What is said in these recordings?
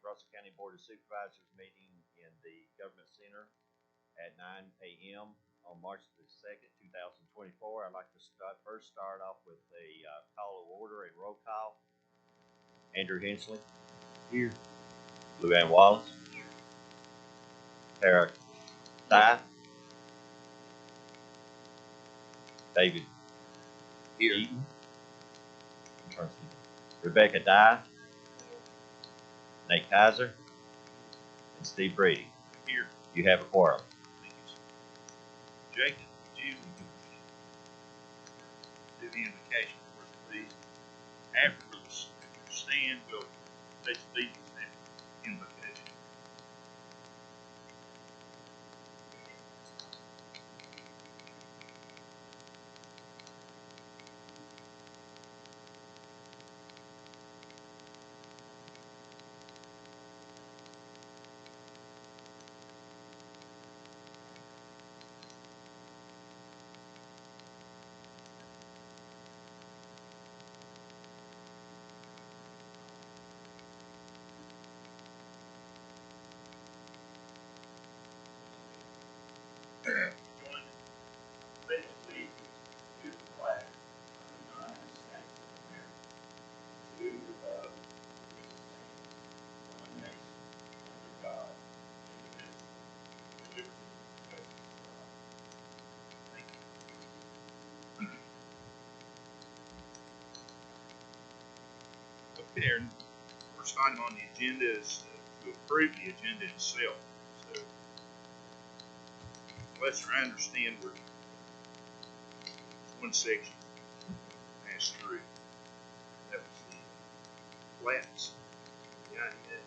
Russell County Board of Supervisors meeting in the Government Center at 9 a.m. on March the 2nd, 2024. I'd like to first start off with a call of order and roll call. Andrew Hensley. Here. Luann Wallace. Tara Dye. David here. Eaton. Rebecca Dye. Nate Kaiser. And Steve Brady. Here. You have a quorum. Thank you, sir. Jacob, would you do the invocation for us, please? Afterwards, if you stand, we'll take the invocation. Join pledge allegiance to the flag of the United States of America, to the republic which stands one nation under God, indivisible, with liberty and justice for all. Thank you. Okay, our first item on the agenda is to approve the agenda itself. So, Lester, I understand we're one section passed through. That was the plats. The idea,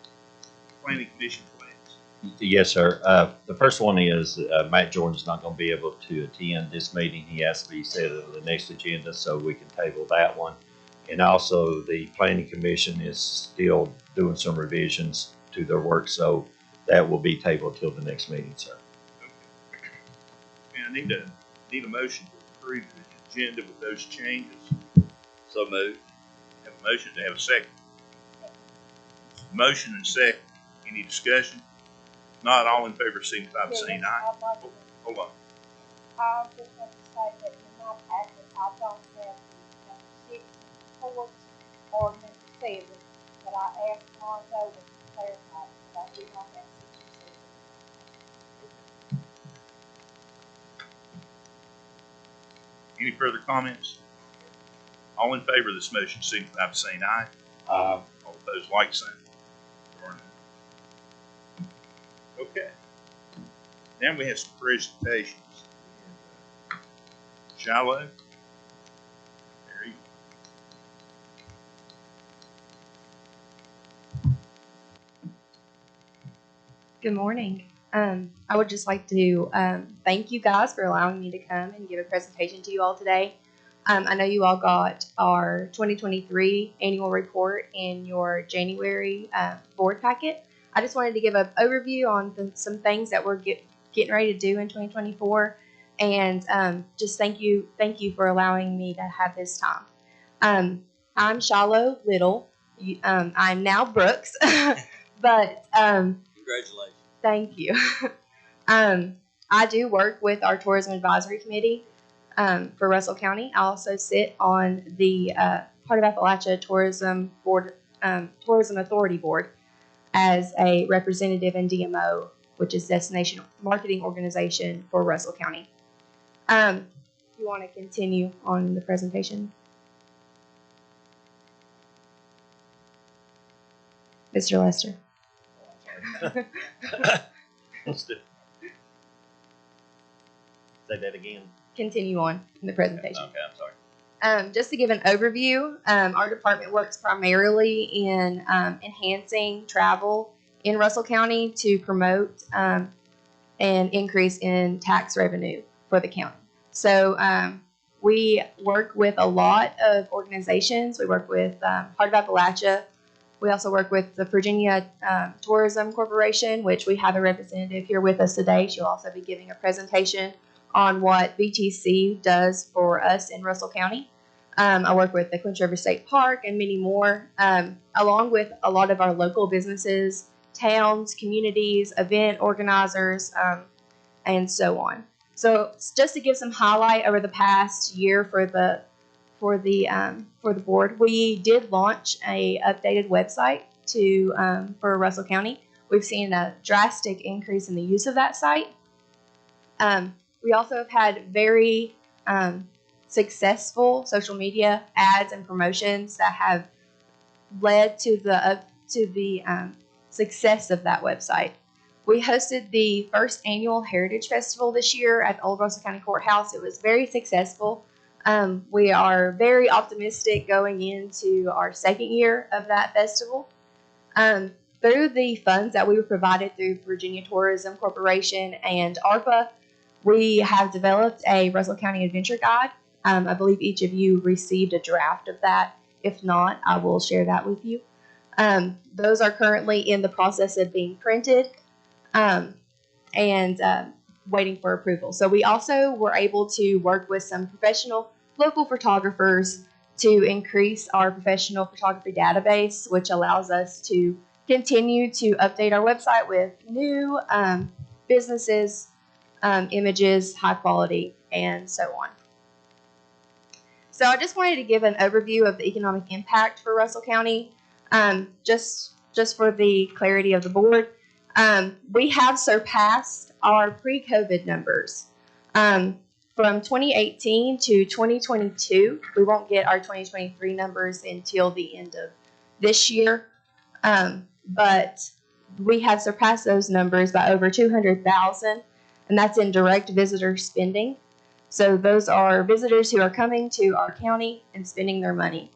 planning commission plats. Yes, sir. The first one is Matt Jordan's not going to be able to attend this meeting. He has to be set on the next agenda, so we can table that one. And also, the planning commission is still doing some revisions to their work, so that will be tabled till the next meeting, sir. I need a motion to approve the agenda with those changes. So moved. Have a motion to have a second. Motion and second. Any discussion? Not all in favor, signify by saying aye. Hold on. I just want to say that in my packet, I don't have the number 6 reports or number 7, but I asked Lonzo to clarify, but I do not have 6 or 7. Any further comments? All in favor of this motion, signify by saying aye. All opposed, like sign. Okay. Now we have some presentations. Shiloh. There you go. Good morning. I would just like to thank you guys for allowing me to come and give a presentation to you all today. I know you all got our 2023 annual report in your January board packet. I just wanted to give an overview on some things that we're getting ready to do in 2024, and just thank you for allowing me to have this time. I'm Shiloh Little. I'm now Brooks, but Congratulations. Thank you. I do work with our Tourism Advisory Committee for Russell County. I also sit on the Heart of Appalachia Tourism Board, Tourism Authority Board as a representative in DMO, which is Destination Marketing Organization for Russell County. You want to continue on the presentation? Mr. Lester. Say that again. Continue on in the presentation. Okay, I'm sorry. Just to give an overview, our department works primarily in enhancing travel in Russell County to promote an increase in tax revenue for the county. So we work with a lot of organizations. We work with Heart of Appalachia. We also work with the Virginia Tourism Corporation, which we have a representative here with us today. She'll also be giving a presentation on what VTC does for us in Russell County. I work with the Clinch River State Park and many more, along with a lot of our local businesses, towns, communities, event organizers, and so on. So just to give some highlight over the past year for the board, we did launch a updated website for Russell County. We've seen a drastic increase in the use of that site. We also have had very successful social media ads and promotions that have led to the success of that website. We hosted the first annual Heritage Festival this year at the Old Russell County Courthouse. It was very successful. We are very optimistic going into our second year of that festival. Through the funds that we were provided through Virginia Tourism Corporation and ARPA, we have developed a Russell County Adventure Guide. I believe each of you received a draft of that. If not, I will share that with you. Those are currently in the process of being printed and waiting for approval. So we also were able to work with some professional local photographers to increase our professional photography database, which allows us to continue to update our website with new businesses, images, high quality, and so on. So I just wanted to give an overview of the economic impact for Russell County, just for the clarity of the board. We have surpassed our pre-COVID numbers. From 2018 to 2022, we won't get our 2023 numbers until the end of this year, but we have surpassed those numbers by over 200,000, and that's in direct visitor spending. So those are visitors who are coming to our county and spending their money.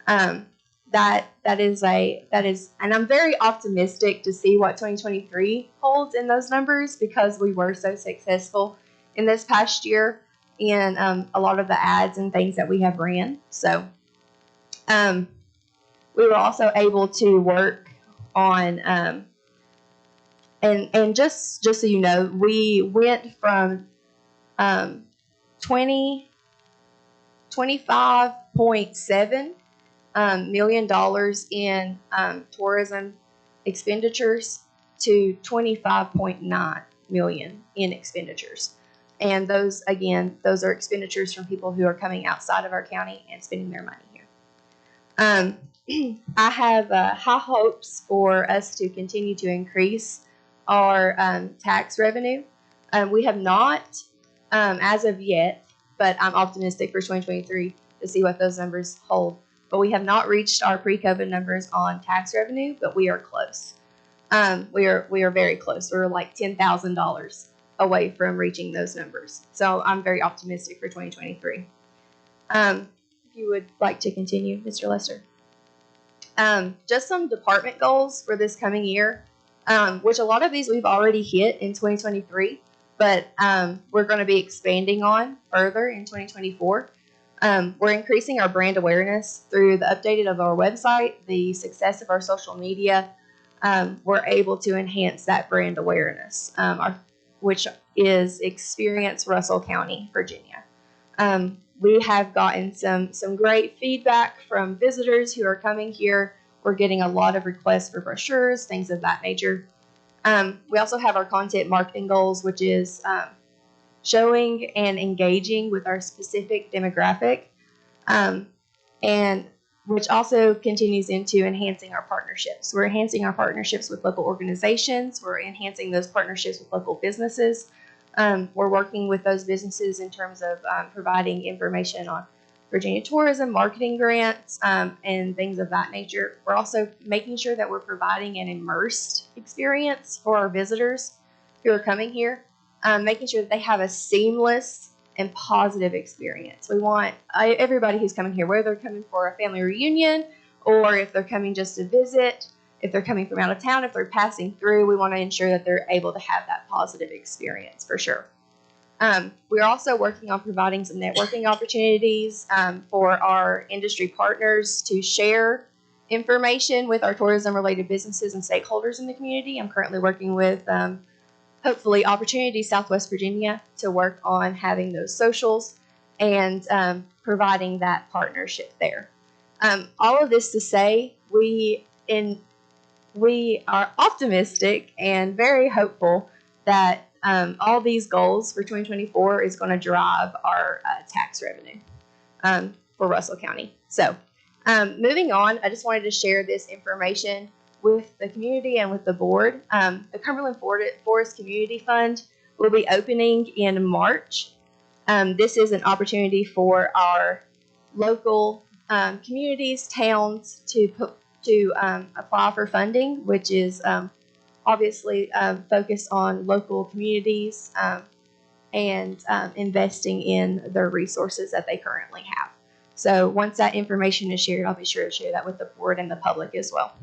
That is, and I'm very optimistic to see what 2023 holds in those numbers because we were so successful in this past year in a lot of the ads and things that we have ran. So we were also able to work on and just so you know, we went from $25.7 million in tourism expenditures to $25.9 million in expenditures. And those are expenditures from people who are coming outside of our county and spending their money here. I have high hopes for us to continue to increase our tax revenue. We have not as of yet, but I'm optimistic for 2023 to see what those numbers hold. But we have not reached our pre-COVID numbers on tax revenue, but we are close. We are very close. We're like $10,000 away from reaching those numbers. So I'm very optimistic for 2023. If you would like to continue, Mr. Lester. Just some department goals for this coming year, which a lot of these we've already hit in 2023, but we're going to be expanding on further in 2024. We're increasing our brand awareness through the updating of our website, the success of our social media. We're able to enhance that brand awareness, which is Experience Russell County, Virginia. We have gotten some great feedback from visitors who are coming here. We're getting a lot of requests for brochures, things of that nature. We also have our content marketing goals, which is showing and engaging with our specific demographic, and which also continues into enhancing our partnerships. We're enhancing our partnerships with local organizations. We're enhancing those partnerships with local businesses. We're working with those businesses in terms of providing information on Virginia tourism, marketing grants, and things of that nature. We're also making sure that we're providing an immersed experience for our visitors who are coming here, making sure that they have a seamless and positive experience. We want everybody who's coming here, whether they're coming for a family reunion or if they're coming just to visit, if they're coming from out of town, if they're passing through, we want to ensure that they're able to have that positive experience for sure. We're also working on providing some networking opportunities for our industry partners to share information with our tourism-related businesses and stakeholders in the community. I'm currently working with hopefully Opportunity Southwest Virginia to work on having those socials and providing that partnership there. All of this to say, we are optimistic and very hopeful that all these goals for 2024 is going to drive our tax revenue for Russell County. So moving on, I just wanted to share this information with the community and with the board. The Cumberland Forest Community Fund will be opening in March. This is an opportunity for our local communities, towns to apply for funding, which is obviously focused on local communities and investing in their resources that they currently have. So once that information is shared, I'll be sure to share that with the board and the public as well.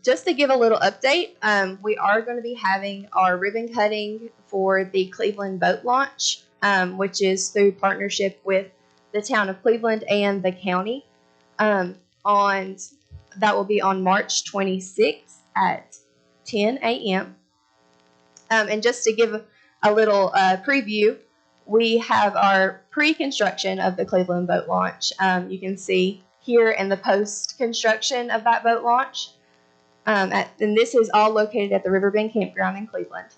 Just to give a little update, we are going to be having our ribbon cutting for the Cleveland boat launch, which is through partnership with the town of Cleveland and the county. That will be on March 26th at 10 a.m. And just to give a little preview, we have our pre-construction of the Cleveland boat launch. You can see here in the post-construction of that boat launch. And this is all located at the Riverbend Campground in Cleveland.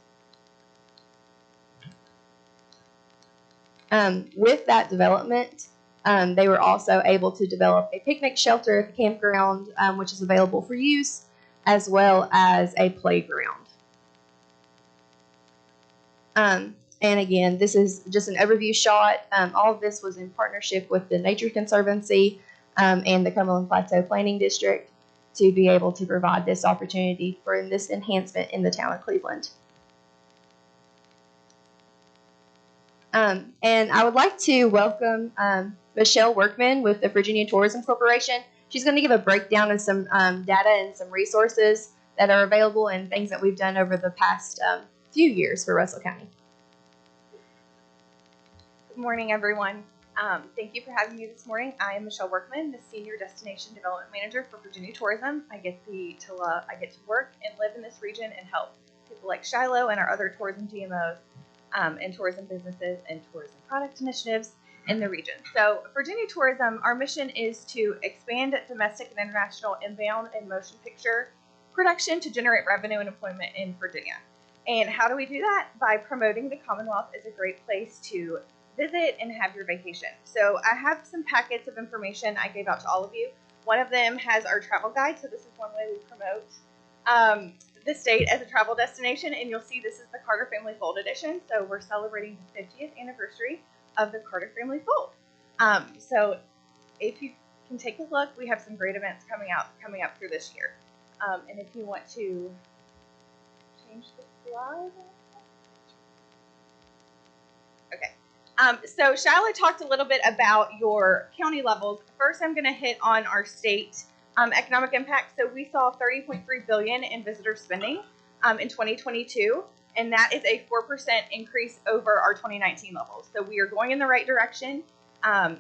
With that development, they were also able to develop a picnic shelter at the campground, which is available for use, as well as a playground. And again, this is just an overview shot. All of this was in partnership with the Nature Conservancy and the Cumberland Plateau Planning District to be able to provide this opportunity for this enhancement in the town of Cleveland. And I would like to welcome Michelle Workman with the Virginia Tourism Corporation. She's going to give a breakdown of some data and some resources that are available and things that we've done over the past few years for Russell County. Good morning, everyone. Thank you for having me this morning. I am Michelle Workman, the Senior Destination Development Manager for Virginia Tourism. I get to work and live in this region and help people like Shiloh and our other tourism GMOs and tourism businesses and tourism product initiatives in the region. So Virginia Tourism, our mission is to expand domestic and international inbound and motion picture production to generate revenue and employment in Virginia. And how do we do that? By promoting the Commonwealth as a great place to visit and have your vacation. So I have some packets of information I gave out to all of you. One of them has our travel guide. So this is one way we promote the state as a travel destination. And you'll see this is the Carter Family Fold edition. So we're celebrating the 50th anniversary of the Carter Family Fold. So if you can take a look, we have some great events coming up through this year. And if you want to change the slide. Okay. So Shiloh talked a little bit about your county levels. First, I'm going to hit on our state economic impact. So we saw $30.3 billion in visitor spending in 2022, and that is a 4% increase over our 2019 levels. So we are going in the right direction, and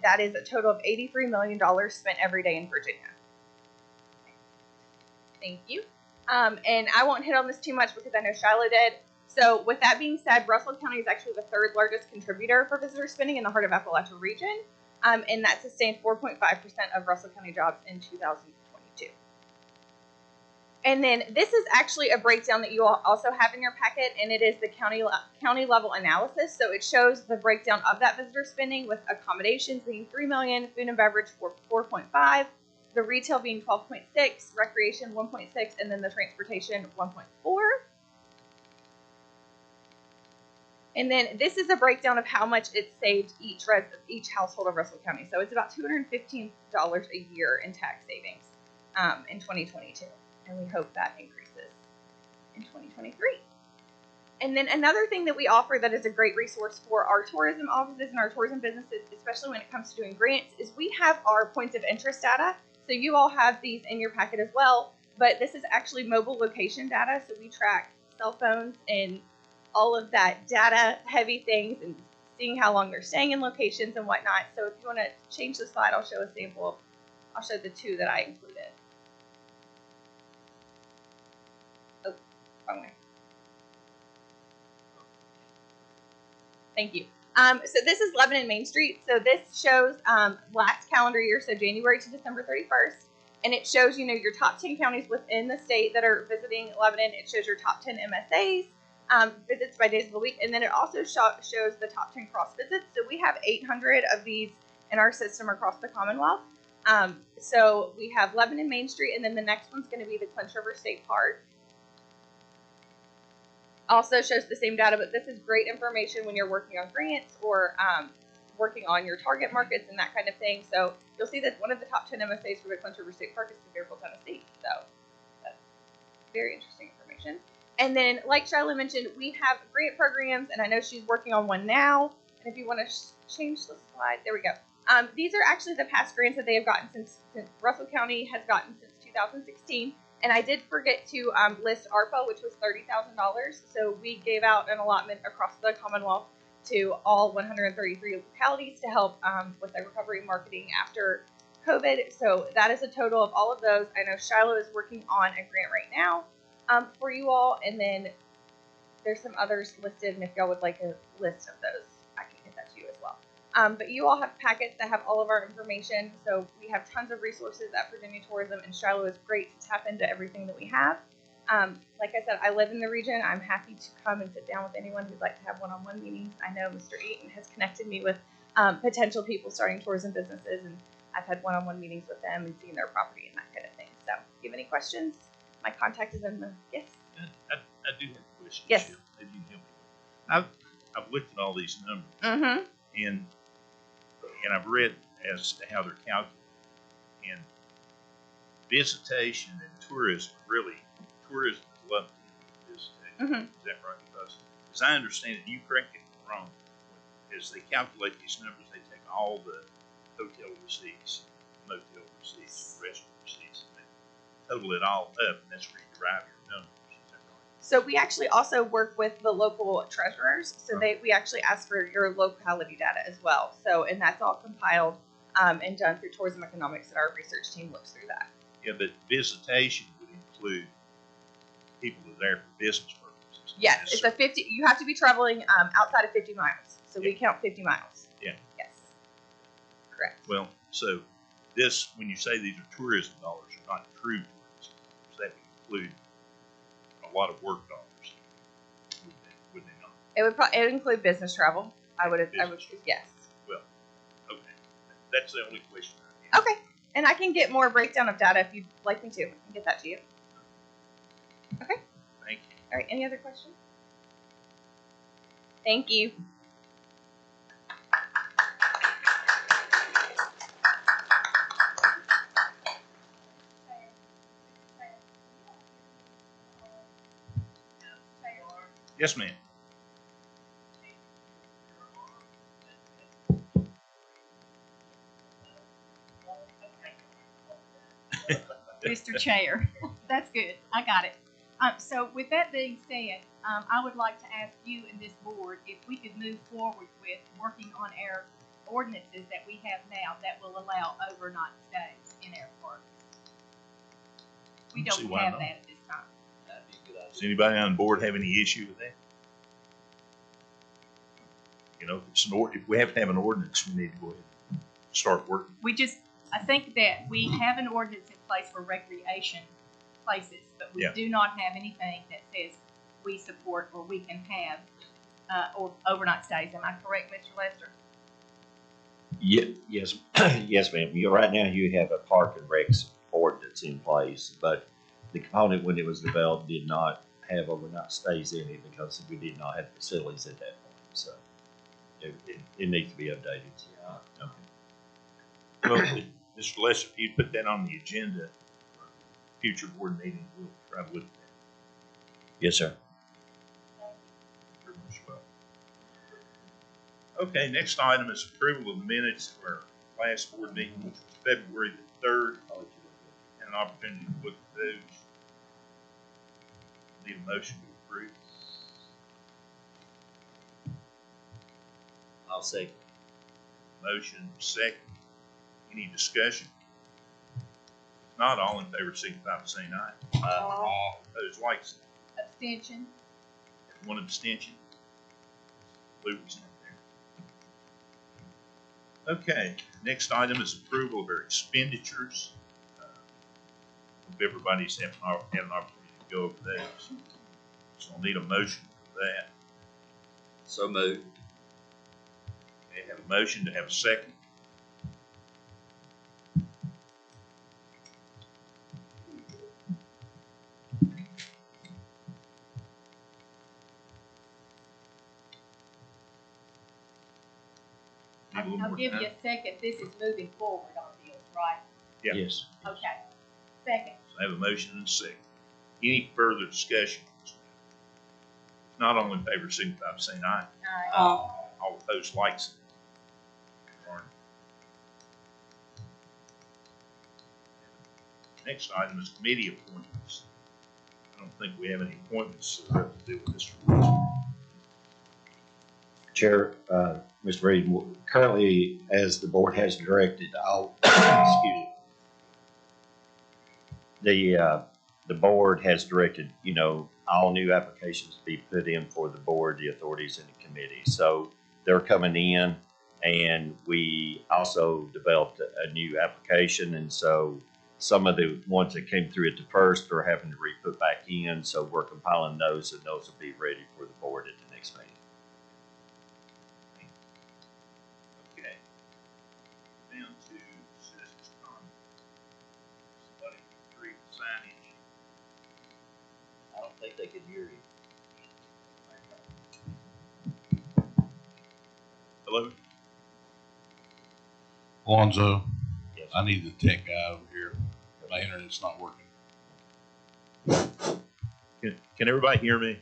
that is a total of $83 million spent every day in Virginia. Thank you. And I won't hit on this too much because I know Shiloh did. So with that being said, Russell County is actually the third largest contributor for visitor spending in the heart of Appalachia region, and that sustained 4.5% of Russell County jobs in 2022. And then this is actually a breakdown that you all also have in your packet, and it is the county level analysis. So it shows the breakdown of that visitor spending with accommodations being $3 million, food and beverage for 4.5, the retail being 12.6, recreation 1.6, and then the transportation 1.4. And then this is a breakdown of how much it saved each household of Russell County. So it's about $215 a year in tax savings in 2022. And we hope that increases in 2023. And then another thing that we offer that is a great resource for our tourism offices and our tourism businesses, especially when it comes to doing grants, is we have our points of interest data. So you all have these in your packet as well, but this is actually mobile location data. So we track cell phones and all of that data heavy things and seeing how long they're staying in locations and whatnot. So if you want to change the slide, I'll show a sample. I'll show the two that I included. Oh, wrong way. Thank you. So this is Lebanon Main Street. So this shows last calendar year, so January to December 31st. And it shows, your top 10 counties within the state that are visiting Lebanon. It shows your top 10 MSAs, visits by days of the week. And then it also shows the top 10 cross visits. So we have 800 of these in our system across the Commonwealth. So we have Lebanon Main Street, and then the next one's going to be the Clinch River State Park. Also shows the same data, but this is great information when you're working on grants or working on your target markets and that kind of thing. So you'll see that one of the top 10 MSAs for the Clinch River State Park is Fairfield, Tennessee. So that's very interesting information. And then, like Shiloh mentioned, we have grant programs, and I know she's working on one now. And if you want to change the slide, there we go. These are actually the past grants that they have gotten since Russell County has gotten since 2016. And I did forget to list ARPA, which was $30,000. So we gave out an allotment across the Commonwealth to all 133 localities to help with the recovery marketing after COVID. So that is a total of all of those. I know Shiloh is working on a grant right now for you all. And then there's some others listed. And if y'all would like a list of those, I can get that to you as well. But you all have packets that have all of our information. So we have tons of resources at Virginia Tourism, and Shiloh is great to tap into everything that we have. Like I said, I live in the region. I'm happy to come and sit down with anyone who'd like to have one-on-one meetings. I know Mr. Eaton has connected me with potential people starting tourism businesses, and I've had one-on-one meetings with them and seen their property and that kind of thing. So if you have any questions, my contact is in the, yes? I do have a question. Yes. Maybe you can help me. I've looked at all these numbers, and I've read as to how they're calculated. And visitation and tourism, really, tourism is lumped in visitation. Is that right? Because as I understand it, you correct me if I'm wrong, as they calculate these numbers, they take all the hotel receipts, motel receipts, restaurant receipts, and they total it all up, and that's where you derive your numbers. Is that right? So we actually also work with the local treasurers. So we actually ask for your locality data as well. So, and that's all compiled and done through tourism economics, and our research team looks through that. Yeah, but visitation would include people that are there for business purposes. Yes, it's a 50. You have to be traveling outside of 50 miles. So we count 50 miles. Yeah. Yes. Correct. Well, so this, when you say these are tourism dollars, are not true tourism dollars. That would include a lot of work dollars. Would they not? It would include business travel. I would, yes. Well, okay. That's the only question I have. Okay. And I can get more breakdown of data if you'd like me to. I can get that to you. Okay. Thank you. All right. Any other questions? Thank you. Yes, ma'am. Mr. Chair, that's good. I got it. So with that being said, I would like to ask you and this board if we could move forward with working on our ordinances that we have now that will allow overnight stays in our parks. We See don't why have not. that at this time. Does anybody on the board have any issue with that? You know, if we have to have an ordinance, we need to go ahead and start working. I think that we have an ordinance in place for recreation places, but we do not have anything that says we support or we can have or overnight stays. Am I correct, Mr. Lester? Yes, yes, ma'am. Right now you have a park and recs ordinance in place, but the component when it was developed did not have overnight stays in it because we did not have facilities at that point. So it needs to be updated. Yeah. Okay. Well, Mr. Lester, if you put that on the agenda for future board meetings, we'll try to look at that. Yes, sir. Very much well. Okay, next item is approval of the minutes for our last board meeting, which was February the 3rd. And an opportunity to look at those. Need a motion to approve. I'll say. Motion second. Any discussion? If not, all in favor signify by saying aye. All opposed, like sign. Abstention. One abstention. Lou was not there. Okay, next item is approval of our expenditures. Hope everybody's had an opportunity to go over those. So I'll need a motion for that. So moved. Okay, have a motion to have a second. Need a little I'll more give time. you a second. This is moving forward on this, right? Yeah. Yes. Okay. Second. So I have a motion and a second. Any further discussion? If not, all in favor, signify by saying aye. All opposed, like sign. Next item is committee appointments. I don't think we have any appointments that have to do with this report. Chair, Mr. Reed, currently, as the board has directed, excuse me. The board has directed, all new applications to be put in for the board, the authorities, and the committee. So they're coming in, and we also developed a new application, and so some of the ones that came through at the first are having to re-put back in, so we're compiling those, and those will be ready for the board at the next meeting. Okay. Down to citizens' comment. Somebody can read the signage. I don't think they could hear you. Hello? Alonzo, Yes. I need the tech guy over here. My internet's not working. Can everybody hear me?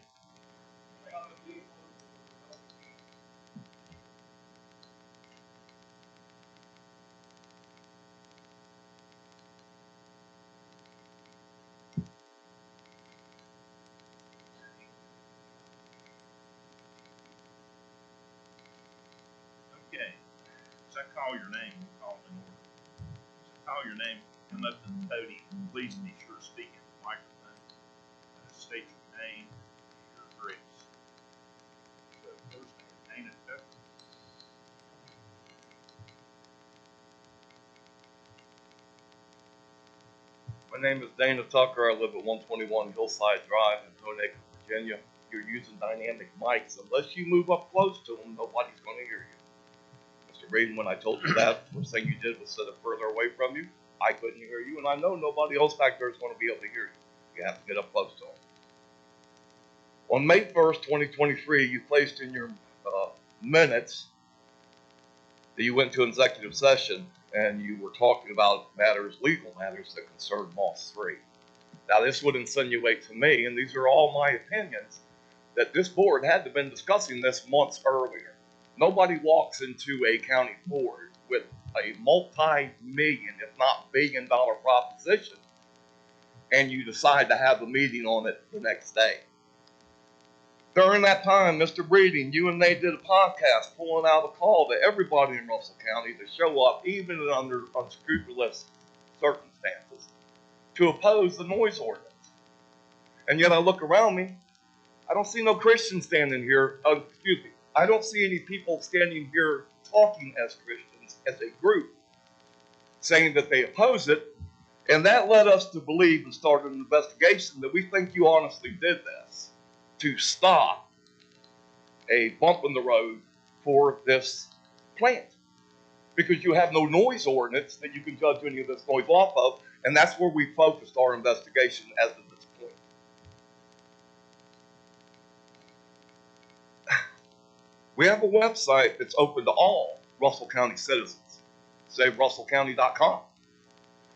Okay. As I call your name, we'll call in order. As I call your name, come up to the podium. Please be sure to speak in the microphone. State your name and your address. So first name, Dana Tucker. My name is Dana Tucker. I live at 121 Hillside Drive in Tonacre, Virginia. You're using dynamic mics. Unless you move up close to them, nobody's going to hear you. Mr. Reed, when I told you that, the first thing you did was sit it further away from you. I couldn't hear you, and I know nobody else back there is going to be able to hear you. You have to get up close to them. On May 1st, 2023, you placed in your minutes that you went to executive session and you were talking about legal matters that concern Moss 3. Now, this would insinuate to me, and these are all my opinions, that this board had to have been discussing this months earlier. Nobody walks into a county board with a multi-million, if not billion-dollar proposition, and you decide to have a meeting on it the next day. During that time, Mr. Breeding, you and they did a podcast pulling out a call to everybody in Russell County to show up, even under unscrupulous circumstances, to oppose the noise ordinance. And yet I look around me, I don't see no Christians standing here, I don't see any people standing here talking as Christians, as a group, saying that they oppose it. And that led us to believe and start an investigation that we think you honestly did this to stop a bump in the road for this plant. Because you have no noise ordinance that you can judge any of this noise off of, and that's where we focused our investigation as of this point. We have a website that's open to all Russell County citizens, saverussellcounty.com.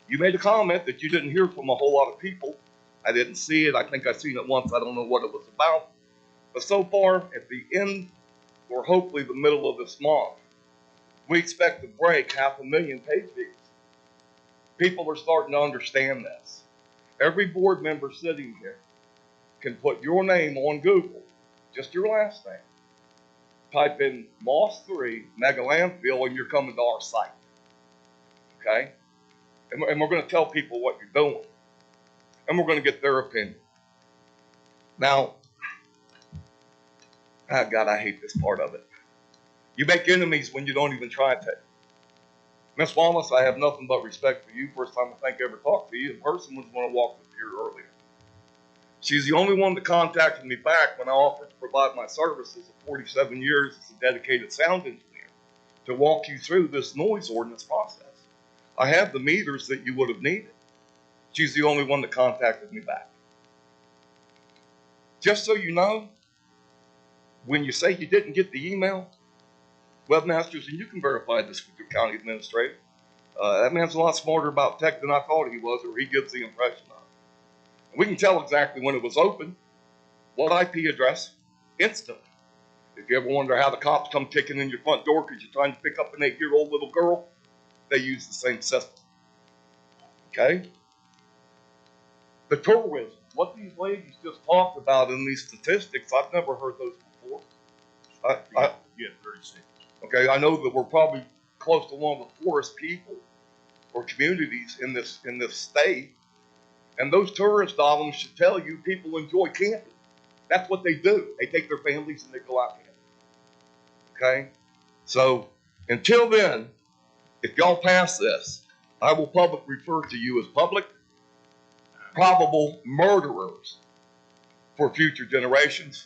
You made a comment that you didn't hear from a whole lot of people. I didn't see it. I think I seen it once. I don't know what it was about. But so far, at the end, or hopefully the middle of this month, we expect to break 500,000 page views. People are starting to understand this. Every board member sitting here can put your name on Google, just your last name. Type in Moss 3 Mega Landfill and you're coming to our site. Okay? And we're going to tell people what you're doing. And we're going to get their opinion. Now, oh God, I hate this part of it. You make enemies when you don't even try to. Miss Wallace, I have nothing but respect for you. First time I think I ever talked to you in person was when I walked up here earlier. She's the only one that contacted me back when I offered to provide my services of 47 years as a dedicated sound engineer to walk you through this noise ordinance process. I have the meters that you would have needed. She's the only one that contacted me back. Just so you know, when you say you didn't get the email, webmasters, and you can verify this with your county administrator, that man's a lot smarter about tech than I thought he was, or he gives the impression of. And we can tell exactly when it was open, what IP address, instantly. If you ever wonder how the cops come kicking in your front door because you're trying to pick up an 8-year-old little girl, they use the same system. Okay? The tourism, what these ladies just talked about in these statistics, I've never heard those before. Yeah, 36. Okay, I know that we're probably close to one of the poorest people or communities in this state, and those tourist dollars should tell you people enjoy camping. That's what they do. They take their families and they go out camping. Okay, so until then, if y'all pass this, I will publicly refer to you as public probable murderers for future generations.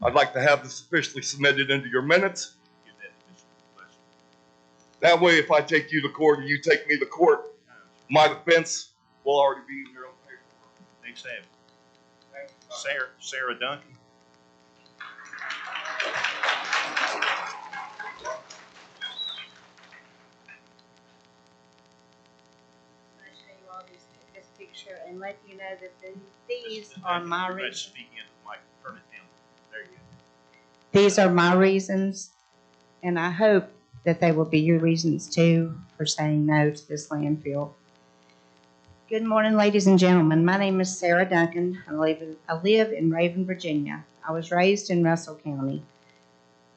I'd like to have this officially submitted into your minutes. That way, if I take you to court or you take me to court, my defense will already be in your own paperwork. Thanks, Sam. Sarah Duncan. I show you all this picture and let you know that these are my reasons. Speak into the mic. Turn it down. There you go. These are my reasons, and I hope that they will be your reasons too for saying no to this landfill. Good morning, ladies and gentlemen. My name is Sarah Duncan. I live in Raven, Virginia. I was raised in Russell County,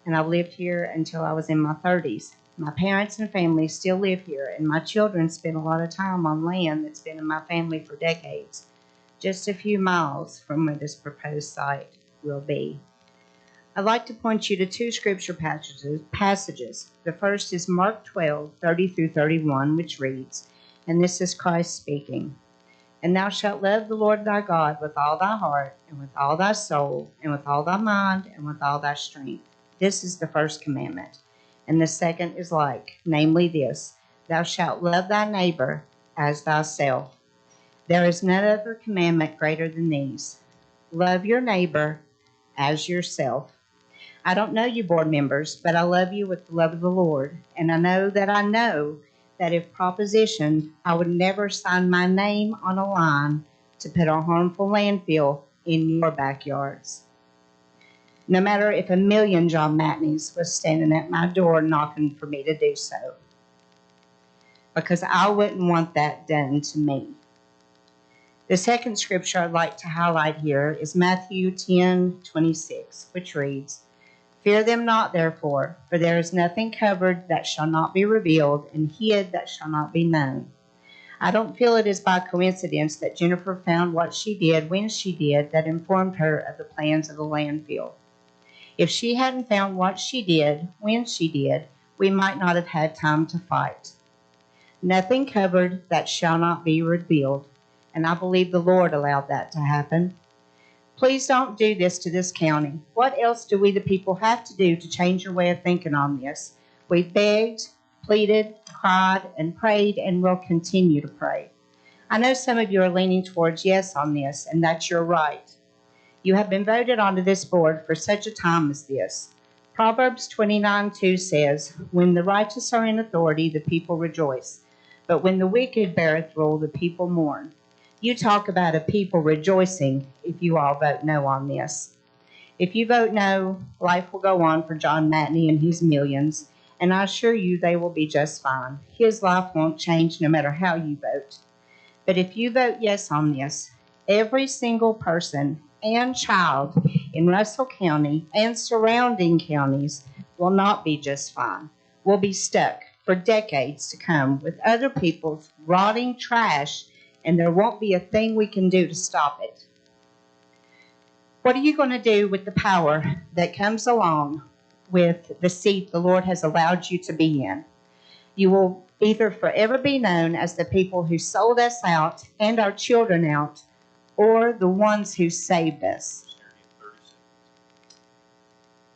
and I've lived here until I was in my 30s. My parents and family still live here, and my children spend a lot of time on land that's been in my family for decades, just a few miles from where this proposed site will be. I'd like to point you to two scripture passages. The first is Mark 12:30-31, which reads, and this is Christ speaking, and thou shalt love the Lord thy God with all thy heart, and with all thy soul, and with all thy mind, and with all thy strength. This is the first commandment. And the second is like, namely this, thou shalt love thy neighbor as thyself. There is none other commandment greater than these. Love your neighbor as yourself. I don't know you board members, but I love you with the love of the Lord. And I know that if propositioned, I would never sign my name on a line to put a harmful landfill in your backyards. No matter if 1,000,000 John Matneys was standing at my door knocking for me to do so. Because I wouldn't want that done to me. The second scripture I'd like to highlight here is Matthew 10:26, which reads, fear them not, therefore, for there is nothing covered that shall not be revealed, and hid that shall not be known. I don't feel it is by coincidence that Jennifer found what she did when she did that informed her of the plans of the landfill. If she hadn't found what she did when she did, we might not have had time to fight. Nothing covered that shall not be revealed, and I believe the Lord allowed that to happen. Please don't do this to this county. What else do we the people have to do to change your way of thinking on this? We've begged, pleaded, cried, and prayed, and will continue to pray. I know some of you are leaning towards yes on this, and that's your right. You have been voted onto this board for such a time as this. Proverbs 29:2 says, when the righteous are in authority, the people rejoice. But when the wicked beareth rule, the people mourn. You talk about a people rejoicing if you all vote no on this. If you vote no, life will go on for John Matney and his millions, and I assure you they will be just fine. His life won't change no matter how you vote. But if you vote yes on this, every single person and child in Russell County and surrounding counties will not be just fine. We'll be stuck for decades to come with other people's rotting trash, and there won't be a thing we can do to stop it. What are you going to do with the power that comes along with the seat the Lord has allowed you to be in? You will either forever be known as the people who sold us out and our children out, or the ones who saved us.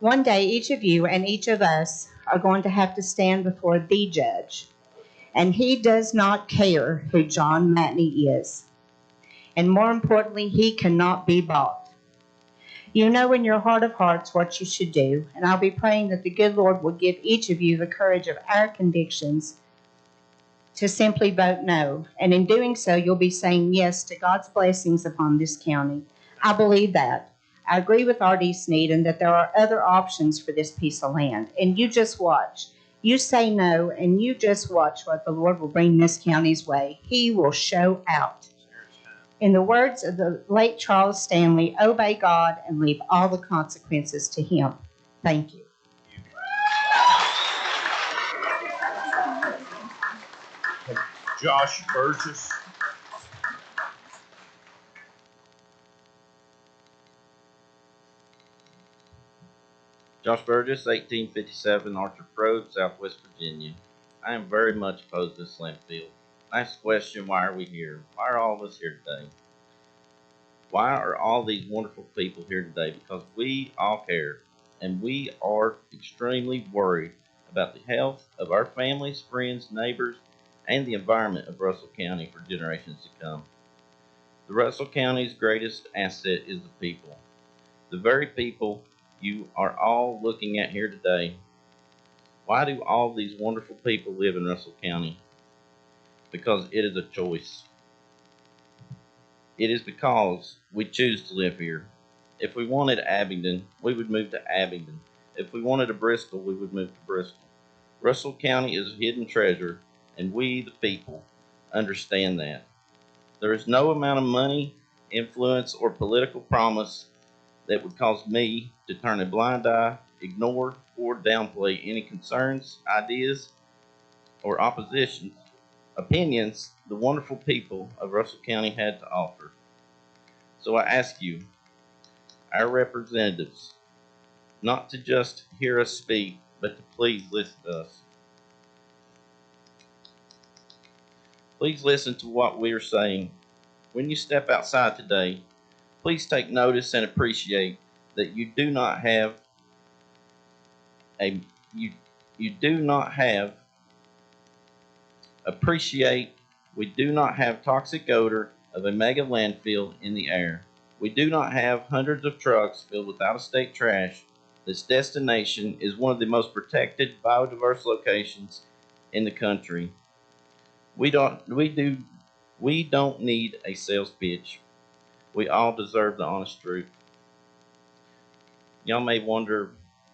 One day, each of you and each of us are going to have to stand before the judge, and he does not care who John Matney is. And more importantly, he cannot be bought. You know in your heart of hearts what you should do, and I'll be praying that the good Lord will give each of you the courage of our convictions to simply vote no. And in doing so, you'll be saying yes to God's blessings upon this county. I believe that. I agree with R.D. Sneeden that there are other options for this piece of land. And you just watch. You say no, and you just watch what the Lord will bring this county's way. He will show out. In the words of the late Charles Stanley, obey God and leave all the consequences to Him. Thank you. Josh Burgess. Josh Burgess, 1857 Archer Road, Southwest Virginia. I am very much opposed to this landfill. I ask the question, why are we here? Why are all of us here today? Why are all these wonderful people here today? Because we all care, and we are extremely worried about the health of our families, friends, neighbors, and the environment of Russell County for generations to come. The Russell County's greatest asset is the people. The very people you are all looking at here today. Why do all these wonderful people live in Russell County? Because it is a choice. It is because we choose to live here. If we wanted Abingdon, we would move to Abingdon. If we wanted a Bristol, we would move to Bristol. Russell County is a hidden treasure, and we, the people, understand that. There is no amount of money, influence, or political promise that would cause me to turn a blind eye, ignore, or downplay any concerns, ideas, or opinions the wonderful people of Russell County had to offer. So I ask you, our representatives, not to just hear us speak, but to please listen to us. Please listen to what we are saying. When you step outside today, please take notice and appreciate that you do not have we do not have toxic odor of a mega landfill in the air. We do not have hundreds of trucks filled with out-of-state trash. This destination is one of the most protected biodiverse locations in the country. We don't need a sales pitch. We all deserve the honest truth. Y'all may wonder,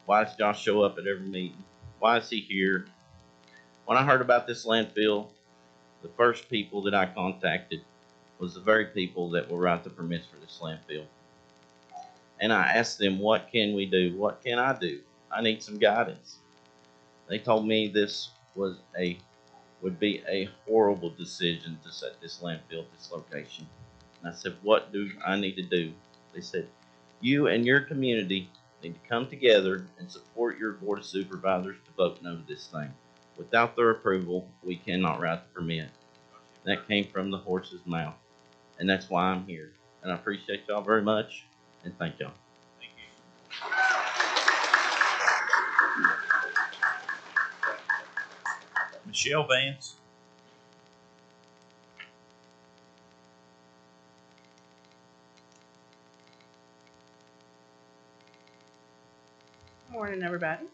why does Josh show up at every meeting? Why is he here? When I heard about this landfill, the first people that I contacted was the very people that will write the permits for this landfill. And I asked them, what can we do? What can I do? I need some guidance. They told me this would be a horrible decision to set this landfill at this location. And I said, what do I need to do? They said, you and your community need to come together and support your board of supervisors to vote no to this thing. Without their approval, we cannot write the permit. That came from the horse's mouth. And that's why I'm here. And I appreciate y'all very much. And thank y'all. Thank you. Michelle Vance. Morning, everybody.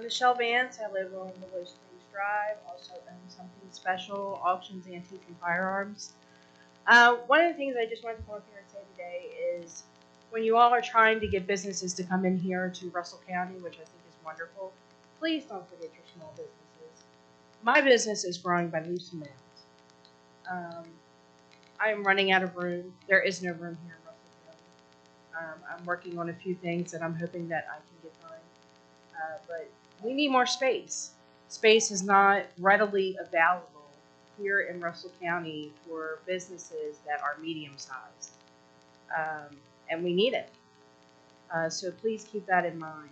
Michelle Vance. I live on Willow Springs Drive. Also own Something Special Auctions, Antiques, and Firearms. One of the things I just wanted to come up here and say today is when you all are trying to get businesses to come in here to Russell County, which I think is wonderful, please don't forget your small businesses. My business is growing by leaps and bounds. I am running out of room. There is no room here in Russell County. I'm working on a few things that I'm hoping that I can get done. But we need more space. Space is not readily available here in Russell County for businesses that are medium-sized. And we need it. So please keep that in mind.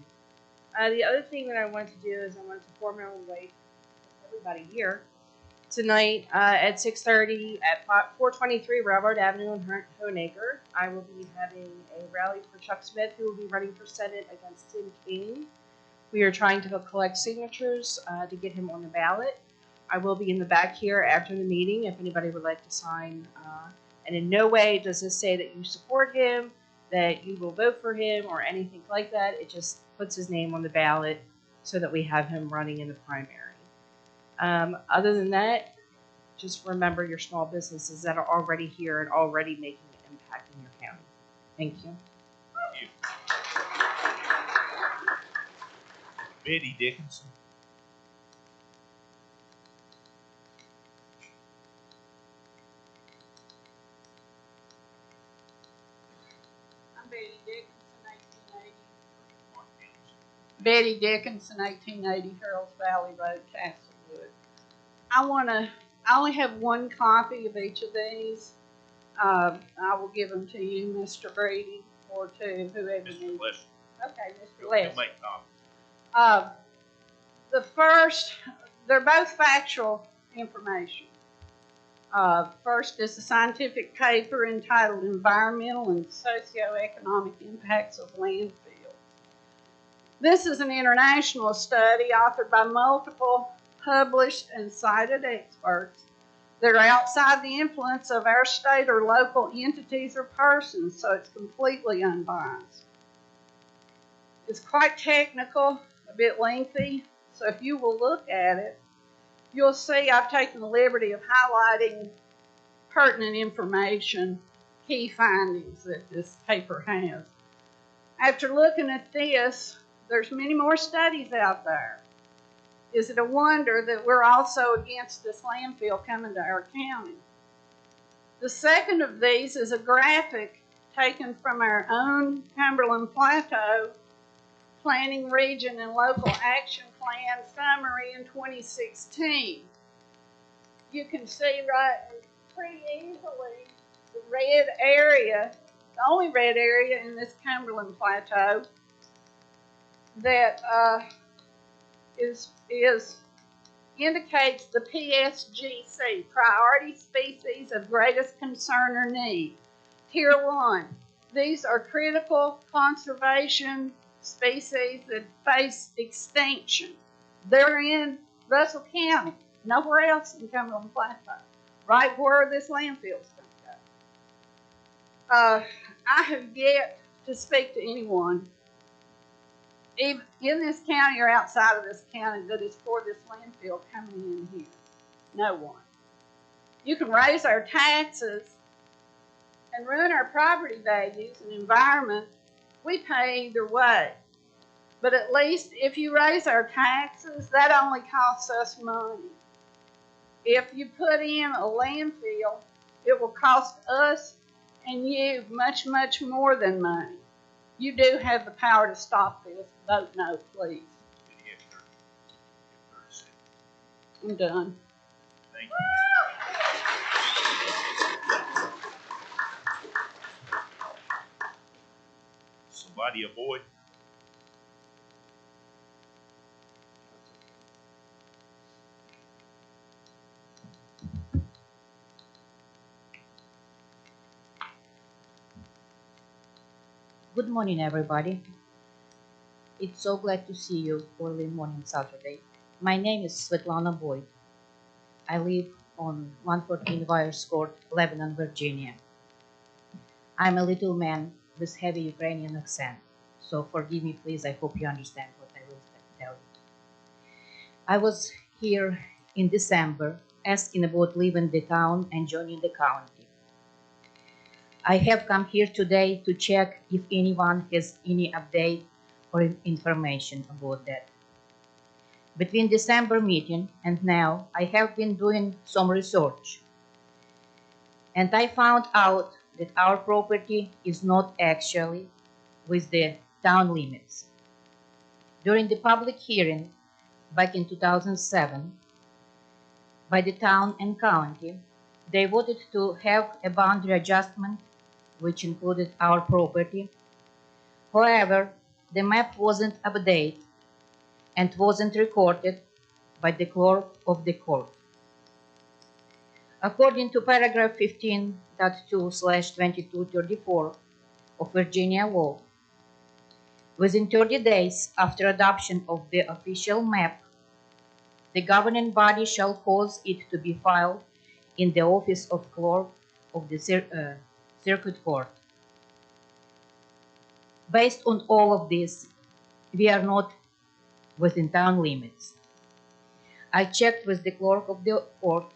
The other thing that I want to do is I want to formally everybody here tonight at 6:30 at 423 Railroad Avenue in Honaker. I will be having a rally for Chuck Smith, who will be running for Senate against Tim King. We are trying to collect signatures to get him on the ballot. I will be in the back here after the meeting if anybody would like to sign. And in no way does this say that you support him, that you will vote for him, or anything like that. It just puts his name on the ballot so that we have him running in the primary. Other than that, just remember your small businesses that are already here and already making an impact in your county. Thank you. Betty Dickinson. I'm Betty Dickinson, 1880 Harold's Valley Road, Castlewood. I only have one copy of each of these. I will give them to you, Mr. Brady, or to whoever needs. Mr. Lester. Okay, Mr. He'll Lester. make copies. The first, they're both factual information. First is a scientific paper entitled Environmental and Socioeconomic Impacts of Landfills. This is an international study authored by multiple published and cited experts that are outside the influence of our state or local entities or persons, so it's completely unbiased. It's quite technical, a bit lengthy, so if you will look at it, you'll see I've taken the liberty of highlighting pertinent information, key findings that this paper has. After looking at this, there's many more studies out there. Is it a wonder that we're also against this landfill coming to our county? The second of these is a graphic taken from our own Cumberland Plateau Planning Region and Local Action Plan Summary in 2016. You can see right pretty easily the red area, the only red area in this Cumberland Plateau that indicates the PSGC, Priority Species of Greatest Concern or Need. Tier 1, these are critical conservation species that face extinction. They're in Russell County, nowhere else in Cumberland Plateau, right where this landfill is going to go. I have yet to speak to anyone, even in this county or outside of this county, that is for this landfill coming in here. No one. You can raise our taxes and ruin our property values and environment. We pay either way. But at least if you raise our taxes, that only costs us money. If you put in a landfill, it will cost us and you much, much more than money. You do have the power to stop this. Vote no, please. I'm done. Thank you. Somebody avoid. Good morning, everybody. It's so glad to see you early morning Saturday. My name is Svetlana Boyd. I live on 114 Wires Court, Lebanon, Virginia. I'm a little man with heavy Ukrainian accent, so forgive me, please. I hope you understand what I will tell you. I was here in December asking about leaving the town and joining the county. I have come here today to check if anyone has any update or information about that. Between December meeting and now, I have been doing some research. And I found out that our property is not actually with the town limits. During the public hearing back in 2007, by the town and county, they voted to have a boundary adjustment which included our property. However, the map wasn't updated and wasn't recorded by the clerk of the court. According to paragraph 15.2/2234 of Virginia law, within 30 days after adoption of the official map, the governing body shall cause it to be filed in the office of clerk of the circuit court. Based on all of this, we are not within town limits. I checked with the clerk of the court,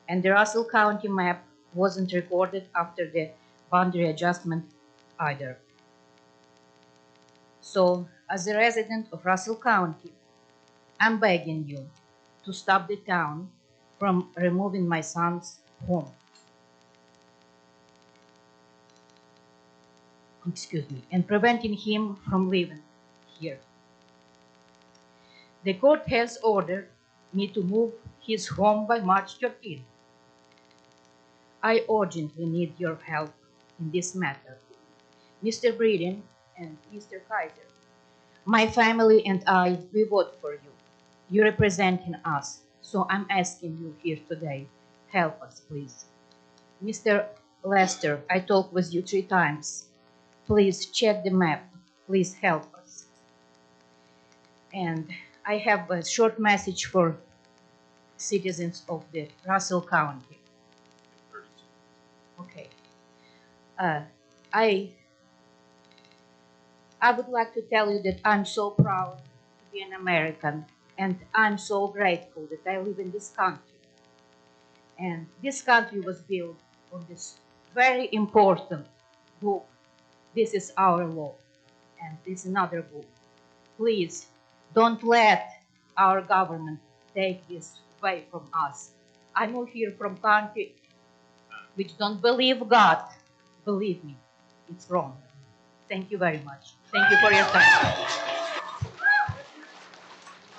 and the Russell County map wasn't recorded after the boundary adjustment either. So, as a resident of Russell County, I'm begging you to stop the town from removing my son's home. And preventing him from living here. The court has ordered me to move his home by March 13. I urgently need your help in this matter, Mr. Breeden and Mr. Kaiser. My family and I, we vote for you. You're representing us, so I'm asking you here today, help us, please. Mr. Lester, I talked with you 3 times. Please check the map. Please help us. And I have a short message for citizens of the Russell County. Okay. I would like to tell you that I'm so proud to be an American, and I'm so grateful that I live in this country. And this country was built on this very important book. This is our law, and this is another book. Please don't let our government take this away from us. I moved here from country which don't believe God. Believe me, it's wrong. Thank you very much. Thank you for your time.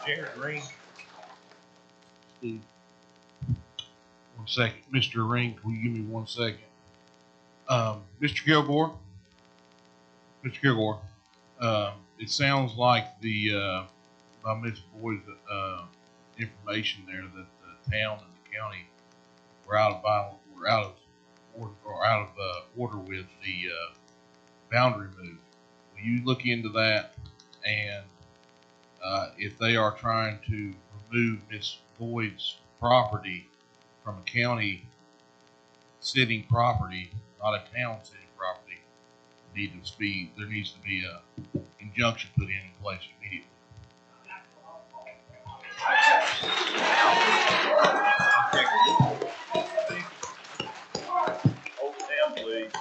Jared Ring. Steve. 1 second. Mr. Ring, will you give me 1 second? Mr. Kilgore? Mr. Kilgore, it sounds like by Ms. Boyd's information there that the town and the county were out of order with the boundary move. Will you look into that? And if they are trying to remove Ms. Boyd's property from a county sitting property, not a town sitting property, there needs to be a injunction put in place immediately. Hold it down, please.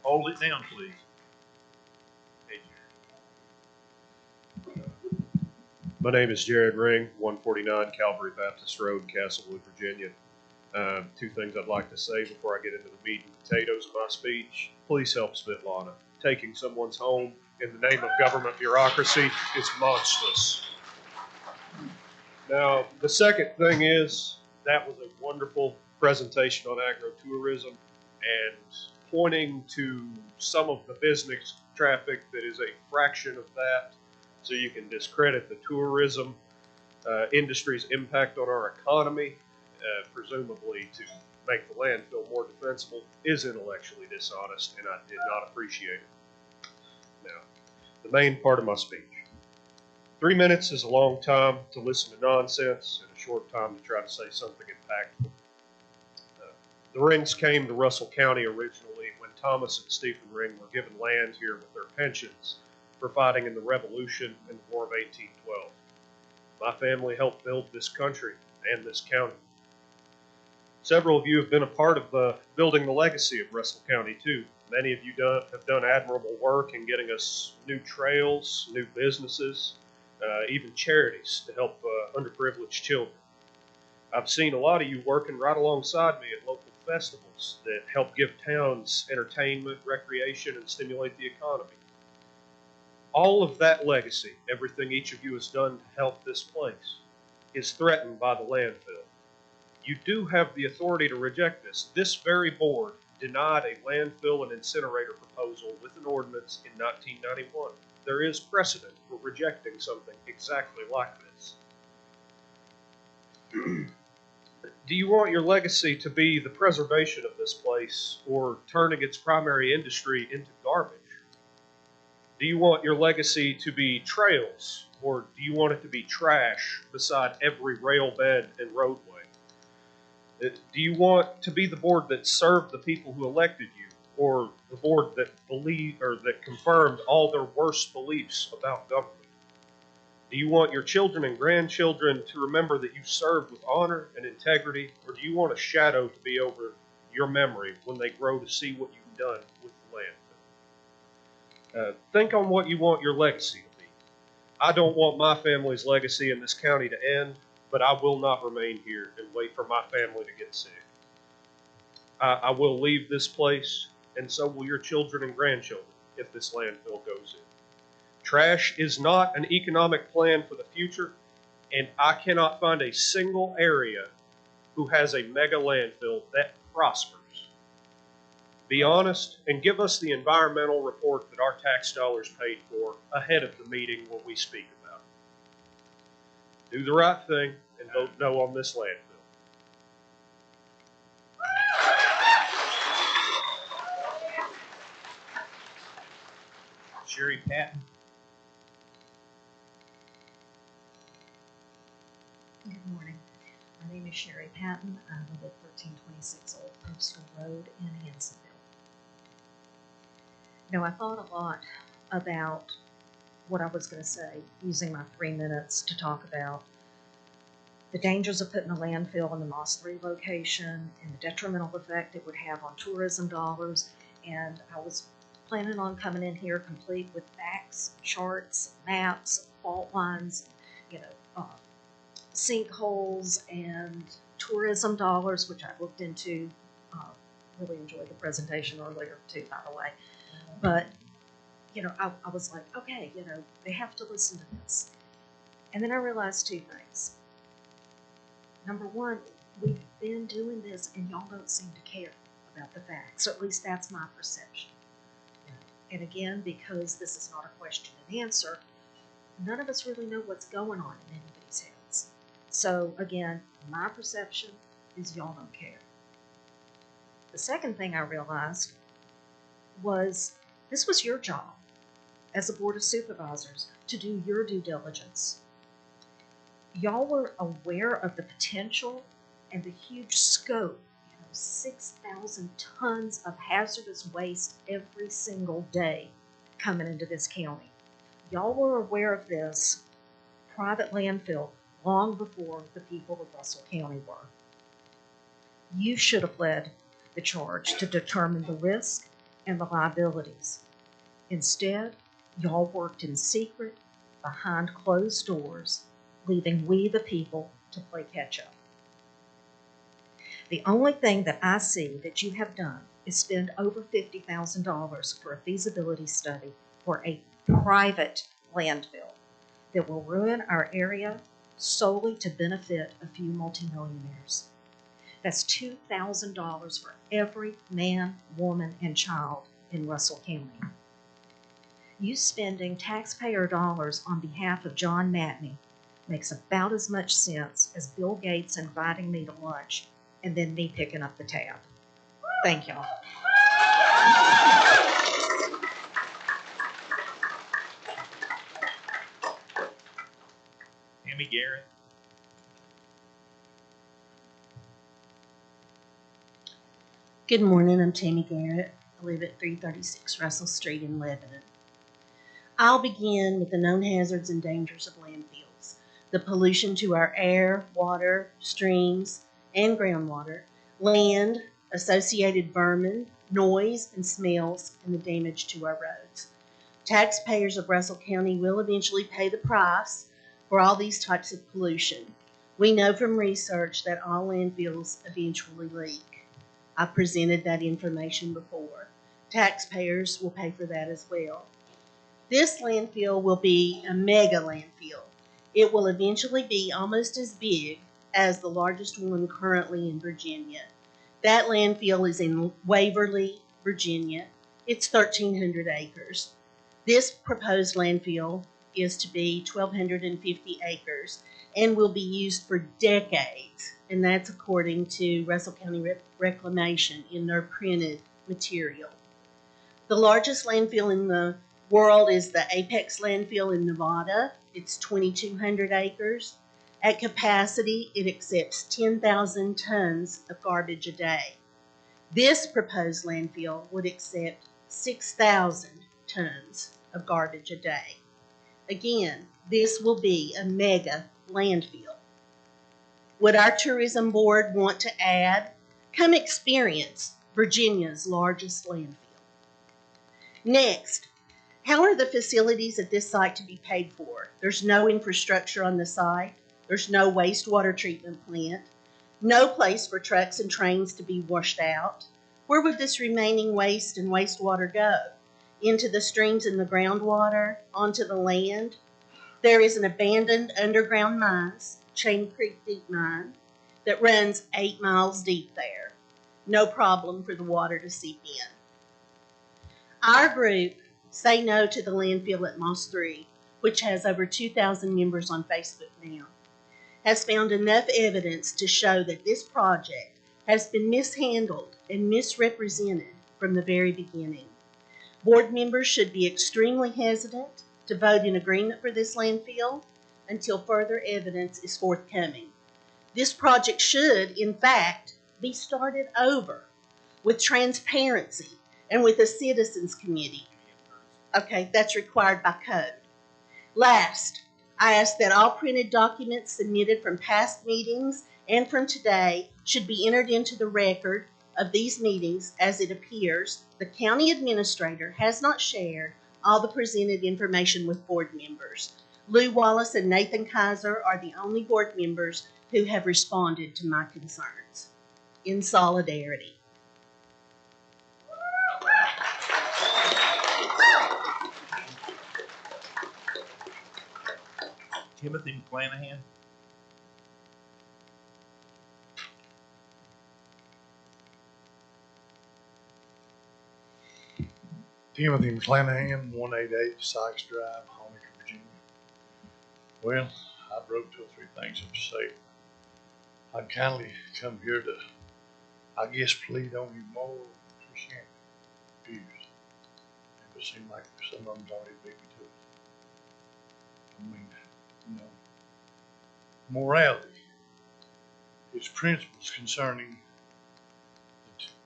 Hold it down, please. Hey, Jared. My name is Jared Ring, 149 Calvary Baptist Road, Castlewood, Virginia. 2 things I'd like to say before I get into the meat and potatoes of my speech. Please help Svetlana. Taking someone's home in the name of government bureaucracy is monstrous. Now, the second thing is, that was a wonderful presentation on agro-tourism and pointing to some of the business traffic that is a fraction of that, so you can discredit the tourism industry's impact on our economy, presumably to make the landfill more defensible, is intellectually dishonest, and I did not appreciate it. Now, the main part of my speech. 3 minutes is a long time to listen to nonsense and a short time to try to say something impactful. The Rings came to Russell County originally when Thomas and Stephen Ring were given land here with their pensions for fighting in the Revolution and the War of 1812. My family helped build this country and this county. Several of you have been a part of building the legacy of Russell County, too. Many of you have done admirable work in getting us new trails, new businesses, even charities to help underprivileged children. I've seen a lot of you working right alongside me at local festivals that help give towns entertainment, recreation, and stimulate the economy. All of that legacy, everything each of you has done to help this place, is threatened by the landfill. You do have the authority to reject this. This very board denied a landfill and incinerator proposal with an ordinance in 1991. There is precedent for rejecting something exactly like this. Do you want your legacy to be the preservation of this place or turning its primary industry into garbage? Do you want your legacy to be trails or do you want it to be trash beside every rail bed and roadway? Do you want to be the board that served the people who elected you or the board that believed or that confirmed all their worst beliefs about government? Do you want your children and grandchildren to remember that you served with honor and integrity, or do you want a shadow to be over your memory when they grow to see what you've done with the landfill? Think on what you want your legacy to be. I don't want my family's legacy in this county to end, but I will not remain here and wait for my family to get sick. I will leave this place, and so will your children and grandchildren if this landfill goes in. Trash is not an economic plan for the future, and I cannot find a single area who has a mega landfill that prospers. Be honest and give us the environmental report that our tax dollars paid for ahead of the meeting when we speak about it. Do the right thing and vote no on this landfill. Sherry Patton. Good morning. My name is Sherry Patton. I live at 1326 Old Postal Road in Hansonville. You know, I thought a lot about what I was going to say, using my 3 minutes to talk about the dangers of putting a landfill in the Moss 3 location and the detrimental effect it would have on tourism dollars. And I was planning on coming in here complete with facts, charts, maps, fault lines, you know, sinkholes and tourism dollars, which I looked into. Really enjoyed the presentation earlier too, by the way. But, you know, I was like, okay, you know, they have to listen to this. And then I realized 2 things. Number one, we've been doing this and y'all don't seem to care about the facts. Or at least that's my perception. And again, because this is not a question and answer, none of us really know what's going on in anybody's heads. So again, my perception is y'all don't care. The second thing I realized was this was your job as a board of supervisors to do your due diligence. Y'all were aware of the potential and the huge scope, 6,000 tons of hazardous waste every single day coming into this county. Y'all were aware of this private landfill long before the people of Russell County were. You should have led the charge to determine the risk and the liabilities. Instead, y'all worked in secret, behind closed doors, leaving we the people to play catch up. The only thing that I see that you have done is spend over $50,000 for a feasibility study for a private landfill that will ruin our area solely to benefit a few multimillionaires. That's $2,000 for every man, woman, and child in Russell County. You spending taxpayer dollars on behalf of John Matney makes about as much sense as Bill Gates inviting me to lunch and then me picking up the tab. Thank y'all. Tammy Garrett. Good morning, I'm Tammy Garrett. I live at 336 Russell Street in Lebanon. I'll begin with the known hazards and dangers of landfills, the pollution to our air, water, streams, and groundwater, land, associated vermin, noise and smells, and the damage to our roads. Taxpayers of Russell County will eventually pay the price for all these types of pollution. We know from research that all landfills eventually leak. I've presented that information before. Taxpayers will pay for that as well. This landfill will be a mega landfill. It will eventually be almost as big as the largest one currently in Virginia. That landfill is in Waverly, Virginia. It's 1,300 acres. This proposed landfill is to be 1,250 acres, and will be used for decades. And that's according to Russell County Reclamation in their printed material. The largest landfill in the world is the Apex landfill in Nevada. It's 2,200 acres. At capacity, it accepts 10,000 tons of garbage a day. This proposed landfill would accept 6,000 tons of garbage a day. Again, this will be a mega landfill. Would our tourism board want to add? Come experience Virginia's largest landfill. Next, how are the facilities at this site to be paid for? There's no infrastructure on the site. There's no wastewater treatment plant. No place for trucks and trains to be washed out. Where would this remaining waste and wastewater go? Into the streams and the groundwater? Onto the land? There is an abandoned underground mine, Chain Creek Deep Mine, that runs 8 miles deep there. No problem for the water to seep in. Our group, Say No to the Landfill at Moss 3, which has over 2,000 members on Facebook now, has found enough evidence to show that this project has been mishandled and misrepresented from the very beginning. Board members should be extremely hesitant to vote in agreement for this landfill until further evidence is forthcoming. This project should, in fact, be started over with transparency and with a citizens committee. Okay, that's required by code. Last, I ask that all printed documents submitted from past meetings and from today should be entered into the record of these meetings. As it appears, the county administrator has not shared all the presented information with board members. Lou Wallace and Nathan Kaiser are the only board members who have responded to my concerns. In solidarity. Timothy McClanahan. Timothy McClanahan, 188 Sykes Drive, Honecker, Virginia. Well, I wrote 2 or 3 things to say. I'd kindly come here to, I guess, plead on your moral Christianity views. It seems like some of them's already beat me to it. I mean, you know, morality is principles concerning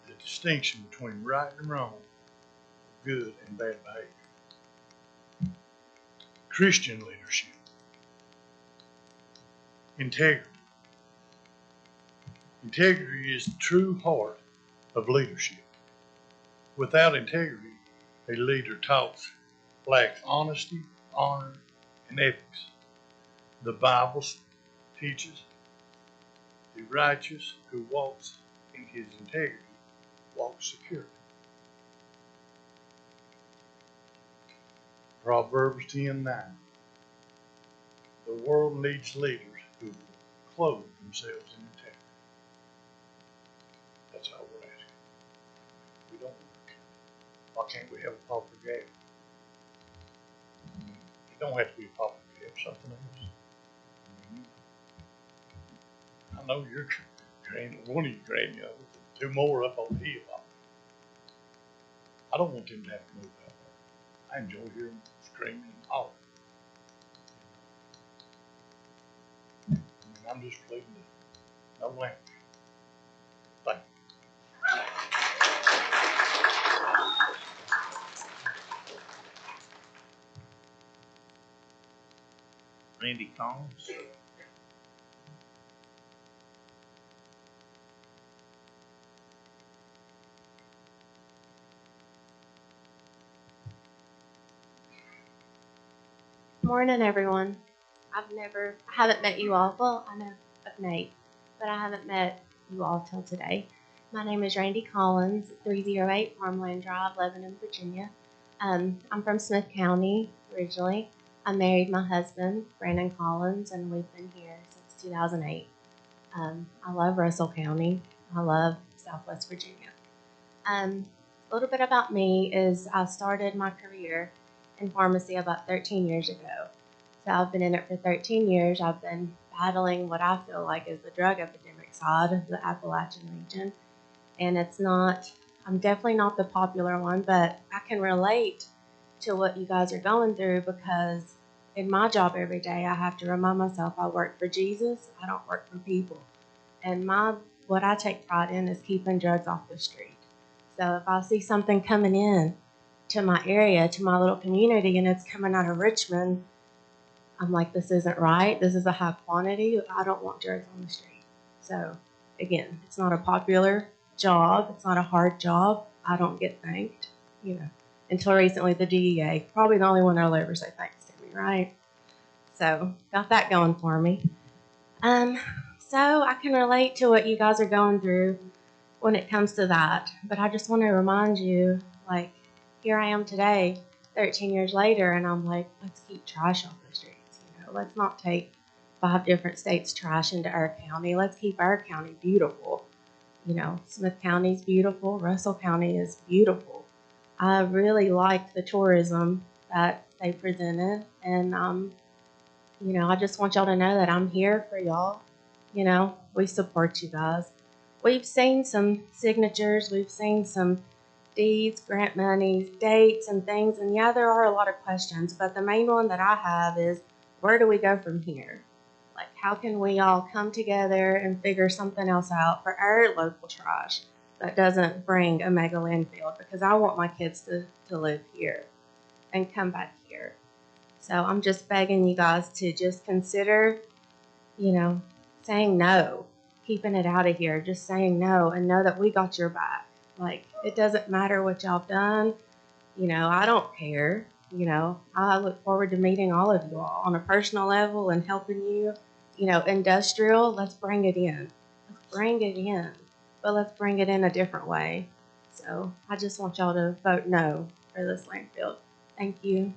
the distinction between right and wrong, good and bad behavior. Christian leadership, integrity. Integrity is the true heart of leadership. Without integrity, a leader talks, lacks honesty, honor, and ethics. The Bible teaches the righteous who walks in his integrity walks securely. Proverbs 10:9. The world needs leaders who will clothe themselves in integrity. That's all we're asking. We don't work. Why can't we have a pauper gap? It don't have to be a pauper gap, something else. I know your one of your grandyoung, 2 more up on the hill. I don't want them to have to move out there. I enjoy hearing them screaming and hollering. I mean, I'm just pleading to no land. Thank you. Randy Collins. Morning, everyone. I haven't met you all. Well, I know of Nate, but I haven't met you all till today. My name is Randy Collins, 308 Farmland Drive, Lebanon, Virginia. I'm from Smith County originally. I married my husband, Brandon Collins, and we've been here since 2008. I love Russell County. I love Southwest Virginia. A little bit about me is I started my career in pharmacy about 13 years ago. So I've been in it for 13 years. I've been battling what I feel like is the drug epidemic side of the Appalachian region. And I'm definitely not the popular one, but I can relate to what you guys are going through because in my job every day, I have to remind myself I work for Jesus, I don't work for people. And what I take pride in is keeping drugs off the street. So if I see something coming in to my area, to my little community, and it's coming out of Richmond, I'm like, this isn't right. This is a high quantity. I don't want drugs on the street. So again, it's not a popular job. It's not a hard job. I don't get thanked, until recently the DEA, probably the only one that'll ever say thanks to me, right? So got that going for me. So I can relate to what you guys are going through when it comes to that. But I just want to remind you, like, here I am today, 13 years later, and I'm like, let's keep trash off the streets. Let's not take 5 different states' trash into our county. Let's keep our county beautiful. Smith County's beautiful. Russell County is beautiful. I really liked the tourism that they presented, and I just want y'all to know that I'm here for y'all. We support you guys. We've seen some signatures, we've seen some deeds, grant monies, dates, and things, and yeah, there are a lot of questions, but the main one that I have is, where do we go from here? Like, how can we all come together and figure something else out for our local trash that doesn't bring a mega landfill? Because I want my kids to live here and come back here. So I'm just begging you guys to just consider, saying no, keeping it out of here, just saying no, and know that we got your back. Like, it doesn't matter what y'all done. I don't care. I look forward to meeting all of you all on a personal level and helping you. Industrial, let's bring it in. Let's bring it in. But let's bring it in a different way. So I just want y'all to vote no for this landfill. Thank you.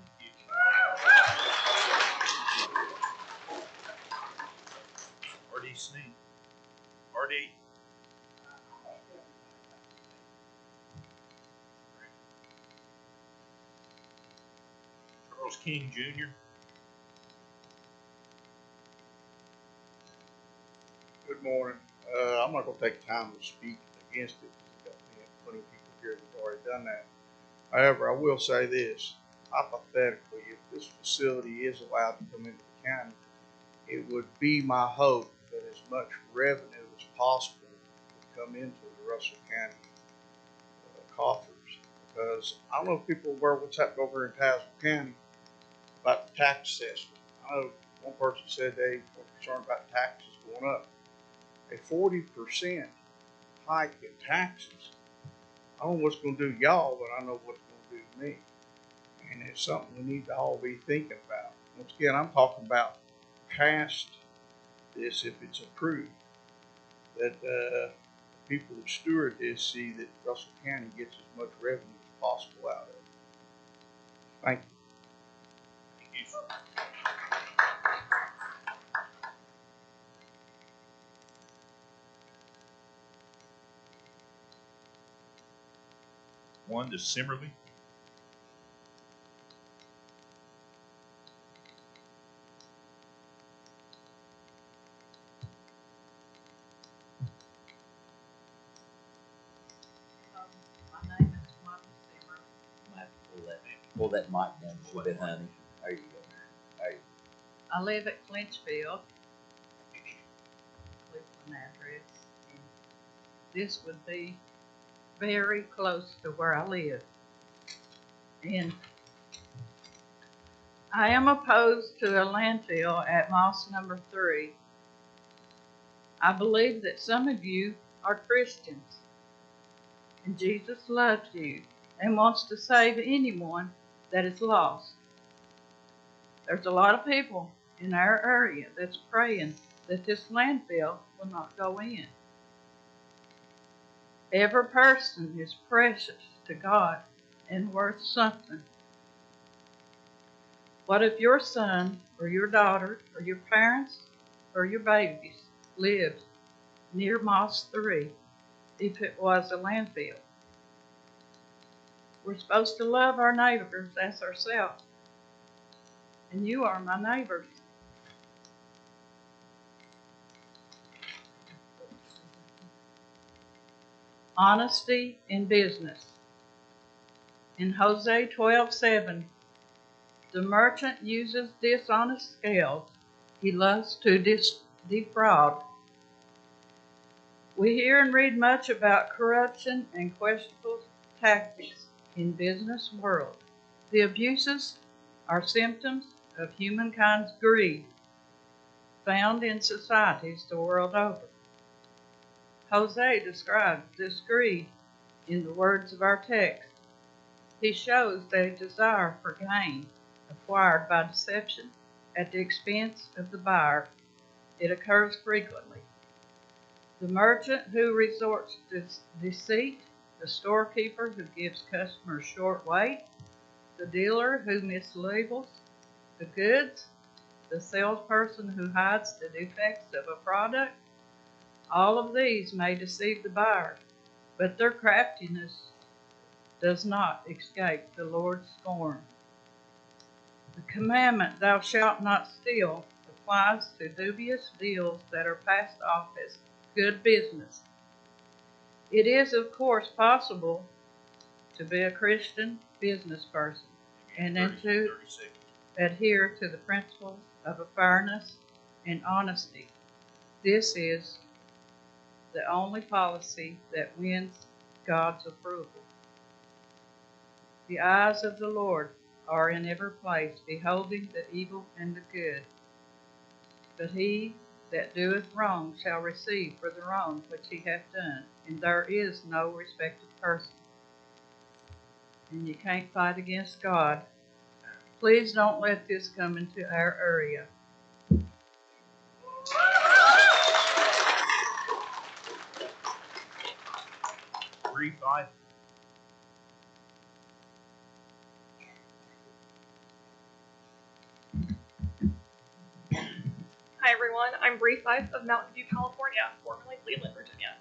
RD Sneed. RD. Charles King Jr. Good morning. I'm not going to take time to speak against it because we've got plenty of people here that have already done that. However, I will say this. Hypothetically, if this facility is allowed to come into the county, it would be my hope that as much revenue as possible would come into the Russell County coffers. Because I don't know if people are aware of what's happening over in Tazewell County about the tax assessment. I know one person said they were concerned about taxes going up. A 40% hike in taxes. I don't know what's going to do y'all, but I know what's going to do me. And it's something we need to all be thinking about. Once again, I'm talking about past this if it's approved. That people who steward this see that Russell County gets as much revenue as possible out of it. Thank you. One to Simmerly. My name is Michael Simmer. Might have to pull that mic down a little bit, honey. There you go. There you go. I live at Clinchfield, Cleveland address, and this would be very close to where I live. And I am opposed to a landfill at Moss number 3. I believe that some of you are Christians, and Jesus loves you and wants to save anyone that is lost. There's a lot of people in our area that's praying that this landfill will not go in. Every person is precious to God and worth something. What if your son or your daughter or your parents or your babies lived near Moss 3 if it was a landfill? We're supposed to love our neighbors as ourselves. And you are my neighbors. honesty in business. In Hosea 12:7, the merchant uses dishonest scales. He loves to defraud. We hear and read much about corruption and questionable tactics in business world. The abuses are symptoms of humankind's greed found in societies the world over. Hosea describes this greed in the words of our text. He shows a desire for gain acquired by deception at the expense of the buyer. It occurs frequently. The merchant who resorts to deceit, the storekeeper who gives customers short weight, the dealer who mislabels the goods, the salesperson who hides the defects of a product, all of these may deceive the buyer, but their craftiness does not escape the Lord's scorn. The commandment, thou shalt not steal, applies to dubious deals that are passed off as good business. It is, of course, possible to be a Christian business person and then to adhere to the principles of fairness and honesty. This is the only policy that wins God's approval. The eyes of the Lord are in every place, beholding the evil and the good. But he that doeth wrong shall receive for the wrong which he hath done, and there is no respect of person. And you can't fight against God. Please don't let this come into our area. Brief, I Hi everyone, I'm Bree Fife of Mountain View, California, formerly Cleveland, Virginia.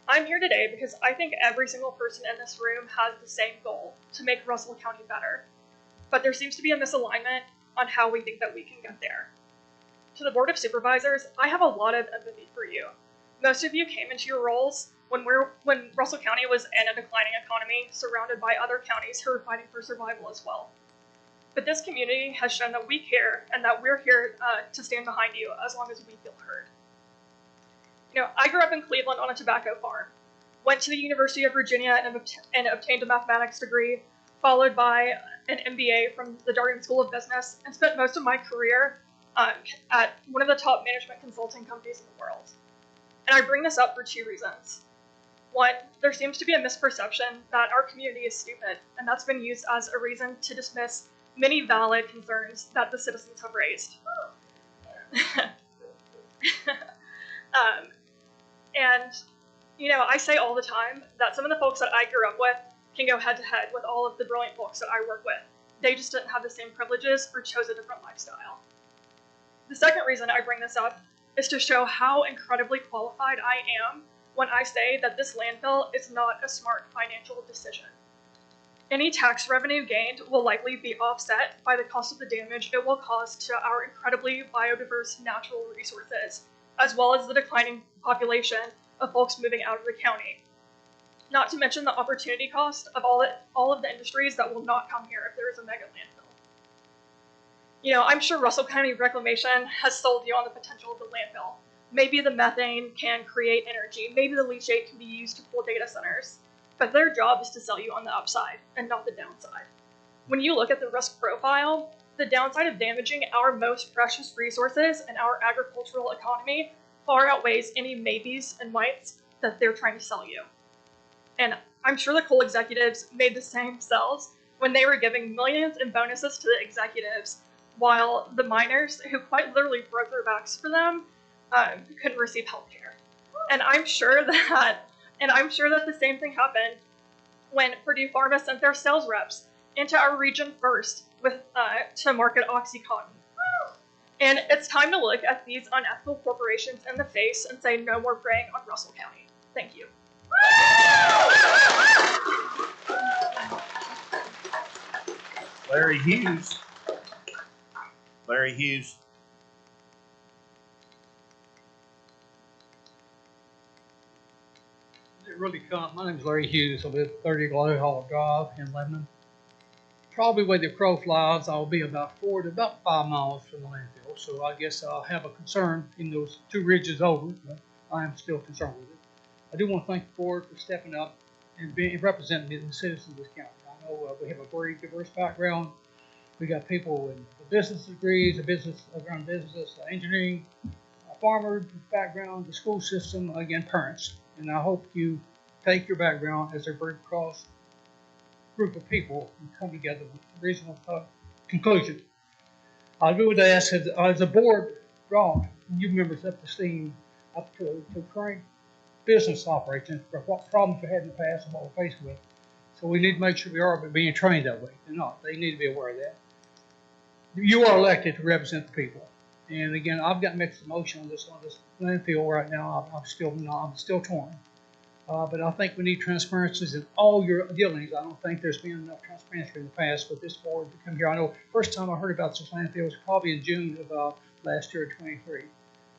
I'm here today because I think every single person in this room has the same goal, to make Russell County better. But there seems to be a misalignment on how we think that we can get there. To the Board of Supervisors, I have a lot of empathy for you. Most of you came into your roles when Russell County was in a declining economy, surrounded by other counties who were fighting for survival as well. But this community has shown that we care and that we're here to stand behind you as long as we feel heard. You know, I grew up in Cleveland on a tobacco farm, went to the University of Virginia and obtained a mathematics degree, followed by an MBA from the Darden School of Business, and spent most of my career at one of the top management consulting companies in the world. And I bring this up for two reasons. One, there seems to be a misperception that our community is stupid, and that's been used as a reason to dismiss many valid concerns that the citizens have raised. And, you know, I say all the time that some of the folks that I grew up with can go head to head with all of the brilliant folks that I work with. They just didn't have the same privileges or chose a different lifestyle. The second reason I bring this up is to show how incredibly qualified I am when I say that this landfill is not a smart financial decision. Any tax revenue gained will likely be offset by the cost of the damage it will cause to our incredibly biodiverse natural resources, as well as the declining population of folks moving out of the county. Not to mention the opportunity cost of all of the industries that will not come here if there is a mega landfill. You know, I'm sure Russell County Reclamation has sold you on the potential of the landfill. Maybe the methane can create energy. Maybe the leachate can be used to cool data centers. But their job is to sell you on the upside and not the downside. When you look at the risk profile, the downside of damaging our most precious resources and our agricultural economy far outweighs any maybes and mights that they're trying to sell you. And I'm sure the coal executives made the same sells when they were giving millions in bonuses to the executives, while the miners, who quite literally broke their backs for them, couldn't receive health care. And I'm sure that the same thing happened when Purdue Pharma sent their sales reps into our region first to market OxyContin. And it's time to look at these unethical corporations in the face and say no more preying on Russell County. Thank you. Larry Hughes. Larry Hughes. really come. My name is Larry Hughes. I live at 30 Glory Hall Drive in Lebanon. Probably where the crow flies, I'll be about 4 to about 5 miles from the landfill. So I guess I'll have a concern in those 2 ridges over, but I am still concerned with it. I do want to thank the board for stepping up and representing the citizens of this county. I know we have a very diverse background. We got people in the business degrees, the business around business, engineering, farmer background, the school system, again, parents. And I hope you take your background as a very cross group of people and come together with a reasonable conclusion. I would ask as a board brought you members up to steam, up to current business operations for what problems we had in the past and what we're faced with. So we need to make sure we are being trained that way. They're not. They need to be aware of that. You are elected to represent the people. And again, I've got mixed emotion on this landfill right now. I'm still torn. But I think we need transparencies in all your dealings. I don't think there's been enough transparency in the past with this board to come here. I know first time I heard about this landfill was probably in June of last year, 23.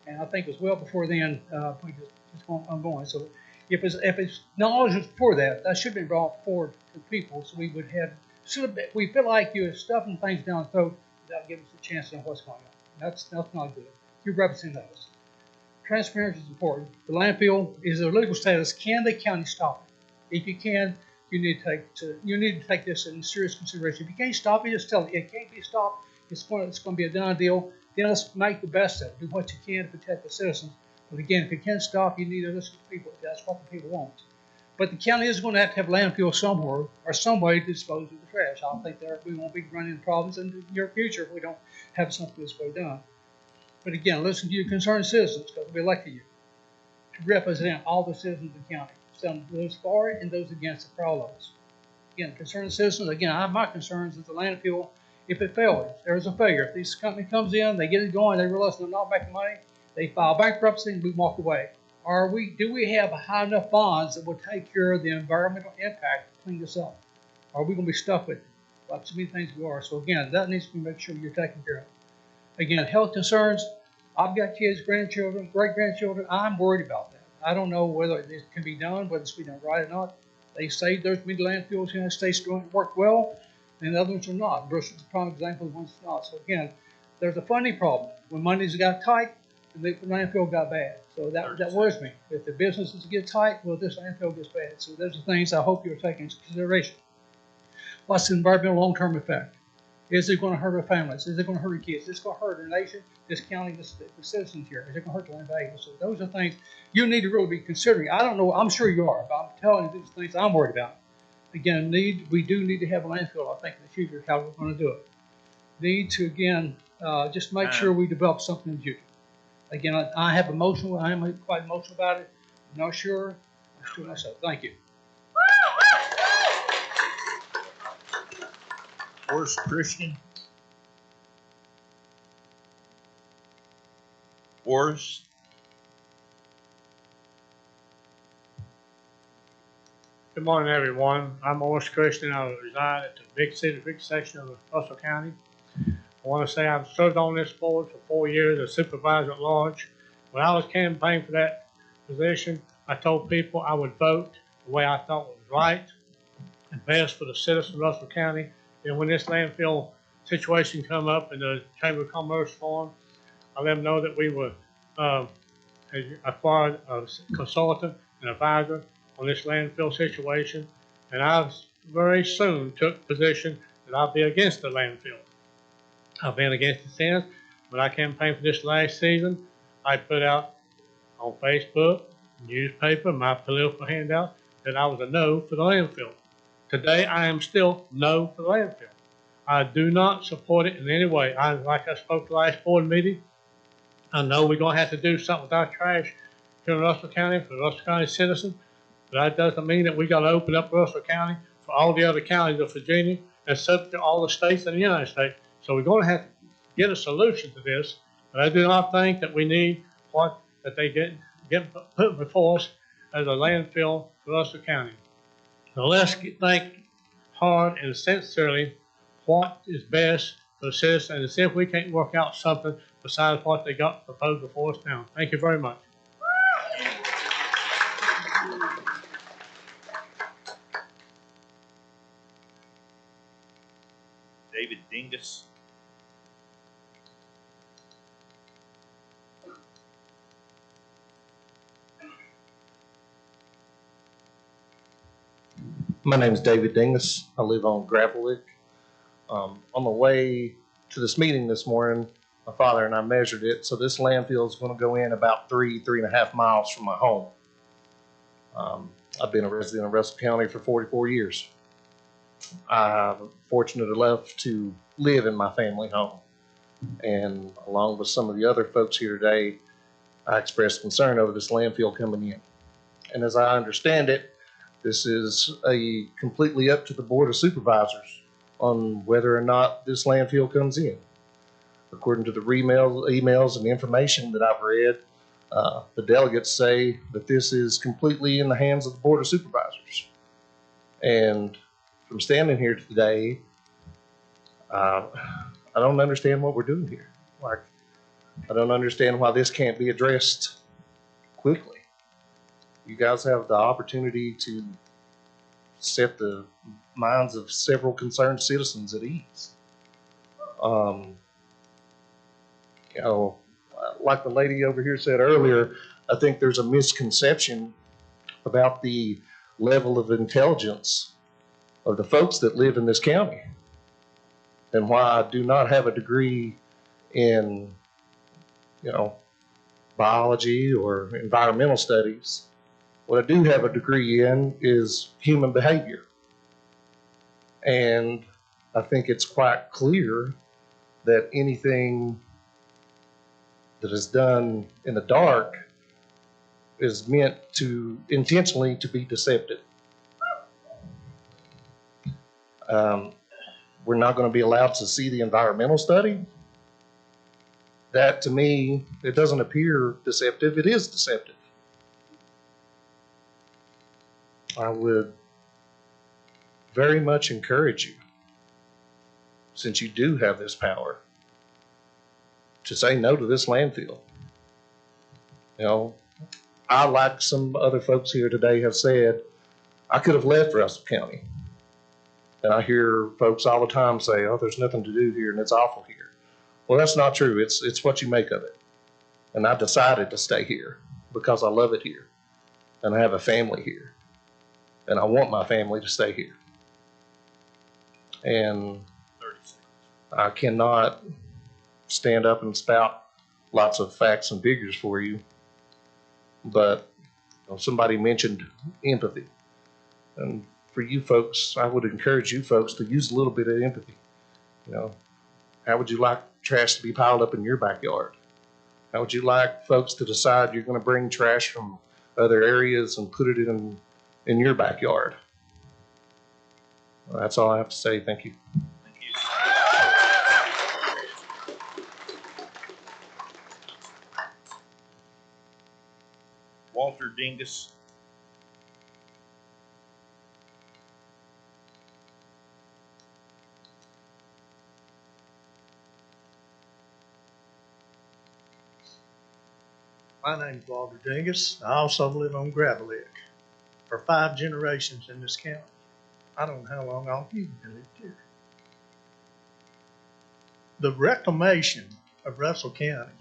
And I think it was well before then, I'm going. So if it's knowledge was before that, that should have been brought forward to people so we would have, we feel like you're stuffing things down the throat without giving us a chance to know what's going on. That's not good. You represent us. Transparency is important. The landfill is a legal status. Can the county stop it? If you can, you need to take this in serious consideration. If you can't stop it, just tell it it can't be stopped. It's going to be a done deal. Then let's make the best of it. Do what you can to protect the citizens. But again, if you can't stop, you need to listen to people. That's what the people want. But the county is going to have a landfill somewhere or some way to dispose of the trash. I don't think we won't be running into problems in the near future if we don't have something this way done. But again, listen to your concerned citizens because we elected you to represent all the citizens of the county. Some those for it and those against it, for all of us. Again, concerned citizens, again, I have my concerns with the landfill. If it fails, if there's a failure, if this company comes in, they get it going, they realize they're not making money, they file bankruptcy and we walk away. Do we have high enough bonds that will take care of the environmental impact to clean this up? Or are we going to be stuck with it? Like so many things we are. So again, that needs to be make sure you're taken care of. Again, health concerns. I've got kids, grandchildren, great-grandchildren. I'm worried about that. I don't know whether it can be done, whether it's been done right or not. They say there's many landfills in the United States don't work well, and other ones are not. Bristol's a prime example of one's not. So again, there's a funding problem. When money's got tight, the landfill got bad. So that worries me. If the businesses get tight, well, this landfill gets bad. So those are things I hope you're taking into consideration. What's the environmental long-term effect? Is it going to hurt our families? Is it going to hurt our kids? Is this going to hurt our nation, this county, the citizens here? Is it going to hurt the land value? So those are things you need to really be considering. I don't know. I'm sure you are, but I'm telling you these things I'm worried about. Again, we do need to have a landfill, I think, in the future, how we're going to do it. Need to, again, just make sure we develop something in the future. Again, I am quite emotional about it. I'm not sure. I'm sure myself. Thank you. Where's Christian? Forrest? Good morning, everyone. I'm Morris Christian. I reside at the Big City section of Russell County. I want to say I've served on this board for 4 years as supervisor at large. When I was campaigning for that position, I told people I would vote the way I thought was right and best for the citizens of Russell County. And when this landfill situation come up in the Chamber of Commerce forum, I let them know that we would acquire a consultant and advisor on this landfill situation. And I very soon took the position that I'll be against the landfill. I've been against it since. When I campaigned for this last season, I put out on Facebook, newspaper, my political handout, that I was a no for the landfill. Today, I am still no for the landfill. I do not support it in any way. Like I spoke at the last board meeting, I know we're going to have to do something with our trash here in Russell County for the Russell County citizens, but that doesn't mean that we got to open up Russell County for all the other counties of Virginia and subject to all the states in the United States. So we're going to have to get a solution to this, but I do not think that we need that they get put before us as a landfill for Russell County. So let's think hard and sincerely what is best for the citizens and see if we can't work out something besides what they got proposed before us now. Thank you very much. David Dingus. My name is David Dingus. I live on Gravellick. On the way to this meeting this morning, my father and I measured it. So this landfill is going to go in about 3.5 miles from my home. I've been a resident of Russell County for 44 years. I'm fortunate enough to live in my family home. And along with some of the other folks here today, I expressed concern over this landfill coming in. And as I understand it, this is completely up to the Board of Supervisors on whether or not this landfill comes in. According to the emails and the information that I've read, the delegates say that this is completely in the hands of the Board of Supervisors. And from standing here today, I don't understand what we're doing here. Like, I don't understand why this can't be addressed quickly. You guys have the opportunity to set the minds of several concerned citizens at ease. You know, like the lady over here said earlier, I think there's a misconception about the level of intelligence of the folks that live in this county and why I do not have a degree in, biology or environmental studies. What I do have a degree in is human behavior. And I think it's quite clear that anything that is done in the dark is meant to intentionally to be deceptive. We're not going to be allowed to see the environmental study. That to me, it doesn't appear deceptive. It is deceptive. I would very much encourage you, since you do have this power, to say no to this landfill. I, like some other folks here today have said, I could have left Russell County. And I hear folks all the time say, oh, there's nothing to do here and it's awful here. Well, that's not true. It's what you make of it. And I decided to stay here because I love it here. And I have a family here. And I want my family to stay here. And I cannot stand up and spout lots of facts and figures for you. But somebody mentioned empathy. And for you folks, I would encourage you folks to use a little bit of empathy. How would you like trash to be piled up in your backyard? How would you like folks to decide you're going to bring trash from other areas and put it in your backyard? Well, that's all I have to say. Thank you. Walter Dingus. My name's Walter Dingus. I also live on Gravellick for 5 generations in this county. I don't know how long all you've lived here. The reclamation of Russell County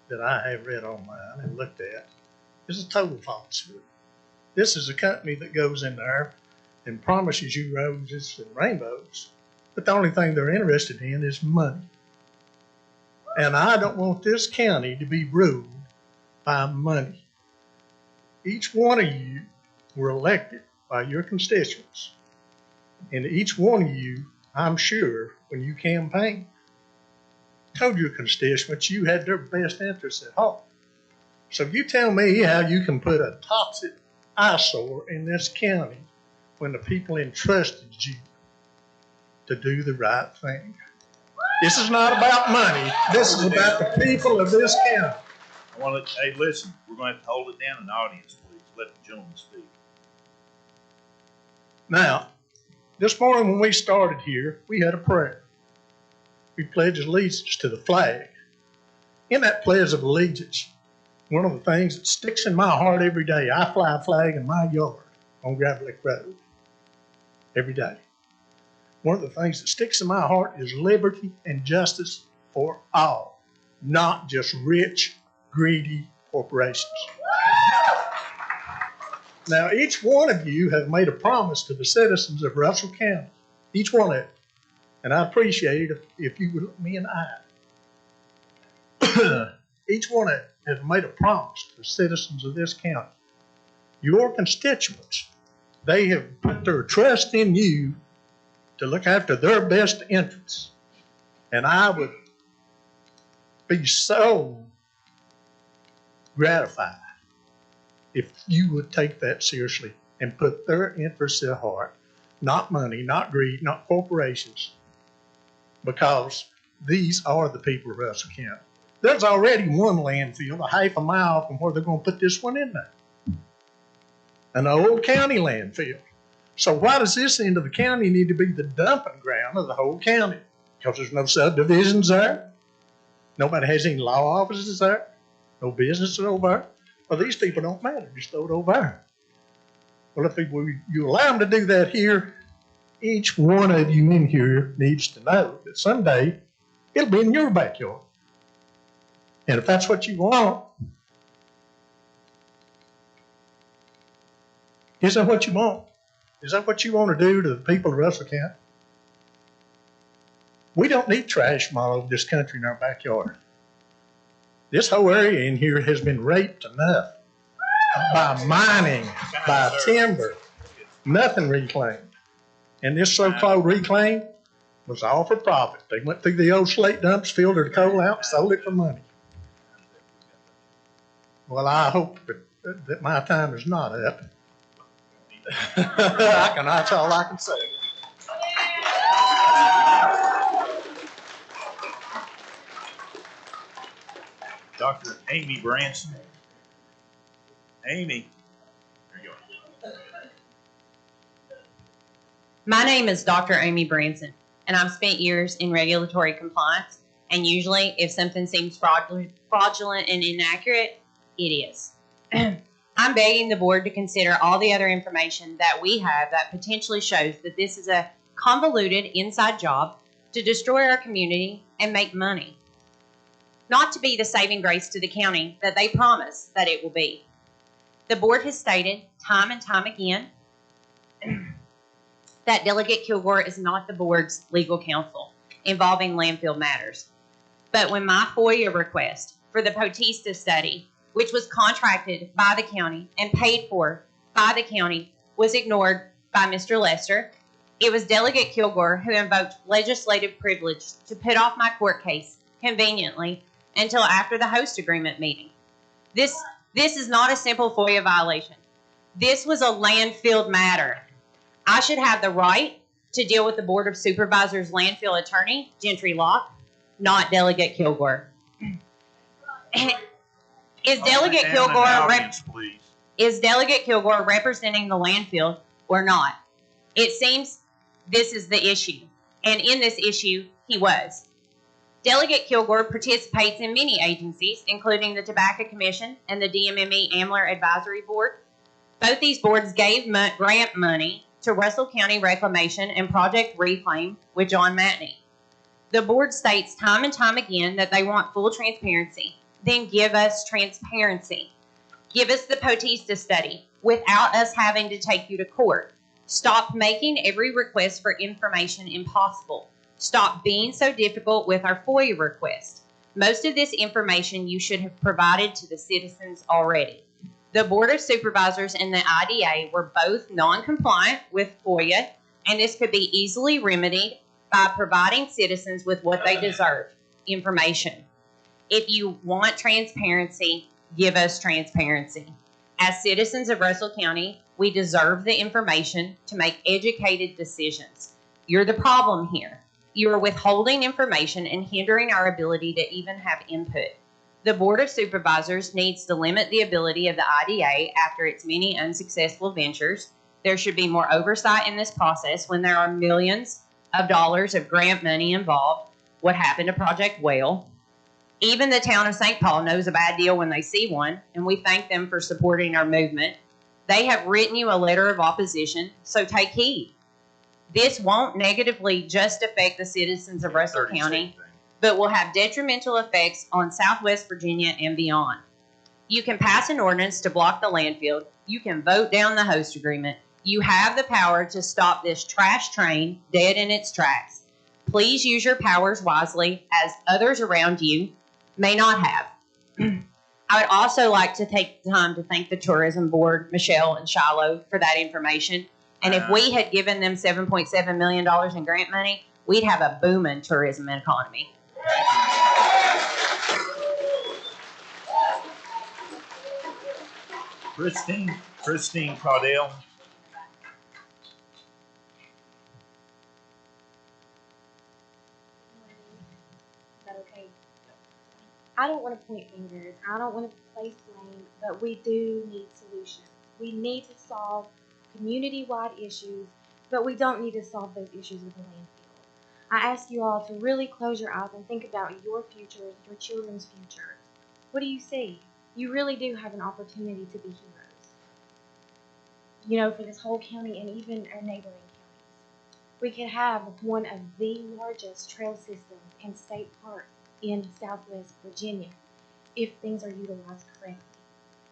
that I have read online and looked at is a total falsehood. This is a company that goes in there and promises you roses and rainbows, but the only thing they're interested in is money. And I don't want this county to be ruled by money. Each one of you were elected by your constituents. And each one of you, I'm sure, when you campaigned, told your constituents you had their best interests at heart. So you tell me how you can put a toxic eyesore in this county when the people entrusted you to do the right thing. This is not about money. This is about the people of this county. Hey, listen, we're going to have to hold it down in the audience, please. Let the gentleman speak. Now, this morning when we started here, we had a prayer. We pledged allegiance to the flag. In that pledge of allegiance, one of the things that sticks in my heart every day, I fly a flag in my yard on Gravellick Road every day. one of the things that sticks in my heart is liberty and justice for all, not just rich, greedy corporations. Now, each one of you have made a promise to the citizens of Russell County, each one of you, and I appreciate it if you would look me in the eye. Each one of you has made a promise to the citizens of this county. Your constituents, they have put their trust in you to look after their best interests. And I would be so gratified if you would take that seriously and put their interests at heart, not money, not greed, not corporations, because these are the people of Russell County. There's already one landfill a half a mile from where they're going to put this one in there, an old county landfill. So why does this end of the county need to be the dumping ground of the whole county? Because there's no subdivisions there. Nobody has any law offices there. No businesses over there. Well, these people don't matter. Just throw it over there. Well, if you allow them to do that here, each one of you in here needs to know that someday it'll be in your backyard. And if that's what you want, is that what you want? Is that what you want to do to the people of Russell County? We don't need trash from all over this country in our backyard. This whole area in here has been raped enough by mining, by timber, nothing reclaimed. And this so-called reclaim was all for profit. They went through the old slate dumps, filtered the coal out, and sold it for money. Well, I hope that my time is not up. That's all I can say. Dr. Amy Branson. Amy. There you go. My name is Dr. Amy Branson, and I've spent years in regulatory compliance, and usually if something seems fraudulent and inaccurate, it is. I'm begging the board to consider all the other information that we have that potentially shows that this is a convoluted inside job to destroy our community and make money. Not to be the saving grace to the county that they promise that it will be. The board has stated time and time again that Delegate Kilgore is not the board's legal counsel involving landfill matters. But when my FOIA request for the Potista study, which was contracted by the county and paid for by the county, was ignored by Mr. Lester, it was Delegate Kilgore who invoked legislative privilege to put off my court case conveniently until after the host agreement meeting. This is not a simple FOIA violation. This was a landfill matter. I should have the right to deal with the Board of Supervisors landfill attorney, Gentry Locke, not Delegate Kilgore. Is Delegate Kilgore representing the landfill or not? It seems this is the issue, and in this issue, he was. Delegate Kilgore participates in many agencies, including the Tobacco Commission and the DMME Ambler Advisory Board. Both these boards gave grant money to Russell County Reclamation and Project Reclaim with John Matney. The board states time and time again that they want full transparency. Then give us transparency. Give us the Potista study without us having to take you to court. Stop making every request for information impossible. Stop being so difficult with our FOIA request. Most of this information you should have provided to the citizens already. The Board of Supervisors and the IDA were both non-compliant with FOIA, and this could be easily remedied by providing citizens with what they deserve, information. If you want transparency, give us transparency. As citizens of Russell County, we deserve the information to make educated decisions. You're the problem here. You are withholding information and hindering our ability to even have input. The Board of Supervisors needs to limit the ability of the IDA after its many unsuccessful ventures. There should be more oversight in this process when there are millions of dollars of grant money involved. What happened to Project Whale? Even the town of St. Paul knows a bad deal when they see one, and we thank them for supporting our movement. They have written you a letter of opposition, so take heed. This won't negatively just affect the citizens of Russell County, but will have detrimental effects on Southwest Virginia and beyond. You can pass an ordinance to block the landfill. You can vote down the host agreement. You have the power to stop this trash train dead in its tracks. Please use your powers wisely, as others around you may not have. I would also like to take the time to thank the Tourism Board, Michelle and Shiloh, for that information. And if we had given them $7.7 million in grant money, we'd have a booming tourism economy. Christine Caudell. Is that okay? I don't want to point fingers. I don't want to place blame, but we do need solutions. We need to solve community-wide issues, but we don't need to solve those issues with a landfill. I ask you all to really close your eyes and think about your futures, your children's future. What do you see? You really do have an opportunity to be heroes. You know, for this whole county and even our neighboring counties. We could have one of the largest trail systems and state parks in Southwest Virginia if things are utilized correctly.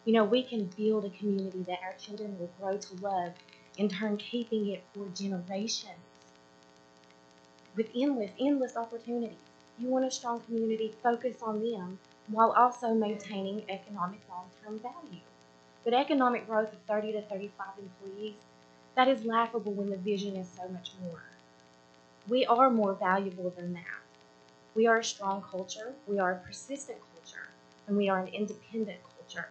You know, we can build a community that our children will grow to love, in turn keeping it for generations with endless opportunities. You want a strong community, focus on them while also maintaining economic long-term value. But economic growth of 30 to 35 employees, that is laughable when the vision is so much more. We are more valuable than that. We are a strong culture, we are a persistent culture, and we are an independent culture.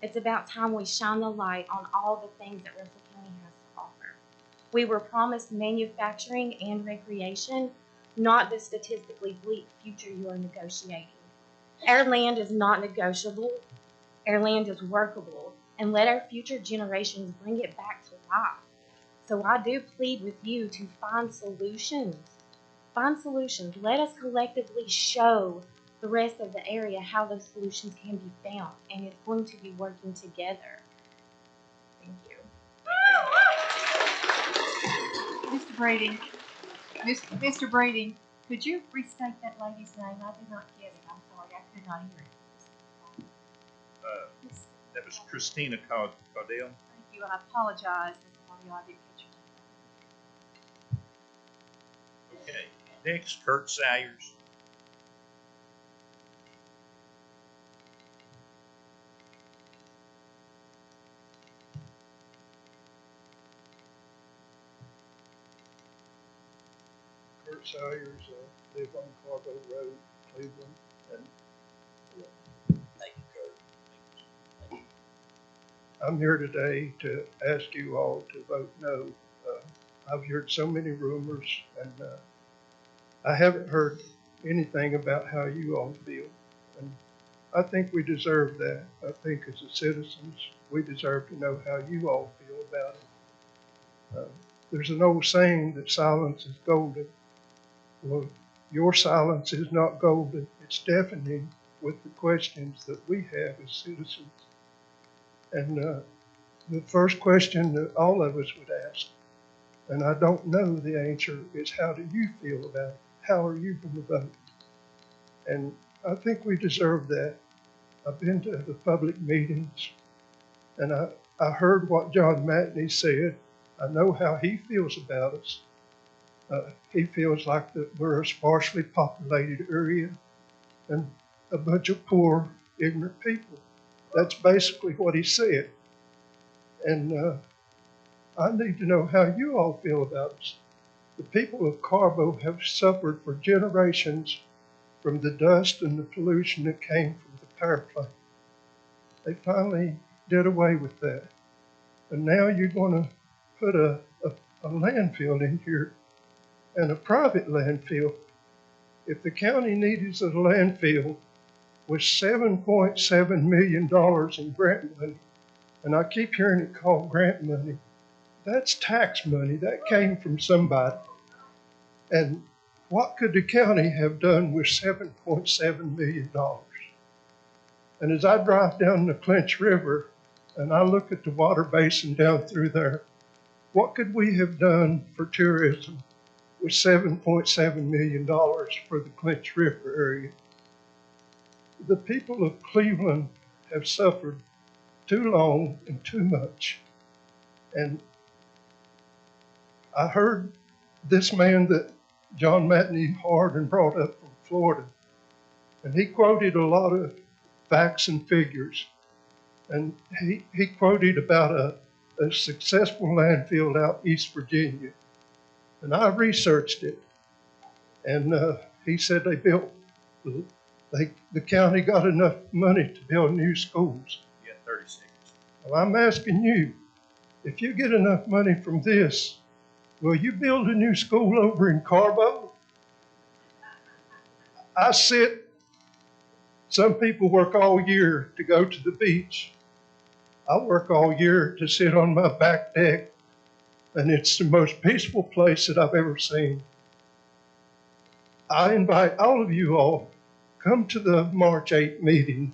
It's about time we shine the light on all the things that Russell County has to offer. We were promised manufacturing and recreation, not the statistically bleak future you are negotiating. Our land is not negotiable, our land is workable, and let our future generations bring it back to life. So I do plead with you to find solutions. Find solutions. Let us collectively show the rest of the area how those solutions can be found, and it's going to be working together. Thank you. Mr. Breeding, Mr. Breeding, could you restate that lady's name? I did not get it. I'm sorry, I could not hear it. That was Christina Caudell. Thank you, and I apologize, Mr. Audio, I didn't catch your name. Okay. Next, Kurt Salyers. Kurt Salyers, live on Carbo Road, Cleveland, and I'm here today to ask you all to vote no. I've heard so many rumors, and I haven't heard anything about how you all feel. And I think we deserve that. I think as citizens, we deserve to know how you all feel about it. There's an old saying that silence is golden. Well, your silence is not golden. It's deafening with the questions that we have as citizens. And the first question that all of us would ask, and I don't know the answer, is how do you feel about it? How are you going to vote? And I think we deserve that. I've been to the public meetings, and I heard what John Matney said. I know how he feels about us. He feels like that we're a sparsely populated area and a bunch of poor, ignorant people. That's basically what he said. And I need to know how you all feel about us. The people of Carbo have suffered for generations from the dust and the pollution that came from the power plant. They finally did away with that. And now you're going to put a landfill in here, and a private landfill. If the county needed a landfill with $7.7 million in grant money, and I keep hearing it called grant money, that's tax money. That came from somebody. And what could the county have done with $7.7 million? And as I drive down the Clinch River and I look at the water basin down through there, What could we have done for tourism with $7.7 million for the Clinch River area? The people of Cleveland have suffered too long and too much. And I heard this man that John Matney Harden brought up from Florida, and he quoted a lot of facts and figures. And he quoted about a successful landfill out East Virginia. And I researched it. And he said the county got enough money to build new schools. Yeah, 30 seconds. Well, I'm asking you, if you get enough money from this, will you build a new school over in Carbo? Some people work all year to go to the beach. I work all year to sit on my back deck, and it's the most peaceful place that I've ever seen. I invite all of you all, come to the March 8th meeting.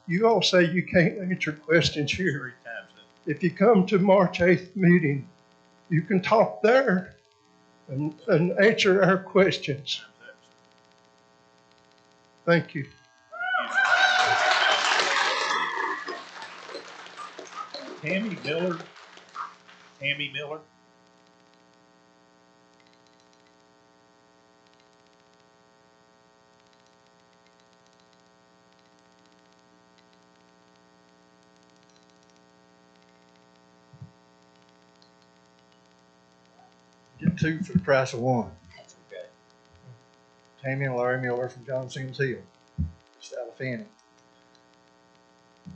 You all say you can't answer questions here. 3 times then. If you come to March 8th meeting, you can talk there and answer our questions. Thank you. Tammy Miller. Tammy Miller. Get 2 for the price of 1. That's okay. Tammy and Larry Miller from John Sims Hill, just out of Fanning.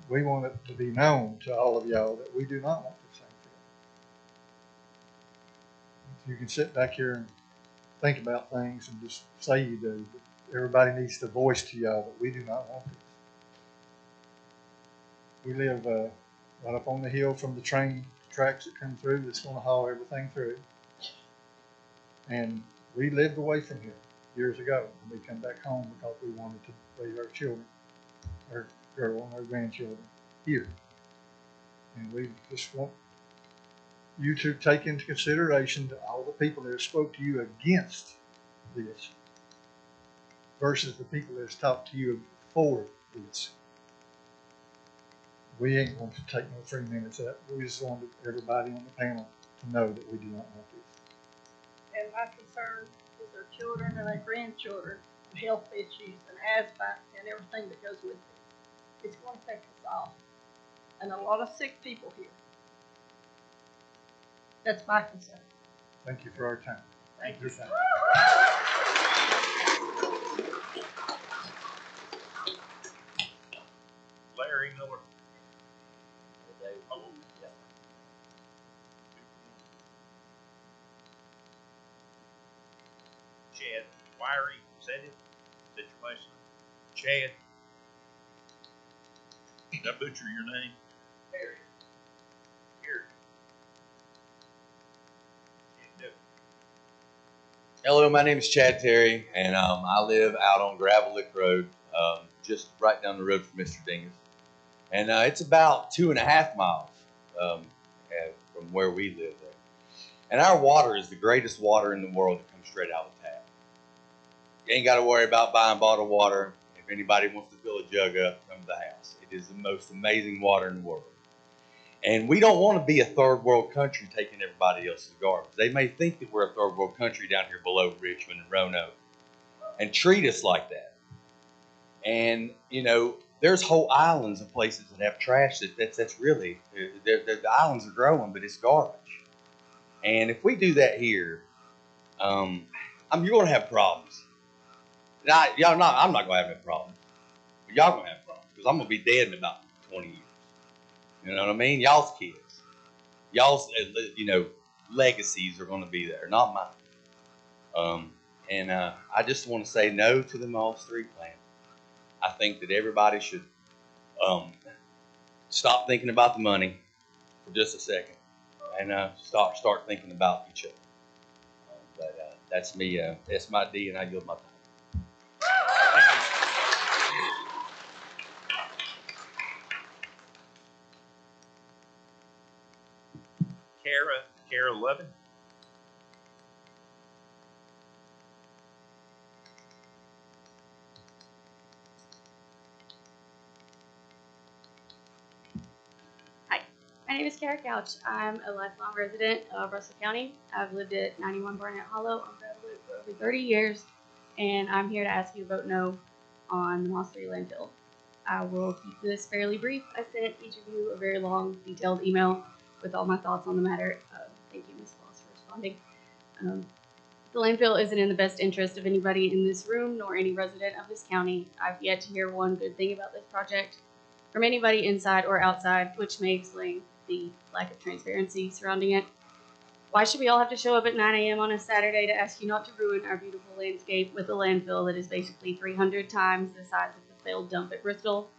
We want it to be known to all of y'all that we do not want this landfill. You can sit back here and think about things and just say you do, but everybody needs to voice to y'all that we do not want this. We live right up on the hill from the train tracks that come through that's going to haul everything through. And we lived away from here years ago, and we come back home because we wanted to raise our children, our girl and our grandchildren here. And we just want you to take into consideration that all the people that have spoke to you against this versus the people that have talked to you for this. We ain't going to take no 3 minutes out. We just wanted everybody on the panel to know that we do not want this. And my concern is their children and their grandchildren, and health issues and asthma and everything that goes with it. It's going to take us all. And a lot of sick people here. That's my concern. Thank you for our time. Thank you. Larry Miller. Oh, yeah. Chad Wiry, is that it? Is that your last name? Chad. Did I butcher your name? Harry. Harry. Hello, my name is Chad Terry, and I live out on Gravel Lick Road, just right down the road from Mr. Dingus. And it's about 2.5 miles from where we live there. And our water is the greatest water in the world that comes straight out of the tap. You ain't got to worry about buying bottled water. If anybody wants to fill a jug up, come to the house. It is the most amazing water in the world. And we don't want to be a third world country taking everybody else's garbage. They may think that we're a third world country down here below Richmond and Roanoke and treat us like that. And, you know, there's whole islands of places that have trash that's really, the islands are growing, but it's garbage. And if we do that here, you're going to have problems. Now, I'm not going to have any problems. But y'all going to have problems because I'm going to be dead in about 20 years. You know what I mean? Y'all's kids. Y'all's, legacies are going to be there, not mine. I just want to say no to the Mall Street plan. I think that everybody should stop thinking about the money for just a second and start thinking about each other. But that's me. That's my D, and I yield my time. Karen Levin. My name is Kara Couch. I'm a lifelong resident of Russell County. I've lived at 91 Barnett Hollow on Gravelwood for over 30 years, and I'm here to ask you to vote no on the Moss 3 landfill. I will keep this fairly brief. I sent each of you a very long, detailed email with all my thoughts on the matter. Thank you, Ms. Voss, for responding. The landfill isn't in the best interest of anybody in this room, nor any resident of this county. I've yet to hear one good thing about this project from anybody inside or outside, which may explain the lack of transparency surrounding it. Why should we all have to show up at 9 a.m. on a Saturday to ask you not to ruin our beautiful landscape with a landfill that is basically 300 times the size of the failed dump at Bristol?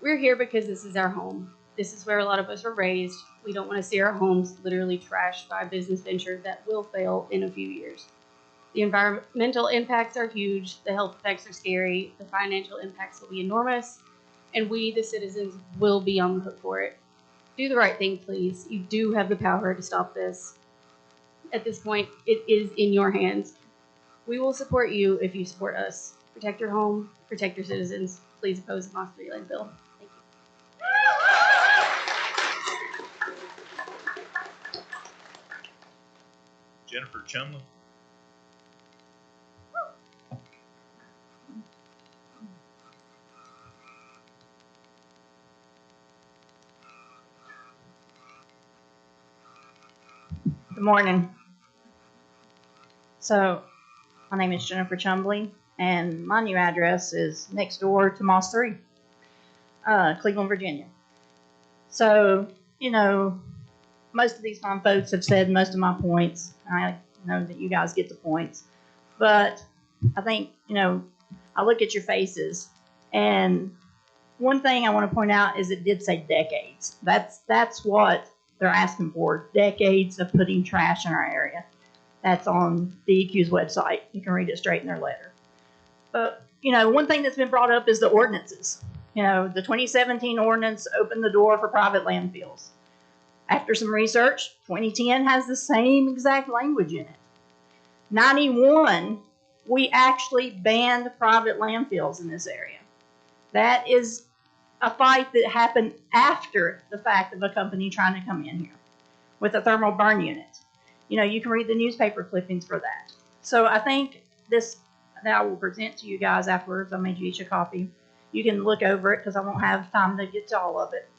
We're here because this is our home. This is where a lot of us were raised. We don't want to see our homes literally trashed by a business venture that will fail in a few years. The environmental impacts are huge, the health effects are scary, the financial impacts will be enormous, and we, the citizens, will be on the hook for it. Do the right thing, please. You do have the power to stop this. At this point, it is in your hands. We will support you if you support us. Protect your home, protect your citizens. Please oppose the Moss 3 landfill. Thank you. Jennifer Chumley. Good morning. So, my name is Jennifer Chumley, and my new address is next door to Moss 3, Cleveland, Virginia. So, you know, most of these fine folks have said most of my points. I know that you guys get the points. But I think, you know, I look at your faces, and one thing I want to point out is it did say decades. That's what they're asking for, decades of putting trash in our area. That's on DEQ's website. You can read it straight in their letter. But, you know, one thing that's been brought up is the ordinances. You know, the 2017 ordinance opened the door for private landfills. After some research, 2010 has the same exact language in it. 91, we actually banned private landfills in this area. That is a fight that happened after the fact of a company trying to come in here with a thermal burn unit. You know, you can read the newspaper clippings for that. So I think this that I will present to you guys afterwards. I made you each a copy. You can look over it because I won't have time to get to all of it.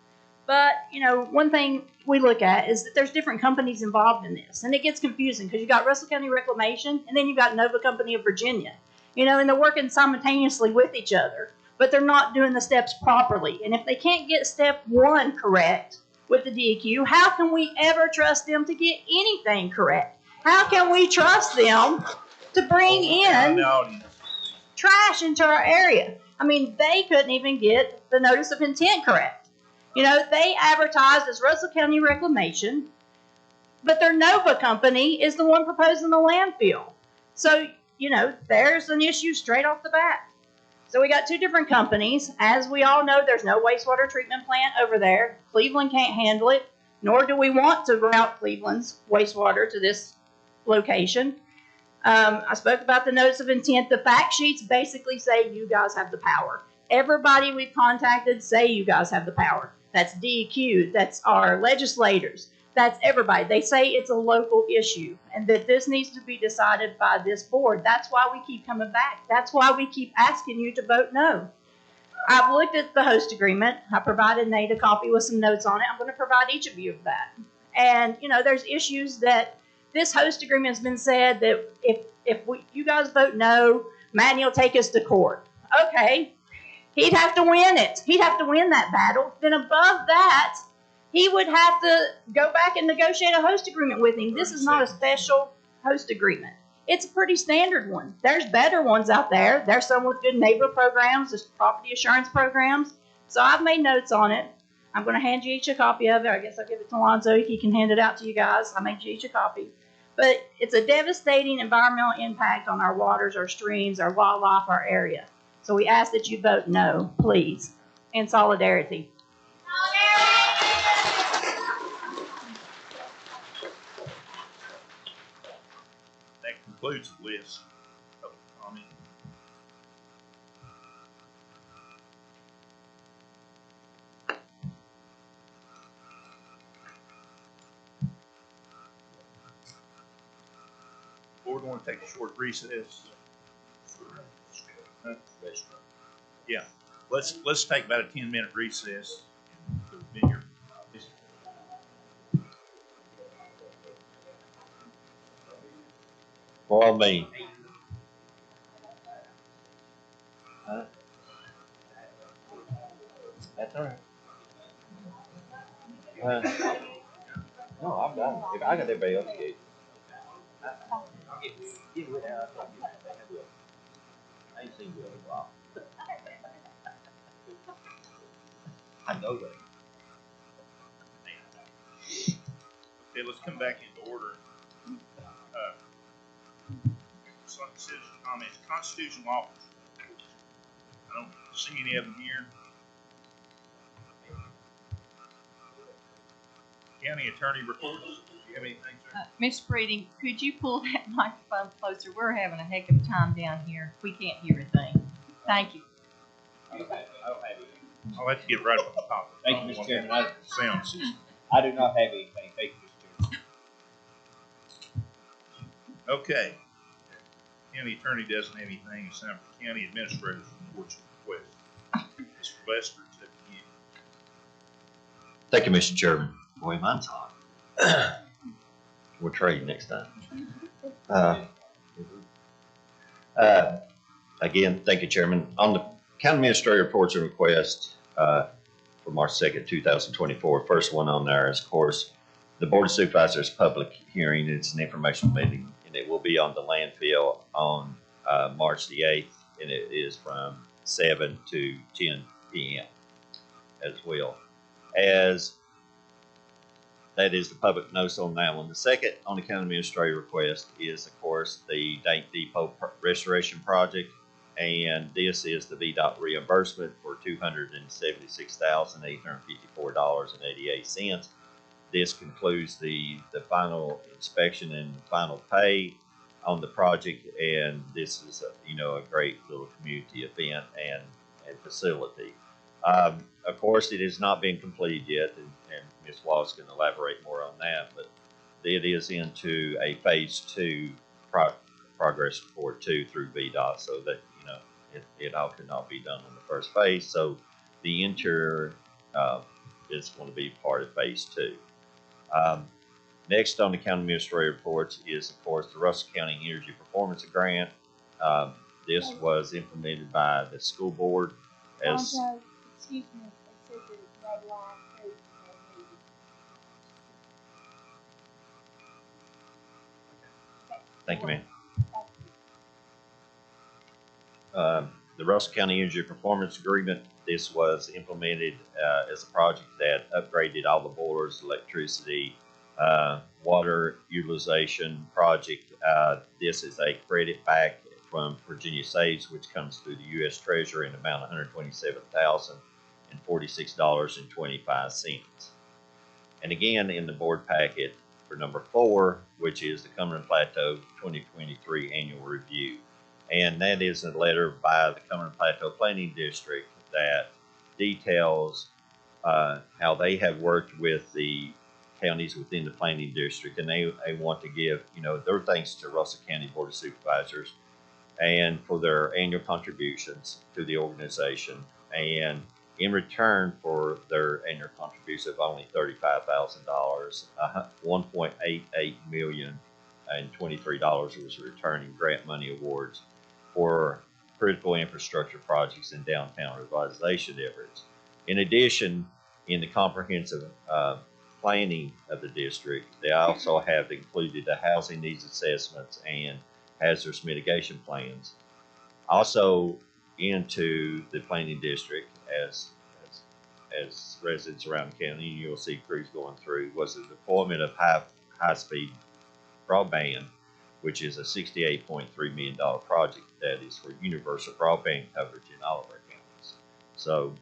But, you know, one thing we look at is that there's different companies involved in this. And it gets confusing because you got Russell County Reclamation and then you got Nova Company of Virginia. You know, and they're working simultaneously with each other, but they're not doing the steps properly. And if they can't get step 1 correct with the DEQ, how can we ever trust them to get anything correct? How can we trust them to bring in trash into our area? I mean, they couldn't even get the notice of intent correct. You know, they advertised as Russell County Reclamation, but their Nova Company is the one proposing the landfill. So, you know, there's an issue straight off the bat. So we got two different companies. As we all know, there's no wastewater treatment plant over there. Cleveland can't handle it, nor do we want to route Cleveland's wastewater to this location. I spoke about the notice of intent. The fact sheets basically say you guys have the power. Everybody we've contacted say you guys have the power. That's DEQ. That's our legislators. That's everybody. They say it's a local issue and that this needs to be decided by this board. That's why we keep coming back. That's why we keep asking you to vote no. I've looked at the host agreement. I provided Nate a copy with some notes on it. I'm going to provide each of you of that. And, you know, there's issues that this host agreement has been said that if you guys vote no, Manny will take us to court. Okay. He'd have to win it. He'd have to win that battle. Then above that, he would have to go back and negotiate a host agreement with him. This is not a special host agreement. It's a pretty standard one. There's better ones out there. There's some with good neighbor programs. There's property assurance programs. So I've made notes on it. I'm going to hand you each a copy of it. I guess I'll give it to Lonzo. He can hand it out to you guys. I made you each a copy. But it's a devastating environmental impact on our waters, our streams, our wildlife, our area. So we ask that you vote no, please, in solidarity. concludes the list of comments. Board want to take a short recess? Huh? Yeah, let's take about a 10-minute recess. Then you're- For me. Huh? That's all right. No, I've got it. If I got everybody else to get. I ain't seen you in a while. I know that. Okay, let's come back into order. Some citizen comments. Constitutional officers. I don't see any of them here. County attorney reports. Do you have anything, sir? Miss Breeding, could you pull that microphone closer? We're having a heck of a time down here. We can't hear a thing. Thank you. I'll have to get right up on top. Thank you, Mr. Chairman. Sound system. I do not have anything. Thank you, Mr. Chairman. Okay. County attorney doesn't have anything. It's time for county administrator's reports and requests. Mr. Lester, it's up to you. Thank you, Mr. Chairman. Boy, mine's hot. We'll trade next time. Again, thank you, Chairman. On the county administrator reports and requests for March 2nd, 2024, first one on there is, of course, the Board of Supervisors public hearing. It's an informational meeting, and it will be on the landfill on March the 8th, and it is from 7 to 10 p.m. as well. As that is the public notice on that one. The second on the county administrator request is, of course, the Dank Depot restoration project, and this is the VDOT reimbursement for $276,854.88. This concludes the final inspection and final pay on the project, and this is a great little community event and facility. Of course, it has not been completed yet, and Ms. Wallace can elaborate more on that, but it is into a phase 2 progress report 2 through VDOT, so that it all could not be done on the first phase. So the interior is going to be part of phase 2. Next on the county administrator reports is, of course, the Russell County Energy Performance Grant. This was implemented by the school board as. Excuse me, it says it's red line through Thank you, ma'am. The Russell County Energy Performance Agreement, this was implemented as a project that upgraded all the boilers, electricity, water utilization project. This is a credit back from Virginia Saves, which comes through the U.S. Treasury in amount of $127,046.25. And again, in the board packet for number 4, which is the Cumberland Plateau 2023 Annual Review. And that is a letter by the Cumberland Plateau Planning District that details how they have worked with the counties within the planning district, and they want to give their thanks to Russell County Board of Supervisors and for their annual contributions to the organization, and in return for their annual contribution of only $35,000, $1.88 million and $23 was returning grant money awards for critical infrastructure projects and downtown revitalization efforts. In addition, in the comprehensive planning of the district, they also have included the housing needs assessments and hazardous mitigation plans. Also into the planning district, as residents around the county, you'll see crews going through, was the deployment of high-speed broadband, which is a $68.3 million project that is for universal broadband coverage in all of our counties. So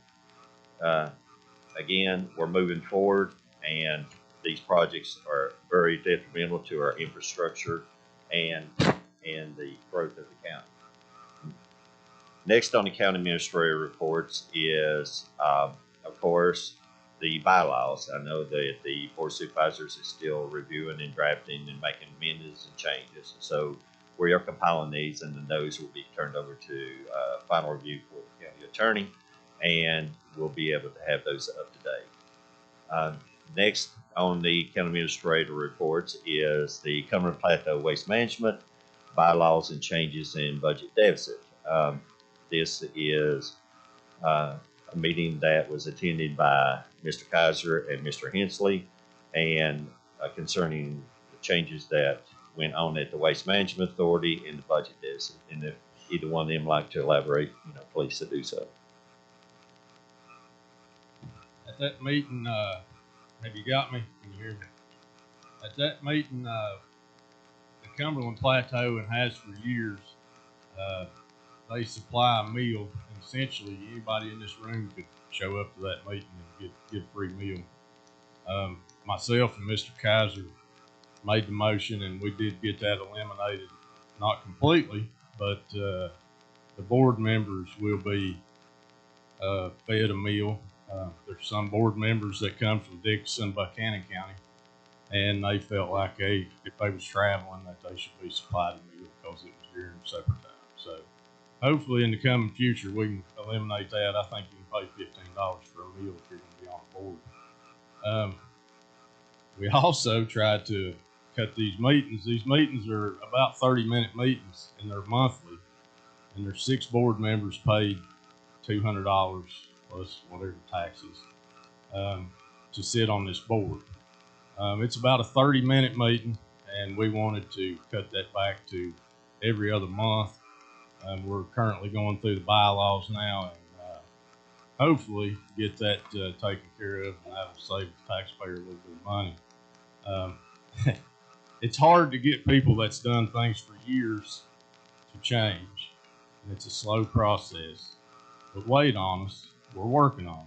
again, we're moving forward, and these projects are very detrimental to our infrastructure and and the growth of the county. Next on the county administrator reports is, of course, the bylaws. I know that the board of supervisors is still reviewing and drafting and making amendments and changes. So we are compiling these, and then those will be turned over to final review for the county attorney, and we'll be able to have those up to date. Next on the county administrator reports is the Cumberland Plateau Waste Management bylaws and changes in budget deficit. This is a meeting that was attended by Mr. Kaiser and Mr. Hensley, and concerning the changes that went on at the Waste Management Authority and the budget deficit. And if either one of them like to elaborate, please do so. At that meeting, have you got me? Can you hear me? At that meeting, the Cumberland Plateau, and has for years, they supply a meal, and essentially anybody in this room could show up to that meeting and get a free meal. Myself and Mr. Kaiser made the motion, and we did get that eliminated, not completely, but the board members will be fed a meal. There's some board members that come from Dixon, Buchanan County, and they felt like if they was traveling, that they should be supplied a meal because it was during supper time. So hopefully in the coming future we can eliminate that. I think you can pay $15 for a meal if you're going to be on board. We also tried to cut these meetings. These meetings are about 30-minute meetings, and they're monthly, and there's 6 board members paid $200 plus whatever taxes to sit on this board. It's about a 30-minute meeting, and we wanted to cut that back to every other month. We're currently going through the bylaws now, and hopefully get that taken care of, and that'll save the taxpayer a little bit of money. It's hard to get people that's done things for years to change, and it's a slow process. But wait on us, we're working on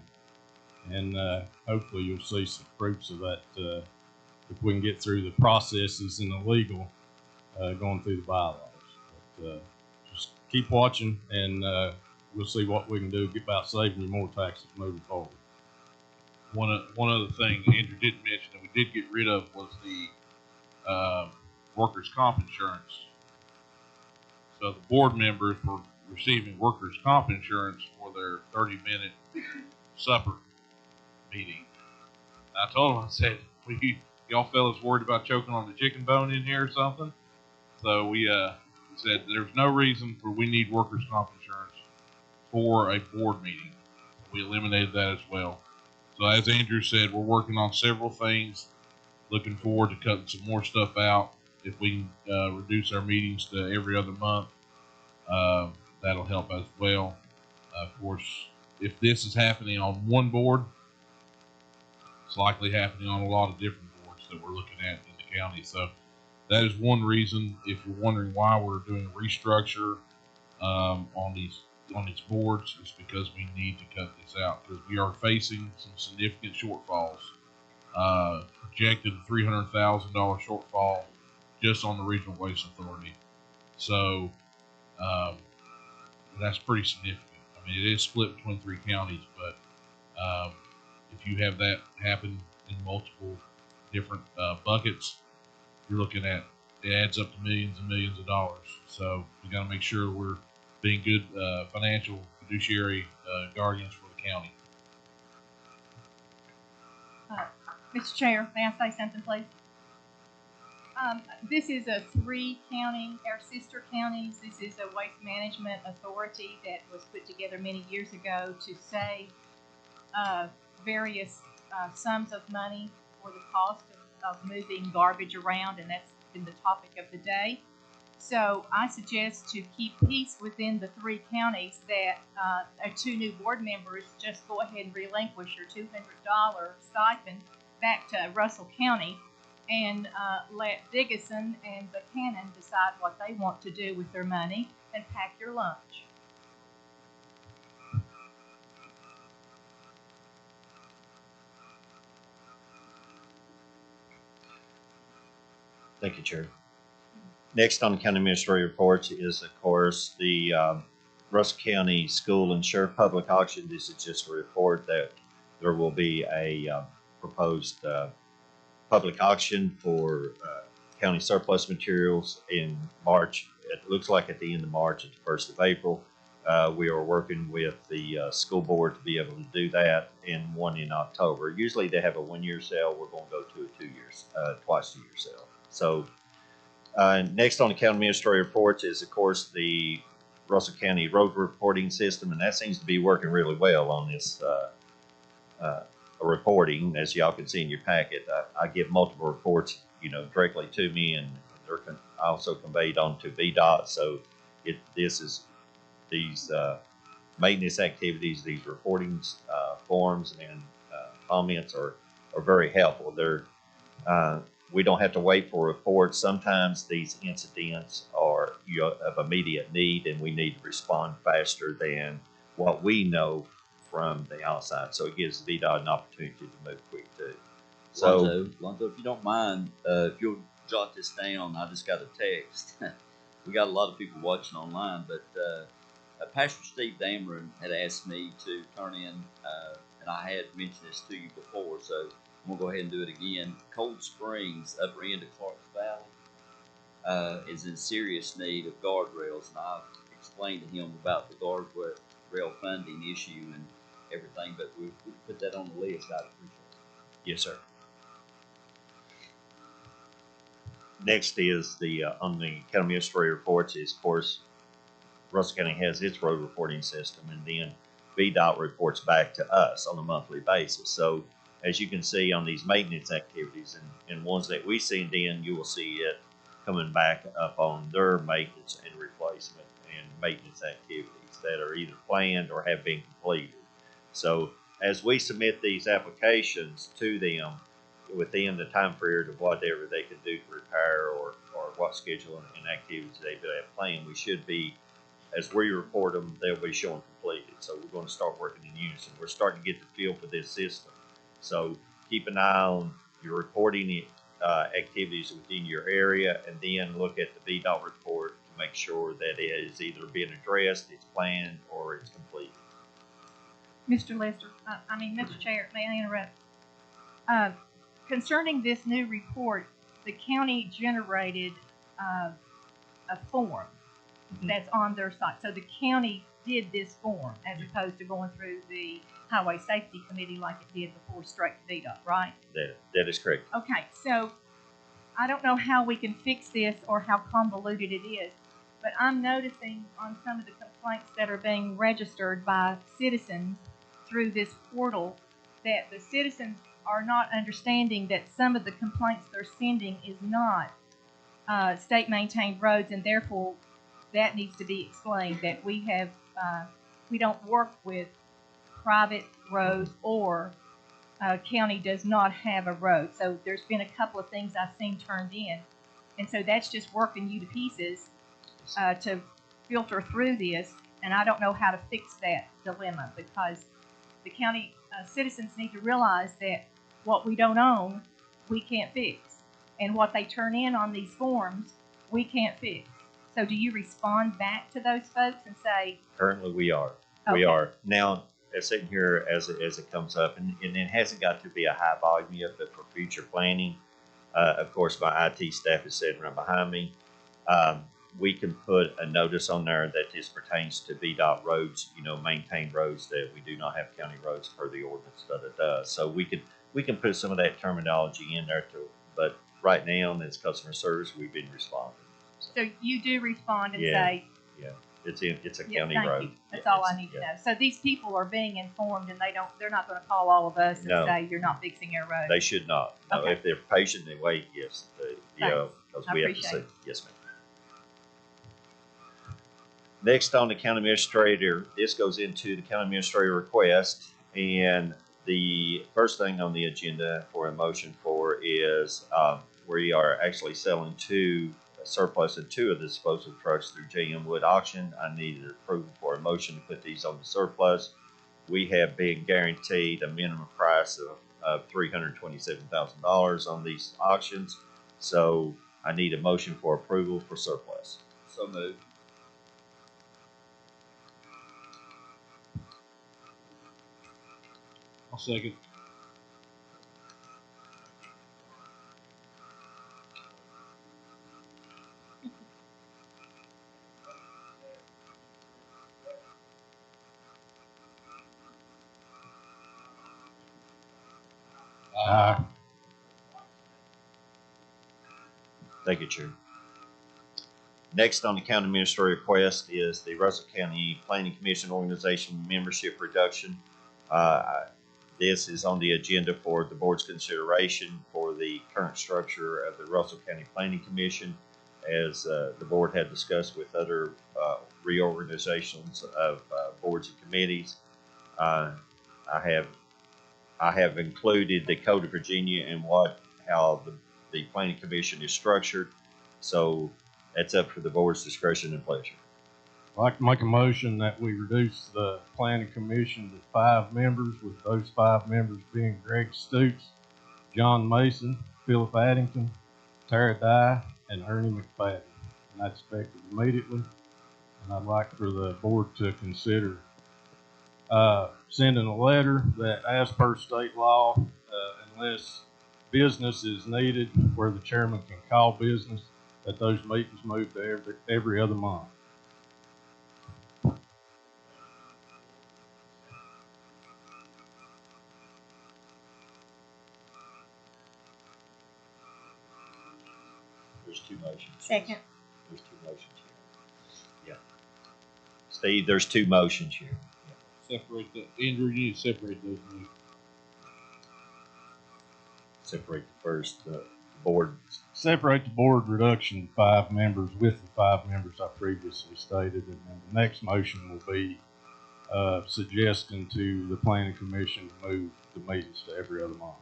it, and hopefully you'll see some fruits of that if we can get through the processes and the legal going through the bylaws. But, just keep watching, and we'll see what we can do about saving you more taxes moving forward. One other thing Andrew didn't mention that we did get rid of was the workers' comp insurance. So the board members were receiving workers' comp insurance for their 30-minute supper meeting. I told them, I said, y'all fellas worried about choking on the chicken bone in here or something? So we said there's no reason for we need workers' comp insurance for a board meeting. We eliminated that as well. So as Andrew said, we're working on several things, looking forward to cutting some more stuff out. If we can reduce our meetings to every other month, that'll help as well. Of course, if this is happening on one board, it's likely happening on a lot of different boards that we're looking at in the county. So that is one reason, if you're wondering why we're doing a restructure on these boards, is because we need to cut this out, because we are facing some significant shortfalls. Projected $300,000 shortfall just on the Regional Waste Authority. So that's pretty significant. I mean, it is split between 3 counties, but if you have that happen in multiple different buckets, you're looking at, it adds up to millions and millions of dollars. So we got to make sure we're being good financial fiduciary guardians for the county. Mr. Chair, may I say something, please? This is a 3-county, our sister counties. This is a waste management authority that was put together many years ago to save various sums of money for the cost of moving garbage around, and that's been the topic of the day. So I suggest to keep peace within the 3 counties that our 2 new board members just go ahead and relinquish your $200 stipend back to Russell County, and let Diggison and Buchanan decide what they want to do with their money, and pack your lunch. Thank you, Chair. Next on the county administrator reports is, of course, the Russell County School and Sheriff Public Auction. This is just a report that there will be a proposed public auction for county surplus materials in March. It looks like at the end of March, at the 1st of April. We are working with the school board to be able to do that, and one in October. Usually they have a 1-year sale. We're going to go to a 2 years, twice a year sale. So next on the county administrator reports is, of course, the Russell County road reporting system, and that seems to be working really well on this reporting. As y'all can see in your packet, I get multiple reports, directly to me, and they're also conveyed on to VDOT. So these maintenance activities, these reporting forms and comments are very helpful. We don't have to wait for reports. Sometimes these incidents are of immediate need, and we need to respond faster than what we know from the outside. So it gives VDOT an opportunity to move quick too. So, Lonzo, if you don't mind, if you'll jot this down, I just got a text. We got a lot of people watching online, but Pastor Steve Dameron had asked me to turn in, and I had mentioned this to you before, so I'm gonna go ahead and do it again. Cold Springs, upper end of Clarks Valley, is in serious need of guardrails, and I've explained to him about the guardrail funding issue and everything, but we put that on the list. I'd appreciate it. Yes, sir. Next is on the county administrator reports is, of course, Russell County has its road reporting system, and then VDOT reports back to us on a monthly basis. So as you can see on these maintenance activities and ones that we send in, you will see it coming back up on their maintenance and replacement and maintenance activities that are either planned or have been completed. So as we submit these applications to them within the time period of whatever they can do to repair or what schedule and activities they have planned, we should be, as we report them, they'll be showing completed. So we're going to start working in unison. We're starting to get the feel for this system. So keep an eye on your reporting activities within your area, and then look at the VDOT report to make sure that it is either being addressed, it's planned, or it's completed. Mr. Lester, Mr. Chair, may I interrupt? Concerning this new report, the county generated a form that's on their site. So the county did this form as opposed to going through the Highway Safety Committee like it did before straight to VDOT, right? That is correct. Okay, so I don't know how we can fix this or how convoluted it is, but I'm noticing on some of the complaints that are being registered by citizens through this portal that the citizens are not understanding that some of the complaints they're sending is not state maintained roads, and therefore that needs to be explained, that we have we don't work with private roads, or county does not have a road. So there's been a couple of things I've seen turned in, and so that's just working you to pieces to filter through this, and I don't know how to fix that dilemma, because the county citizens need to realize that what we don't own, we can't fix, and what they turn in on these forms, we can't fix. So do you respond back to those folks and say? Currently we are. Okay. We are. Now, sitting here as it comes up, and it hasn't got to be a high volume yet, but for future planning, of course, my IT staff is sitting right behind me. We can put a notice on there that this pertains to VDOT roads, maintained roads, that we do not have county roads per the ordinance that it does. So we can put some of that terminology in there too. But right now, as customer service, we've been responding. So you do respond and say, yeah, it's a county road. You. That's all I need to know. So these people are being informed, and they're not going to call all of us and say you're not fixing our road. They should not. No, okay. If they're patient and wait, yes, because we have to see. Yes, ma'am. Next on the county administrator, this goes into the county administrator request, and the first thing on the agenda for a motion for is we are actually selling surplus of 2 of the disposal trucks through JM Wood Auction. I needed approval for a motion to put these on the surplus. We have been guaranteed a minimum price of $327,000 on these auctions. So I need a motion for approval for surplus. So moved. I'll second. Aye. Thank you, Chair. Next on the county administrator request is the Russell County Planning Commission organization membership reduction. This is on the agenda for the board's consideration for the current structure of the Russell County Planning Commission, as the board had discussed with other reorganizations of boards and committees. I have included the Code of Virginia and how the Planning Commission is structured. So that's up for the board's discretion and pleasure. I'd like to make a motion that we reduce the planning commission to 5 members, with those 5 members being Greg Stoops, John Mason, Philip Addington, Tara Dye, and Ernie McFadden. And that's effective immediately. And I'd like for the board to consider sending a letter that, as per state law, unless business is needed where the chairman can call business, that those meetings move to every other month. There's 2 motions. Second. There's 2 motions here. Yeah. Steve, there's 2 motions here. Separate the, Andrew, you need to separate those meetings. Separate the first board. Separate the board reduction to 5 members with the 5 members I previously stated, and then the next motion will be suggesting to the planning commission to move the meetings to every other month.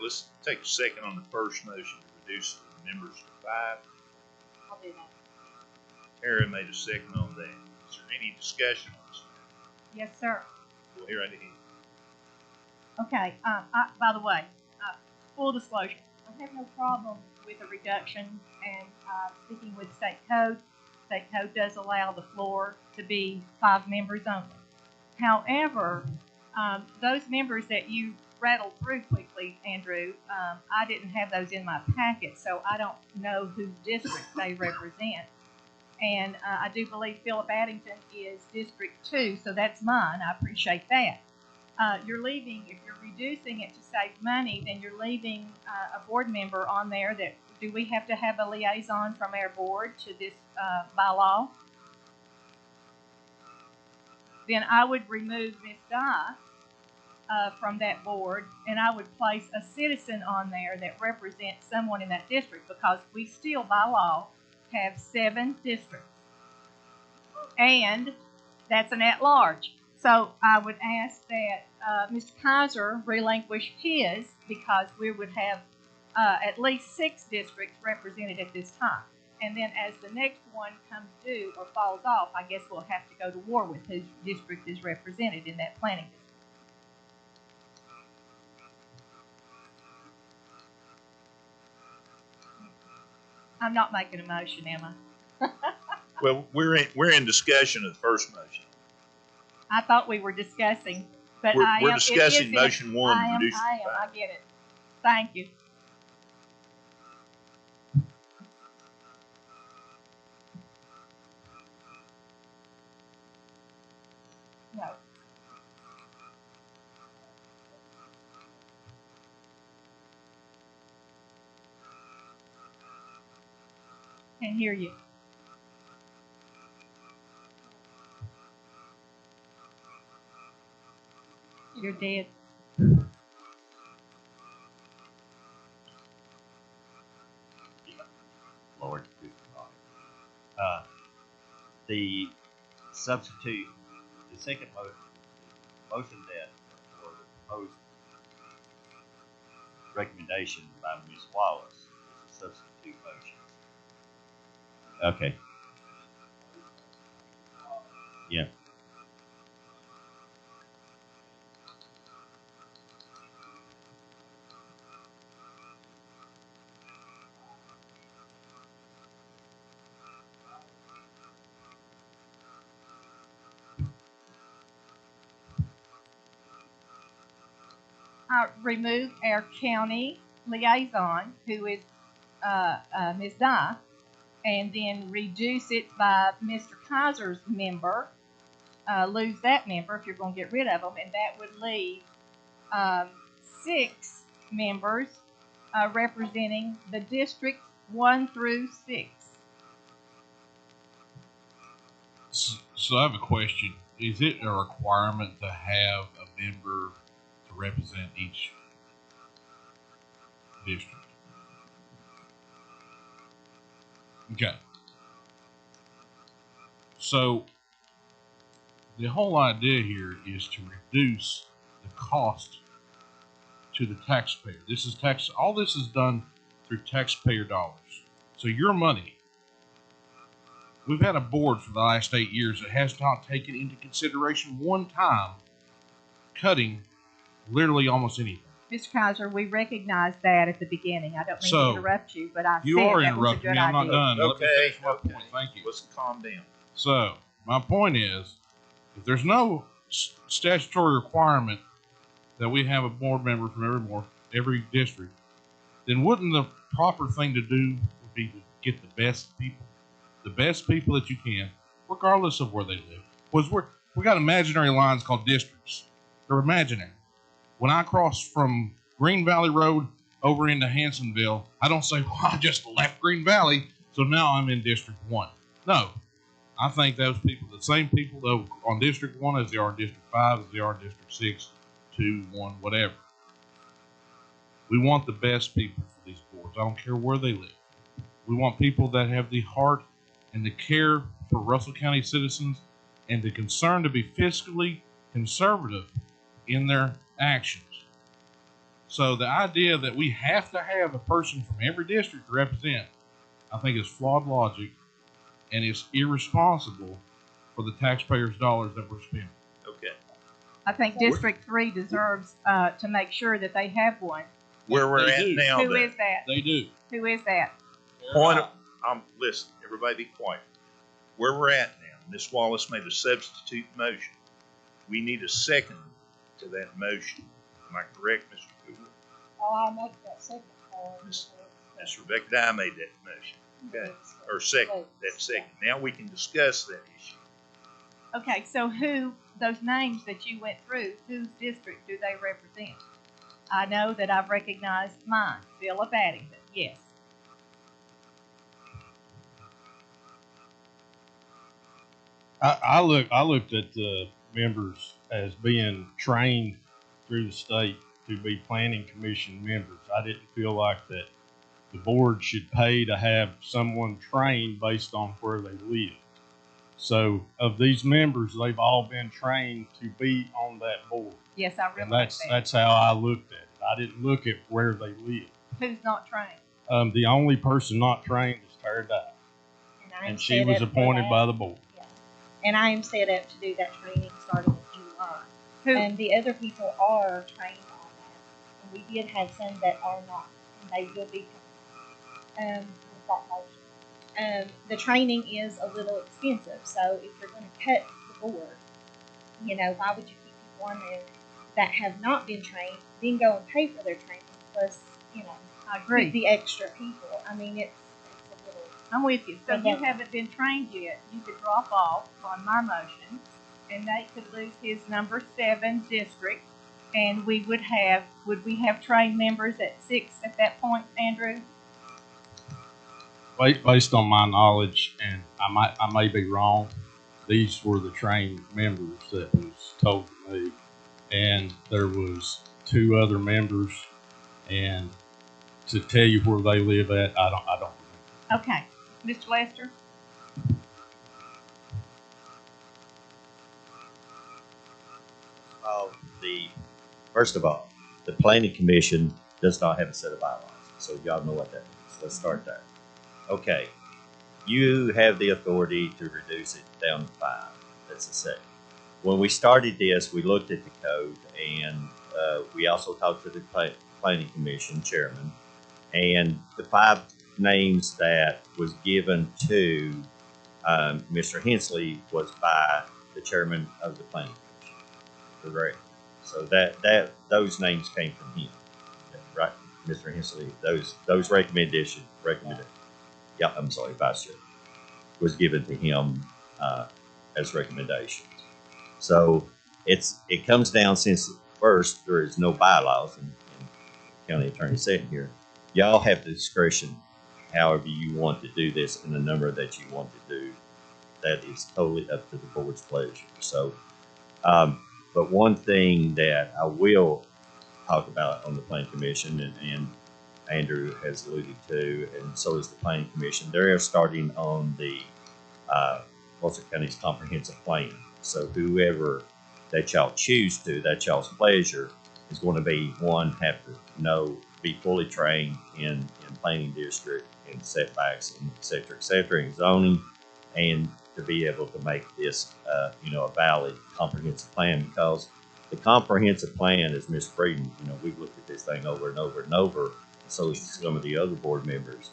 Let's take a second on the first motion to reduce the members to 5. I'll do that. Tara made a second on that. Is there any discussion on this? Yes, sir. We'll hear right ahead. Okay, by the way, full disclosure, I have no problem with a reduction and sticking with state code. State code does allow the floor to be 5 members only. However, those members that you rattled through quickly, Andrew, I didn't have those in my packet, so I don't know whose district they represent. And I do believe Philip Addington is District 2, so that's mine. I appreciate that. You're leaving, if you're reducing it to save money, then you're leaving a board member on there that, do we have to have a liaison from our board to this bylaw? Then I would remove Ms. Dye from that board, and I would place a citizen on there that represents someone in that district, because we still, by law, have 7 districts. And that's an at-large. So I would ask that Mr. Kaiser relinquish his, because we would have at least 6 districts represented at this time. And then as the next one comes due or falls off, I guess we'll have to go to war with whose district is represented in that planning district. I'm not making a motion, am I? Well, we're in discussion of the first motion. I thought we were discussing, but We're discussing motion 1 to reduce I am. I get it. Thank you. No. Can't hear you. You're dead. Lord. The substitute, the second motion that, or the proposed recommendation by Ms. Wallace is a substitute motion. Okay. Yeah. remove our county liaison, who is Ms. Dye, and then reduce it by Mr. Kaiser's member, lose that member if you're going to get rid of them, and that would leave 6 members representing the districts 1 through 6. So I have a question. Is it a requirement to have a member to represent each district? Okay. So the whole idea here is to reduce the cost to the taxpayer. This is tax. All this is done through taxpayer dollars. So your money. We've had a board for the last 8 years that has not taken into consideration one time cutting literally almost anything. Mr. Kaiser, we recognized that at the beginning. I don't mean So, to interrupt you, but I you said are that was a interrupting good me. I'm not idea. done. Let me Okay, finish my point. Thank you. Let's calm down. So, my point is, if there's no statutory requirement that we have a board member from every district, then wouldn't the proper thing to do would be to get the best people that you can, regardless of where they live? Because we got imaginary lines called districts. They're imaginary. When I cross from Green Valley Road over into Hansonville, I don't say, well, I just left Green Valley, so now I'm in District 1. No. I think those people, the same people on District 1 as they are in District 5, as they are in District 6, 2, 1, whatever. We want the best people for these boards. I don't care where they live. We want people that have the heart and the care for Russell County citizens and the concern to be fiscally conservative in their actions. So the idea that we have to have a person from every district to represent, I think, is flawed logic, and it's irresponsible for the taxpayers' dollars that we're spending. Okay. I think District 3 deserves to make sure that they have one. Where we're at now. Who is that? They do. Who is that? Listen, everybody be quiet. Where we're at now, Ms. Wallace made a substitute motion. We need a second to that motion. Am I correct, Mr. Cooper? I'll make that second. Ms. Rebecca Dye made that motion. Okay. Or second, that second. Now we can discuss that issue. Okay, so those names that you went through, whose district do they represent? I know that I've recognized mine, Philip Addington, yes. I looked at the members as being trained through the state to be planning commission members. I didn't feel like that the board should pay to have someone trained based on where they live. So of these members, they've all been trained to be on that board. Yes, I And realize that. that's how I looked at it. I didn't look at where they live. Who's not trained? The only person not trained is Tara Dye, and she was appointed by the board. And I am set up to do that training starting in July. And the other people are trained on that. And we did have some that are not, and they will be with that motion. The training is a little expensive, so if you're going to cut the board, why would you keep people on there that have not been trained, then go and pay for their training, plus, I agree. the extra people? I mean, it's a little. I'm with you. So if you haven't been trained yet, you could drop off on my motion, and Nate could lose his number 7 district, and would we have trained members at 6 at that point, Andrew? Based on my knowledge, and I may be wrong, these were the trained members that was told to me, and there was 2 other members, and to tell you where they live at, I don't remember. Okay, Mr. Lester. First of all, the planning commission does not have a set of bylaws, so y'all know what that means. Let's start there. Okay, you have the authority to reduce it down to 5. That's a second. When we started this, we looked at the code, and we also talked to the planning commission chairman, and the 5 names that was given to Mr. Hensley was by the chairman of the planning commission. Correct. So those names came from him, right, Mr. Hensley? Those yeah, I'm sorry, Vice Chair, was given to him as recommendations. So it comes down, since first there is no bylaws, and county attorney sitting here, y'all have the discretion however you want to do this and the number that you want to do. That is totally up to the board's pleasure. So, but one thing that I will talk about on the planning commission, and Andrew has alluded to, and so is the planning commission, they're starting on the Russell County's comprehensive plan. So whoever that y'all choose to, that's y'all's pleasure, is going to be have to be fully trained in planning district and setbacks and et cetera, and zoning, and to be able to make this, a valid comprehensive plan, because the comprehensive plan, as Ms. Freedom, we've looked at this thing over and over and over, and so has some of the other board members.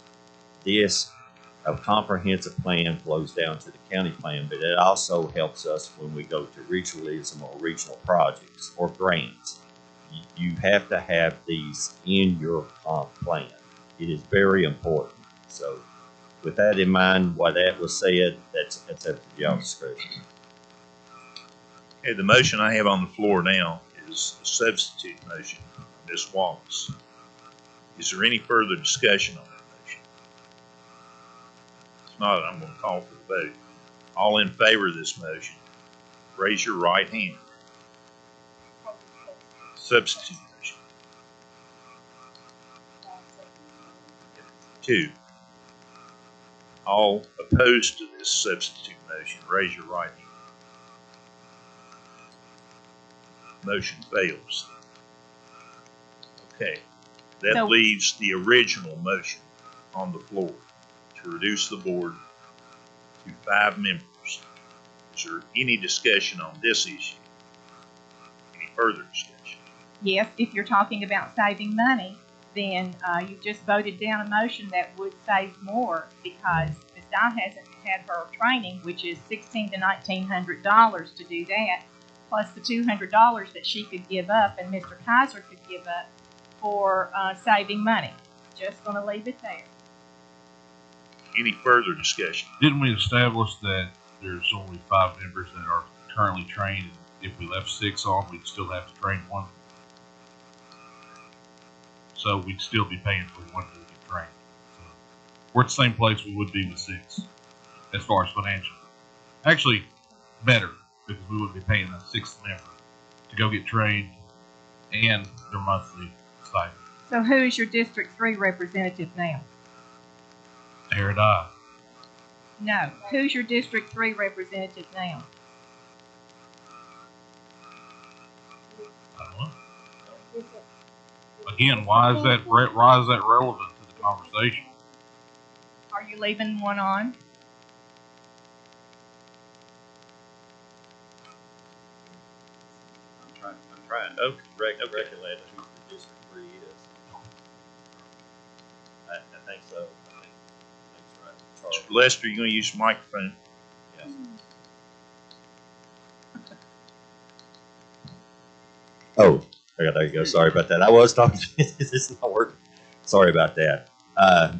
A comprehensive plan flows down to the county plan, but it also helps us when we go to regionalism or regional projects or grants. You have to have these in your comp plan. It is very important. So with that in mind, why that was said, that's up to y'all's discretion. Okay, the motion I have on the floor now is a substitute motion, Ms. Wallace. Is there any further discussion on that motion? If not, I'm going to call for the vote. All in favor of this motion, raise your right hand. Substitute motion. 2. All opposed to this substitute motion, raise your right hand. Motion fails. Okay, that leaves the original motion on the floor to reduce the board to 5 members. Is there any discussion on this issue? Any further discussion? Yes, if you're talking about saving money, then you just voted down a motion that would save more, because Ms. Dye hasn't had her training, which is $1,600 to $1,900 to do that, plus the $200 that she could give up and Mr. Kaiser could give up for saving money. Just going to leave it there. Any further discussion? Didn't we establish that there's only 5 members that are currently trained? If we left 6 on, we'd still have to train 1. So we'd still be paying for 1 to get trained. So we're at the same place we would be with 6 as far as financial. Actually, better, because we would be paying a 6th member to go get trained and their monthly stipend. So who's your District 3 representative now? Dye. No. Who's your District 3 representative now? I don't know. Again, why is that relevant to the conversation? Are you leaving one on? I'm trying to recollect who the District 3 is. I think so. I think that's right. Mr. Lester, you going to use the microphone? Yes. Oh, there you go. Sorry about that. I was talking. This is not working. Sorry about that.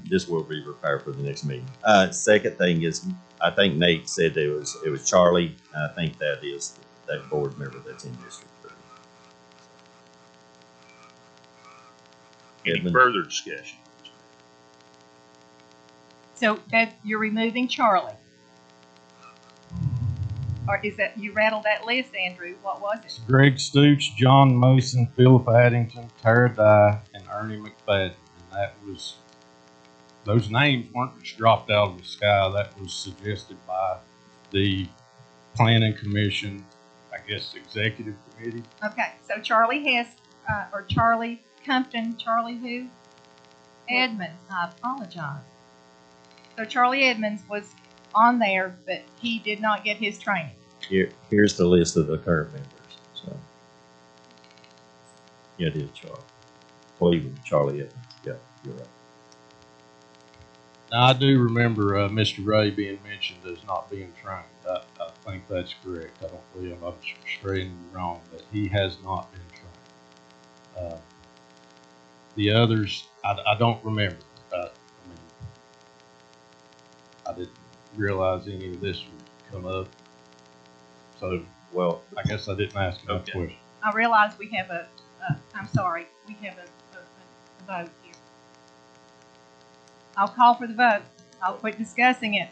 This will be repaired for the next meeting. Second thing is, I think Nate said it was Charlie. I think that is that board member that's in District 3. Any further discussion? So that you're removing Charlie. Or is that, you rattled that list, Andrew? What was it? Greg Stooch, John Mason, Philip Addington, Tara Dye, and Ernie McFadden. And those names weren't just dropped out of the sky. That was suggested by the Planning Commission, I guess, Executive Committee. Okay, so Charlie has, or Charlie Compton, Charlie who? Edmonds, I apologize. So Charlie Edmonds was on there, but he did not get his training. Here's the list of the current members. So, yeah, it is Charlie. Cleveland, Charlie Evans. Yeah, you're right. Now, I do remember Mr. Ray being mentioned as not being trained. think that's correct. I don't believe I'm straight and wrong, that he has not been trained. The others, I don't remember. I mean, I didn't realize any of this would come up. So, Well, I guess I didn't ask enough Okay. questions. I realize we have I'm sorry, we have a vote here. I'll call for the vote. I'll quit discussing it.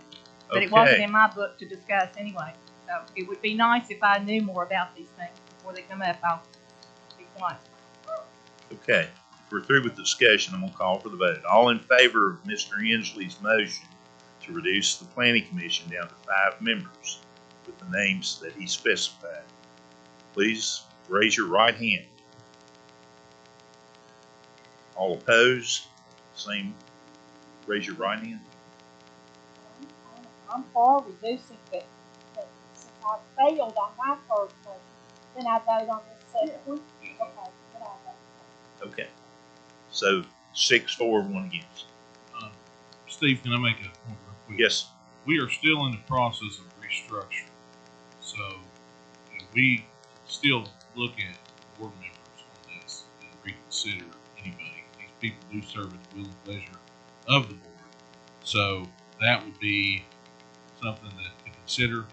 But it wasn't Okay. in my book to discuss anyway. So it would be nice if I knew more about these things before they come up. I'll be quiet. Okay, we're through with the discussion. I'm gonna call for the vote. All in favor of Mr. Inslee's motion to reduce the planning commission down to 5 members with the names that he specified, please raise your right hand. All opposed, same, raise your right hand. I'm for reducing it, but since I failed on my first motion, then I vote on the second one. Okay, then I vote. Okay, so 6 for, 1 against. Steve, can I make a point real quick? Yes. We are still in the process of restructuring. So, we still look at board members on this and reconsider anybody. These people do serve at the will and pleasure of the board. So, that would be something that to consider. Ms.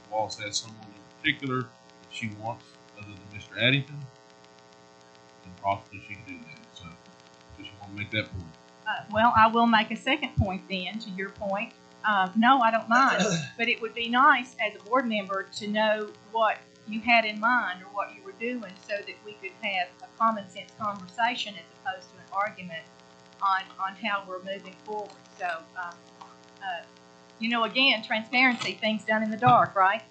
Wallace has someone in particular that she wants other than Mr. Addington, then possibly she can do that. So, just want to make that point. Well, I will make a second point then, to your point. No, I don't mind, but it would be nice as a board member to know what you had in mind or what you were doing so that we could have a common sense conversation as opposed to an argument on how we're moving forward. So, again, transparency, things done in the dark, right?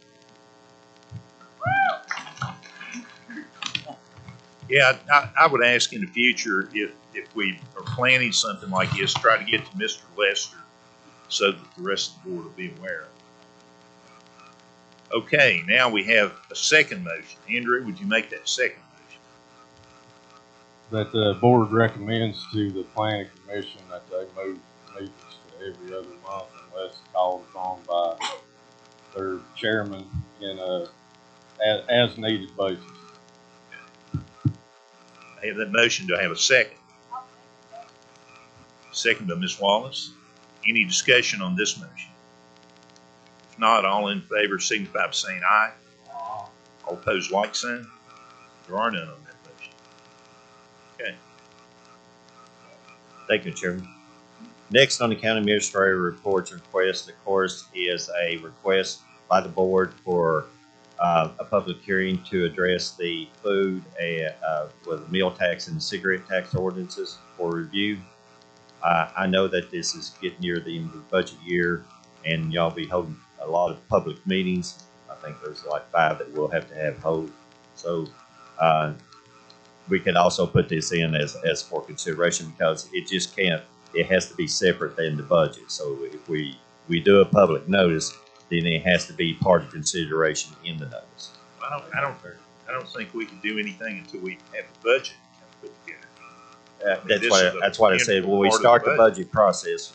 Yeah, I would ask in the future if we are planning something like this, try to get to Mr. Lester so that the rest of the board will be aware of it. Okay, now we have a second motion. Andrew, would you make that second motion? That the board recommends to the planning commission that they move meetings to every other month unless called upon by their chairman in a as needed basis. I have that motion. Do I have a second? Second by Ms. Wallace. Any discussion on this motion? If not, all in favor signify by saying aye. All opposed, like sign. There are none on that motion. Okay. Thank you, Chairman. Next on the county administrator reports request, of course, is a request by the board for a public hearing to address the food with meal tax and cigarette tax ordinances for review. I know that this is getting near the end of the budget year, and y'all be holding a lot of public meetings. I think there's like 5 that we'll have to hold. So we could also put this in as for consideration because it just can't. It has to be separate than the budget. So if we do a public notice, then it has to be part of consideration in the notice. I don't think we can do anything until we have a budget put together. That's what I said. When we start the budget process,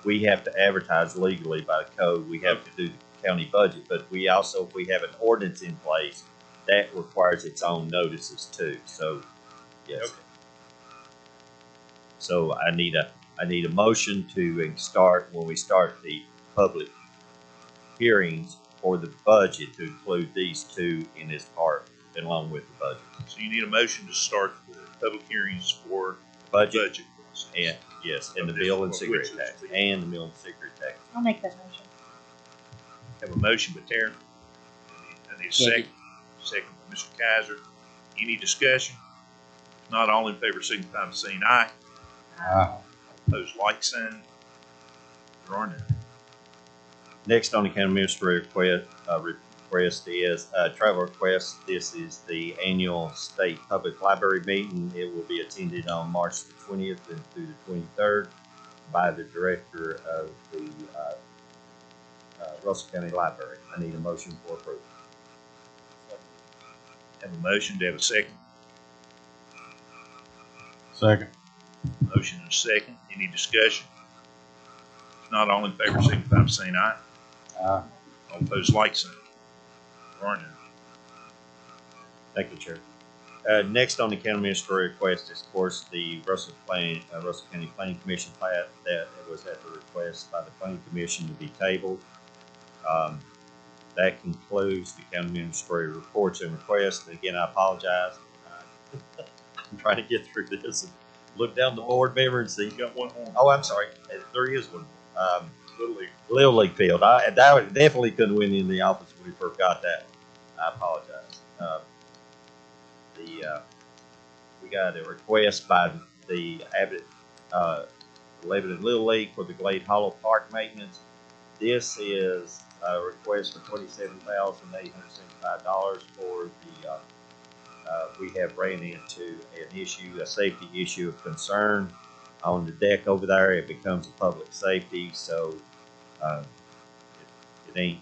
we have to advertise legally by code. We have to do the county budget, but we also, if we have an ordinance in place, that requires its own notices too. So, yes. Okay. So I need a motion to start when we start the public hearings for the budget to include these 2 in this part along with the budget. So you need a motion to start the public hearings for budget process. And yes, and the meal and cigarette tax and the meal and cigarette tax. I'll make that motion. Have a motion by Taryn. I need a second. Second by Mr. Kaiser. Any discussion? If not, all in favor signify by saying aye. Aye. Opposed, like sign. There are none. Next on the county administrator request is travel request. This is the annual state public library meeting. It will be attended on March the 20th and through the 23rd by the director of the Russell County Library. I need a motion for approval. Have a motion. Do I have a second? Second. Motion and a second. Any discussion? If not, all in favor signify by saying aye. Aye. All opposed, like sign. Vernon. Thank you, Chair. Next on the county administrator request is, of course, the Russell County Planning Commission plat that was at the request by the Planning Commission to be tabled. That concludes the county administrator reports and requests. And again, I apologize. I'm trying to get through this and look down the board member and see. You got one more. Oh, I'm sorry. There is one. Little League field. I definitely couldn't win in the office when we first got that one. I apologize. We got a request by the Lebanon Little League for the Glade Hollow Park maintenance. This is a request for $27,875 for the. We have ran into a safety issue of concern on the deck over there. It becomes a public safety, so it ain't.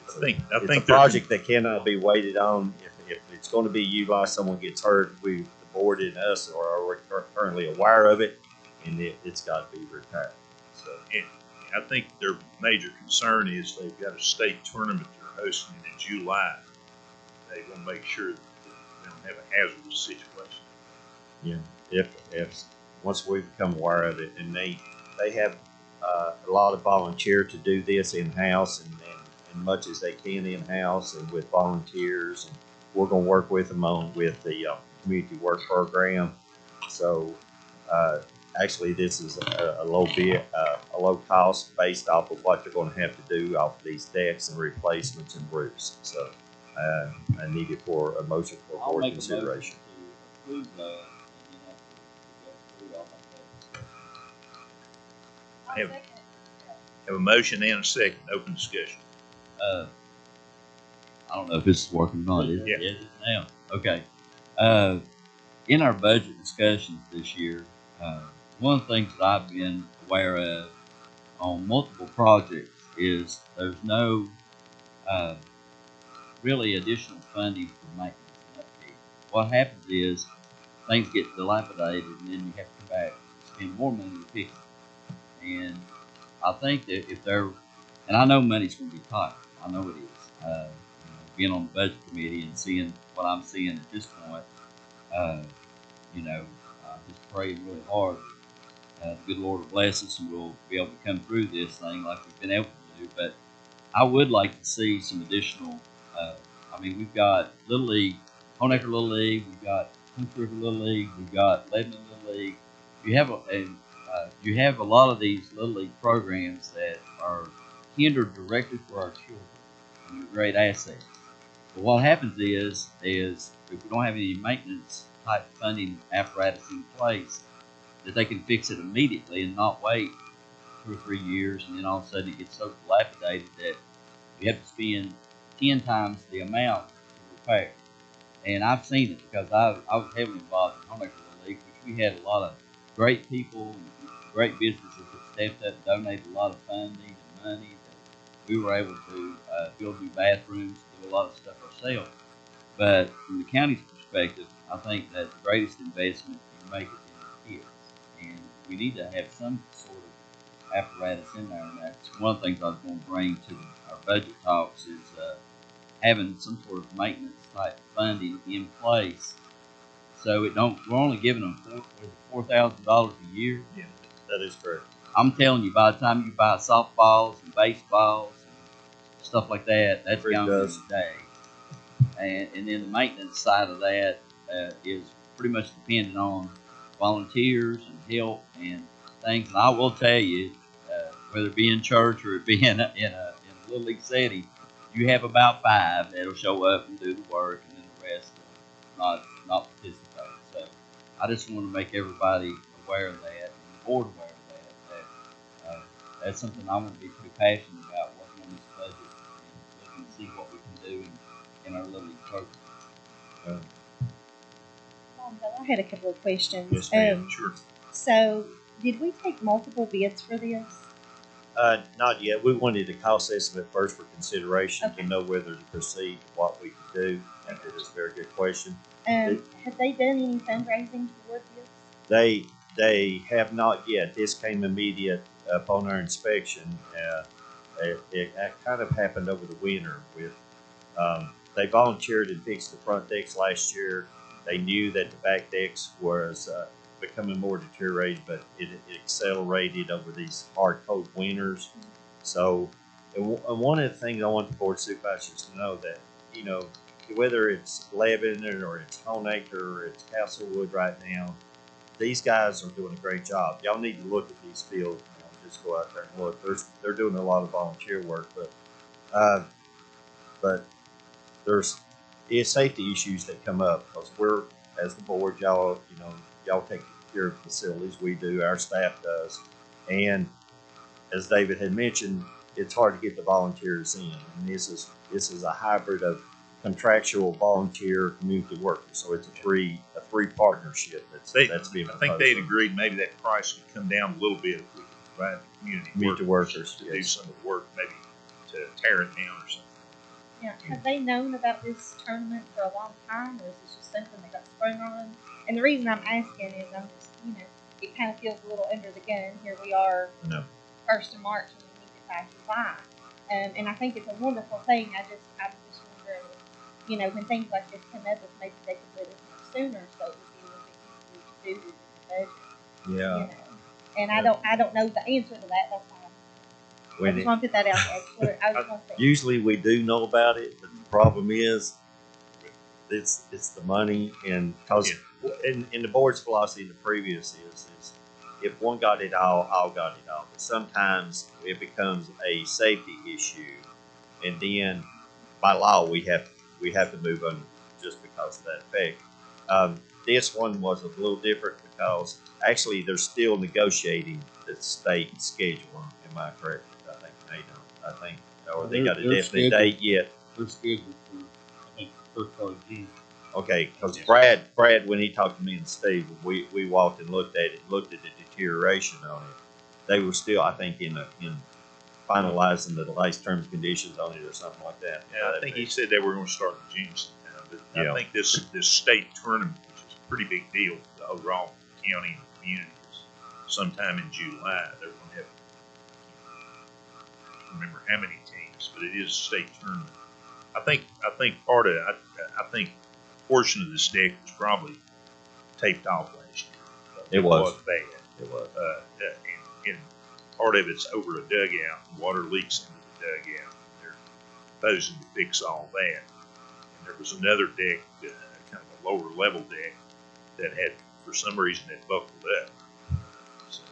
I think it's a project that cannot be waited on. If it's going to be utilized, someone gets hurt, the board and us are currently aware of it, and it's got to be repaired. So, I think their major concern is they've got a state tournament they're hosting in July. They want to make sure that they don't have a hazardous situation. Yeah, if once we become aware of it, and they have a lot of volunteer to do this in house and much as they can in house and with volunteers, and we're going to work with them with the community work program. So actually, this is a low cost based off of what they're going to have to do off of these decks and replacements and roofs. So I need it for a motion for board consideration. I have a motion and a second. Open discussion. I don't know if this is working or not. Is it? Yeah. Is it now? Okay. In our budget discussions this year, one of the things that I've been aware of on multiple projects is there's no really additional funding for maintenance and upkeep. What happens is things get dilapidated, and then you have to come back and spend more money to fix it. And I think that if they're, and I know money's going to be tight. I know it is. Being on the budget committee and seeing what I'm seeing at this point, just praying really hard. The good Lord will bless us, and we'll be able to come through this thing like we've been able to do. But I would like to see some additional. We've got Little League, Honecker Little League, we've got Country River Little League, we've got Lebanon Little League. You have a lot of these Little League programs that are hindered directly for our children. And they're great assets. But what happens is if we don't have any maintenance type funding apparatus in place, that they can fix it immediately and not wait 2 or 3 years, and then all of a sudden it gets so dilapidated that you have to spend 10 times the amount to repair. And I've seen it because I was heavily involved in Honecker Little League, which we had a lot of great people and great businesses that stepped up and donated a lot of funding and money. We were able to build new bathrooms, do a lot of stuff ourselves. But from the county's perspective, I think that the greatest investment you make is in your kids. And we need to have some sort of apparatus in there. And that's one of the things I was going to bring to our budget talks is having some sort of maintenance type funding in place. So we're only giving them $4,000 a year. Yeah, that is correct. I'm telling you, by the time you buy softballs and baseballs and stuff like that, that's gone in a day. And then the maintenance side of that is pretty much dependent on volunteers and help and things. And I will tell you, whether it be in church or it be in a Little League setting, you have about 5 that'll show up and do the work, and then the rest will not participate. So I just want to make everybody aware of that, and the board aware of that. That's something I'm going to be pretty passionate about, working on this budget and looking to see what we can do in our Little League program. I had a couple of questions. Yes, ma'am. Sure. So, did we take multiple bids for this? Not yet. We wanted a cost estimate first for consideration to know whether to proceed, what we could do. And it is a very good question. Have they done any fundraising toward this? They have not yet. This came immediate upon our inspection. It kind of happened over the winter with They volunteered and fixed the front decks last year. They knew that the back decks was becoming more deteriorated, but it accelerated over these hard, cold winters. So, and one of the things I want the board of supervisors to know that, you know, whether it's Lebanon or it's Honaker or it's Castlewood right now, these guys are doing a great job. Y'all need to look at these fields. You know, just go out there and look. They're doing a lot of volunteer work, but there's safety issues that come up because we're, as the board, y'all take care of facilities. We do, our staff does, and as David had mentioned, it's hard to get the volunteers in, and this is a hybrid of contractual volunteer community workers. So it's a free partnership that's being proposed. I think they'd agreed maybe that price would come down a little bit if we could provide the community workers to do some of the work, maybe to tear it down or something. Yeah, have they known about this tournament for a long time, or is this just something that got sprung on them? And the reason I'm asking is I'm just, it kind of feels a little under the gun. Here we are, 1st of March, and we need it by July. And I think it's a wonderful thing. I'm just wondering, when things like this come up, if maybe they could let us know sooner, so it would be a little bit easier to do in the budget. Yeah. And I don't know the answer to that. That's why I just want to put that out there. Usually we do know about it, but the problem is it's the money, and because in the board's philosophy in the previous is if one got it all got it all. But sometimes it becomes a safety issue, and then by law we have to move on just because of that effect. This one was a little different because actually they're still negotiating the state schedule. Am I correct? I think, or they got a definite date yet. They're scheduled for, I think, the first part of June. Okay, because Brad, when he talked to me and Steve, we walked and looked at the deterioration on it. They were still, I think, in finalizing the last terms and conditions on it or something like that. Yeah, I think he said they were going to start in June sometime. But I think this state tournament, which is a pretty big deal for the overall county and community, is sometime in July. They're going to have, I can't remember how many teams, but it is a state tournament. I think part of it, I think a portion of this deck was probably taped off last year. It was bad. It was. And part of it's over a dugout. Water leaks into the dugout. They're proposing to fix all that. And there was another deck, kind of a lower level deck, that had, for some reason, it buckled up. So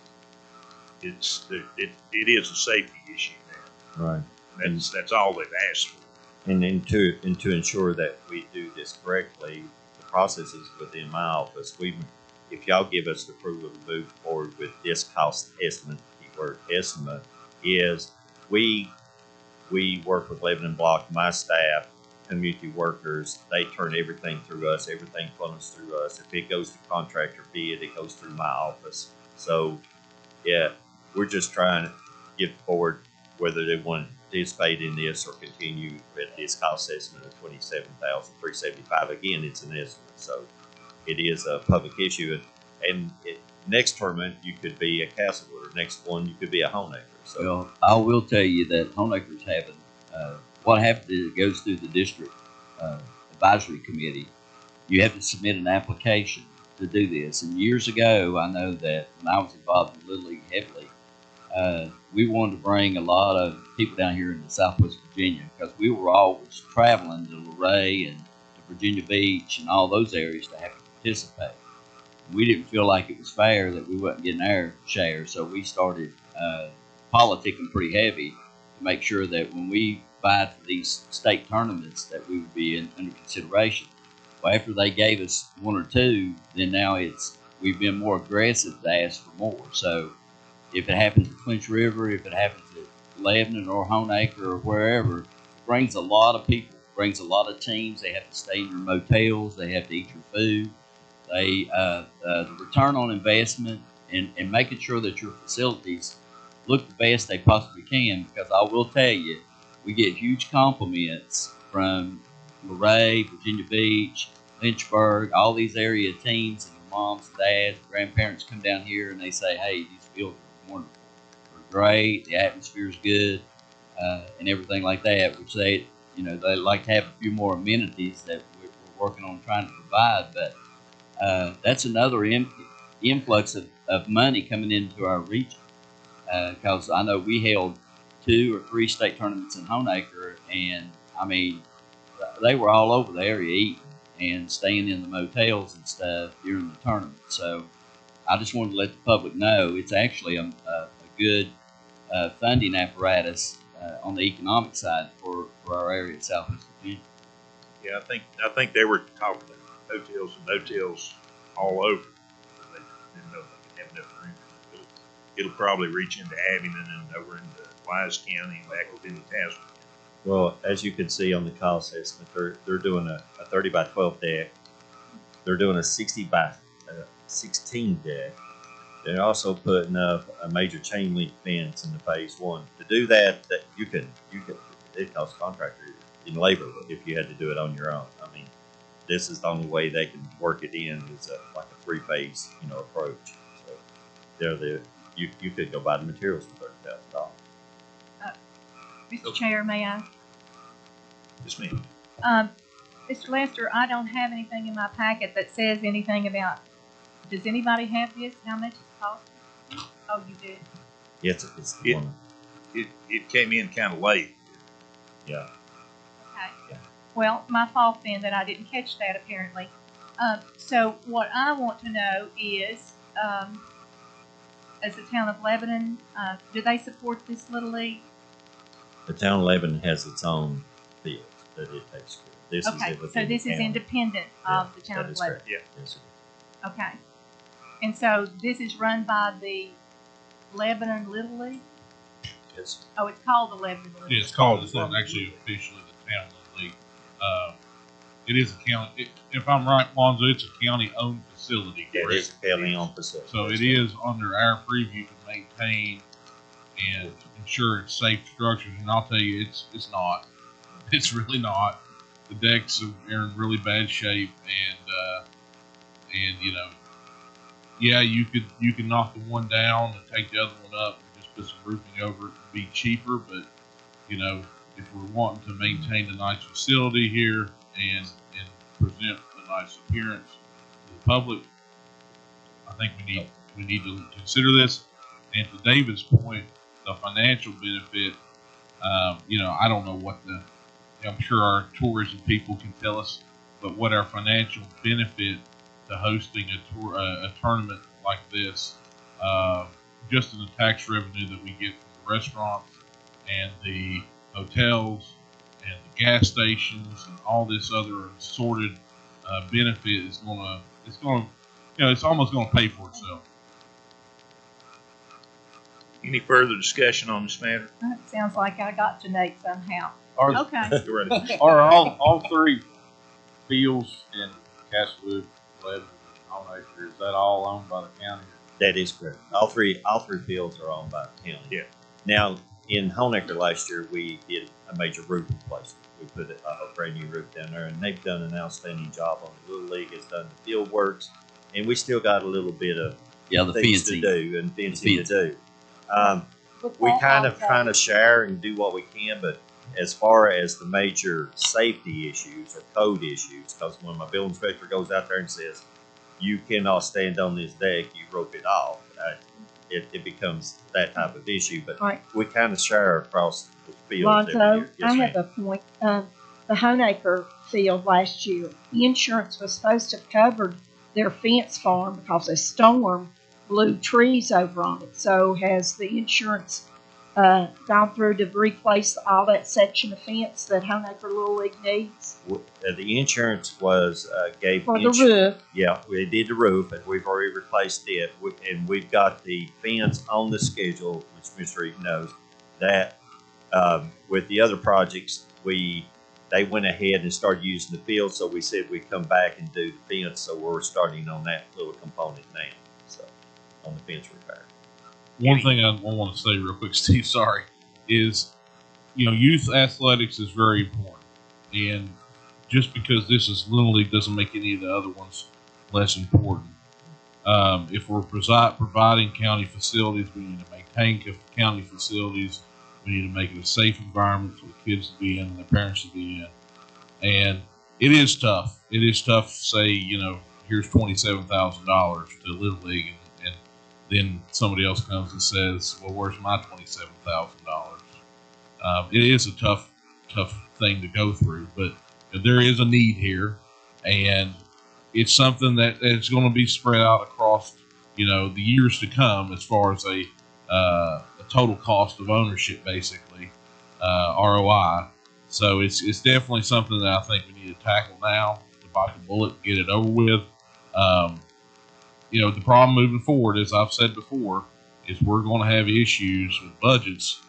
it is a safety issue now. Right. That's all they've asked for. And then to ensure that we do this correctly, the process is within my office. If y'all give us the approval to move forward with this cost estimate, keyword estimate, is we work with Lebanon Block, my staff, community workers. They turn everything through us. Everything funnels through us. If it goes to contractor bid, it goes through my office. So, yeah, we're just trying to get forward whether they want to participate in this or continue at this cost estimate of $27,375. Again, it's an estimate, so it is a public issue. And next tournament, you could be a Castlewood, or next one, you could be a Honaker. So. Well, I will tell you that Honaker's having, what happens is it goes through the district advisory committee. You have to submit an application to do this. And years ago, I know that when I was involved in Little League heavily, we wanted to bring a lot of people down here into Southwest Virginia because we were always traveling to Luray and to Virginia Beach and all those areas to have to participate. We didn't feel like it was fair that we wasn't getting our share, so we started politicking pretty heavy to make sure that when we vied for these state tournaments that we would be under consideration. Well, after they gave us one or two, then now we've been more aggressive to ask for more. So if it happens at Clinch River, if it happens at Lebanon or Honaker or wherever, it brings a lot of people, brings a lot of teams. They have to stay in your motels. They have to eat your food. The return on investment and making sure that your facilities look the best they possibly can, because I will tell you, we get huge compliments from Luray, Virginia Beach, Lynchburg, all these area teams, and their moms, dads, grandparents come down here and they say, hey, these fields are wonderful. They're great, the atmosphere's good, and everything like that, which you know, they like to have a few more amenities that we're working on trying to provide. But that's another influx of money coming into our region. Because I know we held 2 or 3 state tournaments in Honaker, and I mean, they were all over the area eating and staying in the motels and stuff during the tournament. So I just wanted to let the public know it's actually a good funding apparatus on the economic side for our area of Southeast Virginia. Yeah, I think they were talking about hotels and motels all over. They didn't know if they could have enough room. It'll probably reach into Abingdon and over into Wise County and back within the Tazewell. Well, as you can see on the cost estimate, they're doing a 30 by 12 deck. They're doing a 60 by 16 deck. They're also putting up a major chain link fence in the phase 1. To do that you could it costs contractor in labor if you had to do it on your own. I mean, this is the only way they can work it in is like a 3-phase, approach. So you could go buy the materials for $30,000. Mr. Chair, may I? Yes, ma'am. Mr. Lester, I don't have anything in my packet that says anything about, does anybody have this? How much it costs? Oh, you do? It's the one. It came in kind of late. Yeah. Okay. Yeah. Well, my fault then that I didn't catch that apparently. So what I want to know is, as the town of Lebanon, do they support this Little League? The town of Lebanon has its own field that it takes care of. This Okay, is so this is independent of the town of Lebanon? Yeah. Yes, sir. Okay. And so this is run by the Lebanon Little League? Yes. Oh, it's called the Lebanon Little League. Yeah, it's called. It's not actually officially the town league. It is a county. If I'm right, Lonzo, it's a county-owned facility. Yeah, it is a county-owned facility. So it is under our purview to maintain and ensure it's safe structures. And I'll tell you, it's not. It's really not. The decks are in really bad shape, and yeah, you could knock the one down and take the other one up and just put some roofing over it and be cheaper. But if we're wanting to maintain a nice facility here and present a nice appearance to the public, I think we need to consider this. And to David's point, the financial benefit, I don't know what I'm sure our tourism people can tell us, but what our financial benefit to hosting a tournament like this, just in the tax revenue that we get from the restaurants and the hotels and the gas stations and all this other assorted benefit it's almost gonna pay for itself. Any further discussion on this matter? That sounds like I got to Nate somehow. Okay. Are all 3 fields in Castlewood, Lebanon, and Honaker, is that all owned by the county? That is correct. All three fields are owned by the county. Yeah. Now, in Honaker last year, we did a major roof replacement. We put a brand new roof down there, and they've done an outstanding job on it. Little League has done the field works, and we still got a little bit of the things fencing to do and fencing to do. We kind of trying to share and do what we can, but as far as the major safety issues or code issues, because when my building inspector goes out there and says, you cannot stand on this deck, you rope it off, it becomes that type of issue. But we kind of share across the field. Lonzo, I have a point. The Honaker field last year, the insurance was supposed to have covered their fence farm because a storm blew trees over on it. So has the insurance gone through to replace all that section of fence that Honaker Little League needs? The insurance was gave for the roof. Yeah, we did the roof, and we've already replaced it. And we've got the fence on the schedule, which Mr. Reed knows that with the other projects, they went ahead and started using the field. So we said we'd come back and do the fence. So we're starting on that little component now. So on the fence repair. One thing I want to say real quick, Steve, sorry, is, youth athletics is very important. And just because this is Little League doesn't make any of the other ones less important. If we're providing county facilities, we need to maintain county facilities. We need to make it a safe environment for the kids to be in and their parents to be in. And it is tough. It is tough to say, here's $27,000 to Little League, and then somebody else comes and says, well, where's my $27,000? It is a tough thing to go through, but there is a need here, and it's something that is going to be spread out across, the years to come as far as a total cost of ownership, basically, ROI. So it's definitely something that I think we need to tackle now to bite the bullet and get it over with. The problem moving forward, as I've said before, is we're going to have issues with budgets,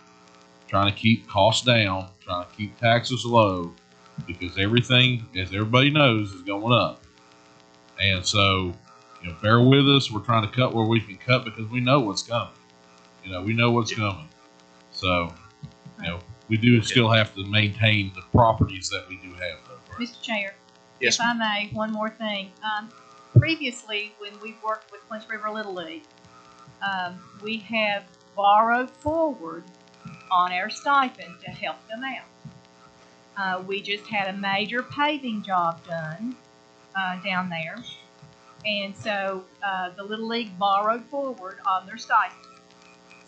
trying to keep costs down, trying to keep taxes low, because everything, as everybody knows, is going up. And so, bear with us. We're trying to cut where we can cut because we know what's coming. We know what's coming. So, we do still have to maintain the properties that we do have, though. Mr. Chair, Yes, if I may, one more thing. Previously, when we worked with Clinch River Little League, we have borrowed forward on our stipend to help them out. We just had a major paving job done down there, and so the Little League borrowed forward on their stipend.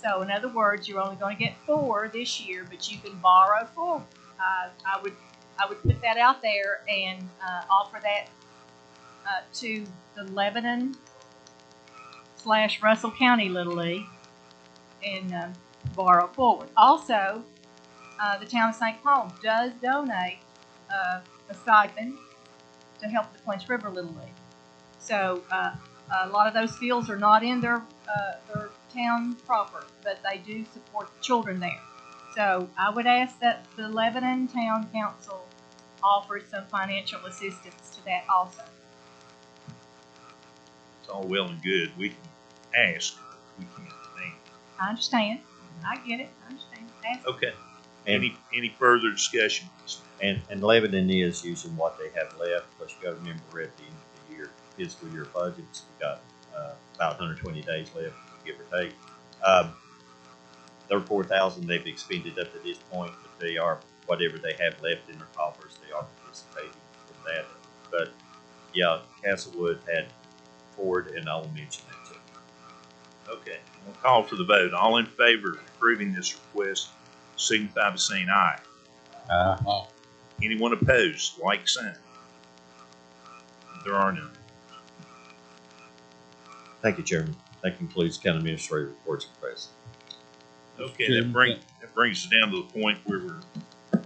So in other words, you're only going to get 4 this year, but you can borrow forward. I would put that out there and offer that to the Lebanon / Russell County Little League and borrow forward. Also, the town of St. Paul does donate a stipend to help the Clinch River Little League. So a lot of those fields are not in their town proper, but they do support the children there. So I would ask that the Lebanon Town Council offers some financial assistance to that also. it's all well and good. We can ask, we can't demand. I understand. I get it. I understand. Ask. Okay. Any further discussion? And Lebanon is using what they have left, plus you got to remember we're at the end of the year, fiscal year budgets. We got about 120 days left, give or take. Their 4,000 they've expended up to this point, but they are, whatever they have left in their coffers, they are participating from that. But yeah, Castlewood had Ford, and I'll mention that too. Okay, we'll call for the vote. All in favor of approving this request, signify by saying aye. Aye. Anyone opposed, like sign. There are none. Thank you, Chairman. That concludes county administrative reports and press. Okay, that brings us down to the point where we're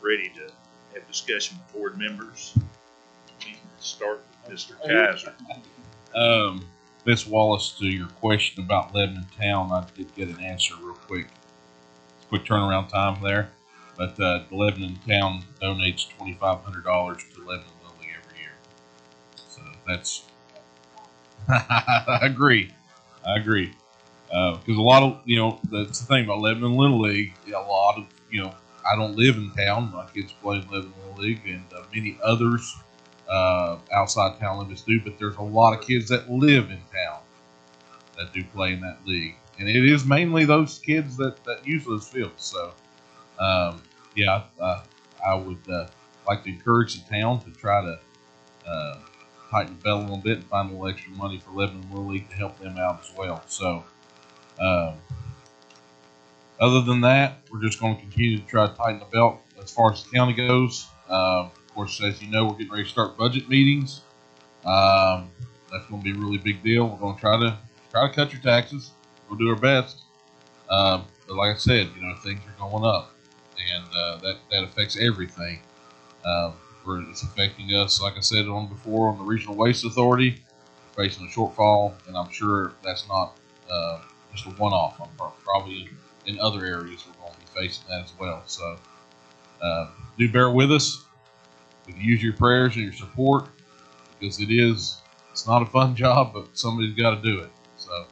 ready to have discussion with board members. We can start with Mr. Kaiser. Miss Wallace, to your question about Lebanon Town, I did get an answer real quick. Quick turnaround time there. But the Lebanon Town donates $2,500 to Lebanon Little League every year. So that's, I agree. Because a lot of, that's the thing about Lebanon Little League. A lot of, I don't live in town. My kids play in Lebanon Little League, and many others outside town limits do. But there's a lot of kids that live in town that do play in that league, and it is mainly those kids that use those fields. So, I would like to encourage the town to try to tighten the belt a little bit and find a little extra money for Lebanon Little League to help them out as well. So, other than that, we're just going to continue to try to tighten the belt as far as the county goes. Of course, as you know, we're getting ready to start budget meetings. That's going to be a really big deal. We're going to try to cut your taxes. We'll do our best. But like I said, things are going up, and that affects everything. It's affecting us, like I said before, on the Regional Waste Authority. We're facing a shortfall, and I'm sure that's not just a one-off. I'm probably in other areas we're going to be facing that as well. So do bear with us. We can use your prayers and your support, because it's not a fun job, but somebody's got to do it. So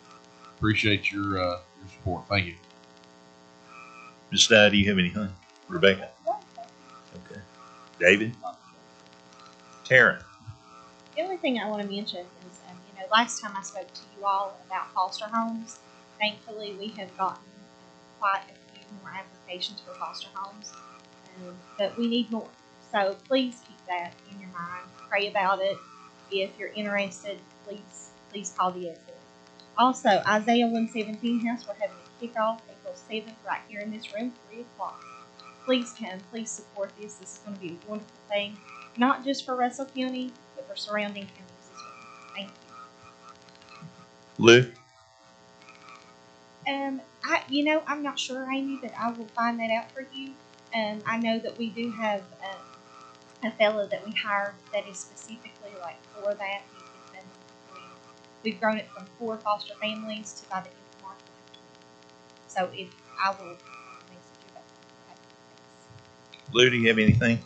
appreciate your support. Thank you. Ms. Dye, do you have anything? Rebecca? Okay. David? Tara? The only thing I want to mention is, last time I spoke to you all about foster homes, thankfully we have gotten quite a few more applications for foster homes, but we need more. So please keep that in your mind. Pray about it. If you're interested, please call the exit. Also, Isaiah 117 House, we're having a kickoff April 7th right here in this room, 3 o'clock. Please come. Please support this. This is going to be a wonderful thing, not just for Russell County, but for surrounding counties as well. Thank you. Lou? I'm not sure, Amy, but I will find that out for you. I know that we do have a fellow that we hired that is specifically like for that. He's been we've grown it from 4 foster families to by the end of March. So if I will message you about that. Lou, do you have anything?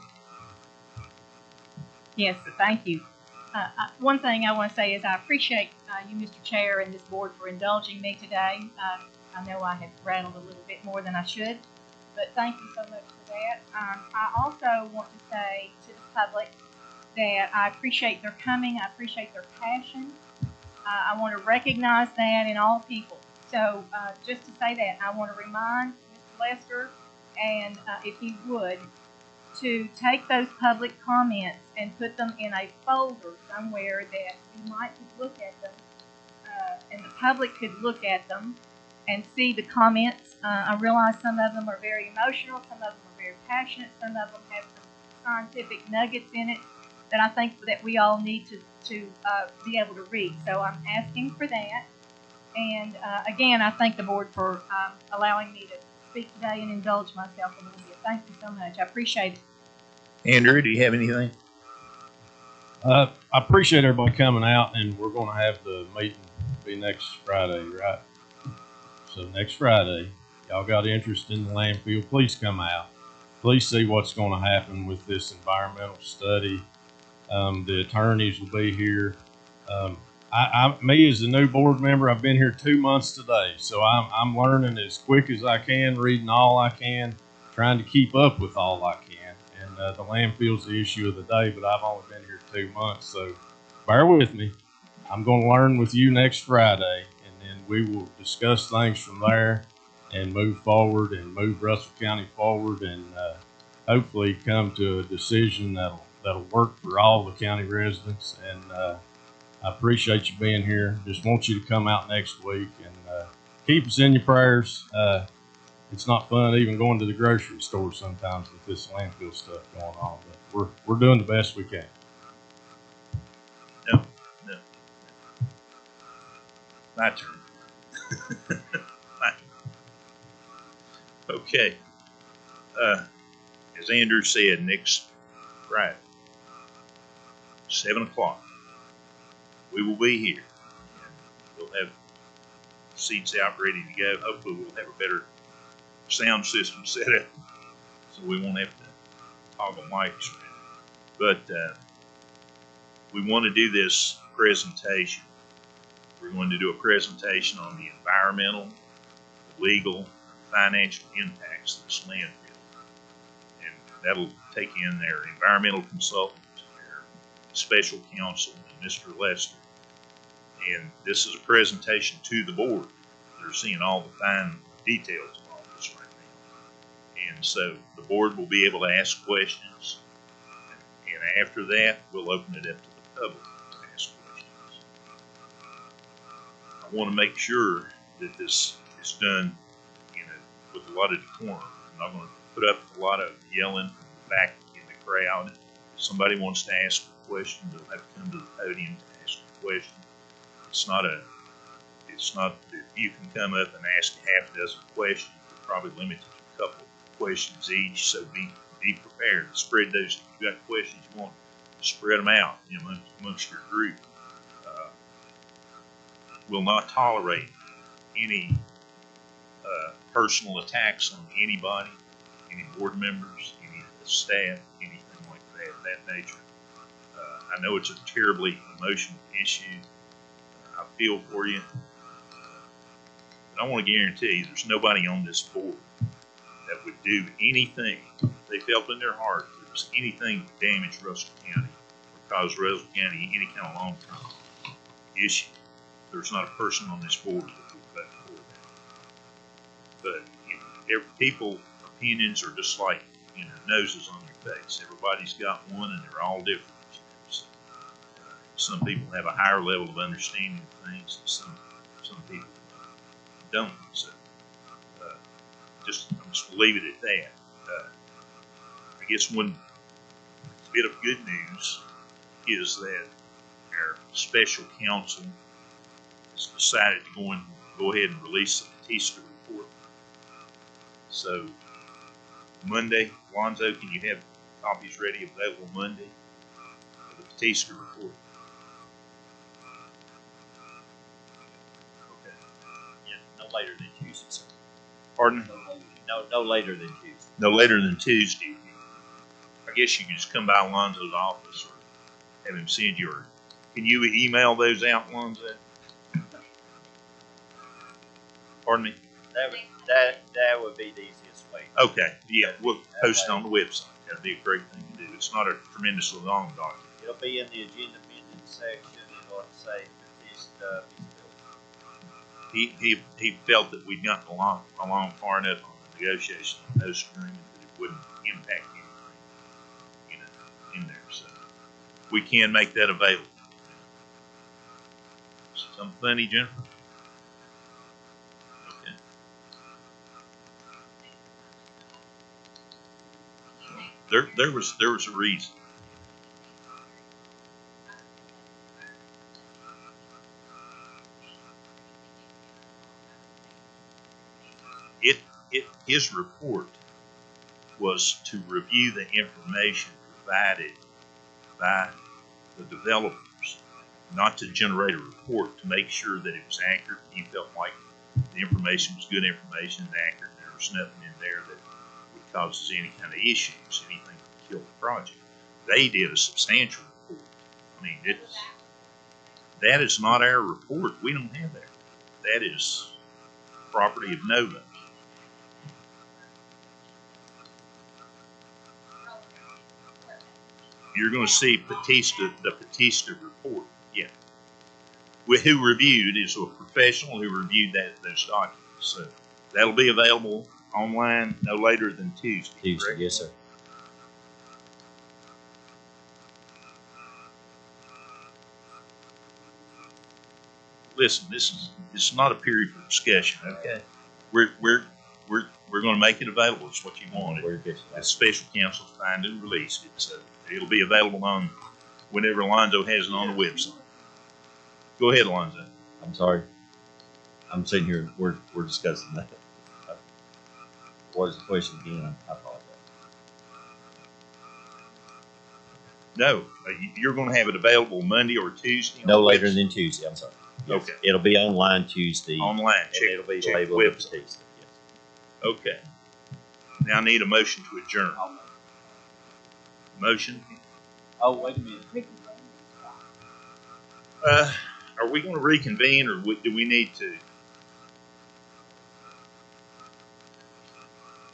Yes, thank you. One thing I want to say is I appreciate you, Mr. Chair, and this board for indulging me today. I know I have rattled a little bit more than I should, but thank you so much for that. I also want to say to the public that I appreciate their coming. I appreciate their passion. I want to recognize that in all people. So just to say that, I want to remind Mr. Lester, and if he would, to take those public comments and put them in a folder somewhere that we might look at them, and the public could look at them and see the comments. I realize some of them are very emotional, some of them are very passionate, some of them have some scientific nuggets in it that I think that we all need to be able to read. So I'm asking for that. And again, I thank the board for allowing me to speak today and indulge myself a little bit. Thank you so much. I appreciate it. Andrew, do you have anything? I appreciate everybody coming out, and we're going to have the meeting be next Friday, right? So next Friday, y'all got interest in the landfill, please come out. Please see what's going to happen with this environmental study. The attorneys will be here. Me as a new board member, I've been here 2 months today, so I'm learning as quick as I can, reading all I can, trying to keep up with all I can. And the landfill's the issue of the day, but I've only been here 2 months, so bear with me. I'm going to learn with you next Friday, and then we will discuss things from there and move forward and move Russell County forward, and hopefully come to a decision that'll work for all the county residents. And I appreciate you being here. Just want you to come out next week and keep us in your prayers. It's not fun even going to the grocery store sometimes with this landfill stuff going on, but we're doing the best we can. No. My turn. My turn. Okay. As Andrew said, next Friday, 7 o'clock, we will be here. We'll have seats out ready to go. Hopefully we'll have a better sound system set up so we won't have to toggle mics around. But we want to do this presentation. We're going to do a presentation on the environmental, legal, financial impacts of this landfill. And that'll take in their environmental consultant, their special counsel, and Mr. Lester. And this is a presentation to the board. They're seeing all the fine details of all this right now. And so the board will be able to ask questions. And after that, we'll open it up to the public to ask questions. I want to make sure that this is done, with a lot of decorum. I'm not going to put up a lot of yelling from the back in the crowd. If somebody wants to ask a question, they'll have to come to the podium to ask a question. It's not that you can come up and ask a half dozen questions. You're probably limited to a couple of questions each, so be prepared to spread those. If you've got questions you want, spread them out amongst your group. Will not tolerate any personal attacks on anybody, any board members, any of the staff, anything like that nature. I know it's a terribly emotional issue. I feel for you. But I want to guarantee you there's nobody on this board that would do anything they felt in their heart if there was anything to damage Russell County or cause Russell County any kind of long-term issue. There's not a person on this board that would vote for that. But people opinions are just like, noses on your face. Everybody's got one, and they're all different. So, some people have a higher level of understanding of things, and some people don't. So, I'm just gonna leave it at that. I guess one bit of good news is that our special counsel has decided to go ahead and release the Batista report. So Monday, Lonzo, can you have copies ready available Monday for the Batista report? Okay. Yeah, no later than Tuesday, sir. Pardon? No later than Tuesday. No later than Tuesday. I guess you can just come by Lonzo's office or have him send you. Or can you email those out, Lonzo? Pardon me? That would be the easiest way. Okay, yeah, we'll post it on the website. That'd be a great thing to do. It's not a tremendously long document. It'll be in the agenda amendment section. It'll say Batista. He felt that we'd gotten along far enough on the negotiation of the host agreement that it wouldn't impact anything, in there. So we can make that available. Something funny, Jennifer? Okay. There was a reason. His report was to review the information provided by the developers, not to generate a report, to make sure that it was accurate. He felt like the information was good information and accurate. There was nothing in there that would cause us any kind of issues, anything that would kill the project. They did a substantial report. I mean, that is not our report. We don't have that. That is property of Nova. You're going to see the Batista report. Yeah. Who reviewed is a professional who reviewed those documents. So that'll be available online no later than Tuesday. Tuesday, correct? yes, sir. Listen, it's not a period for discussion. Okay. We're going to make it available. It's what you wanted. The special counsel find and release it. So it'll be available on whenever Alonzo has it on the website. Go ahead, Alonzo. I'm sorry. I'm sitting here. We're discussing that. What is the question again? I apologize. No, you're going to have it available Monday or Tuesday. No later than Tuesday. I'm sorry. Yes. Okay. It'll be online Tuesday. Online. And it'll be labeled Batista. Yes. Okay. Now I need a motion to adjourn. Motion. Oh, wait a minute. Are we going to reconvene, or do we need to?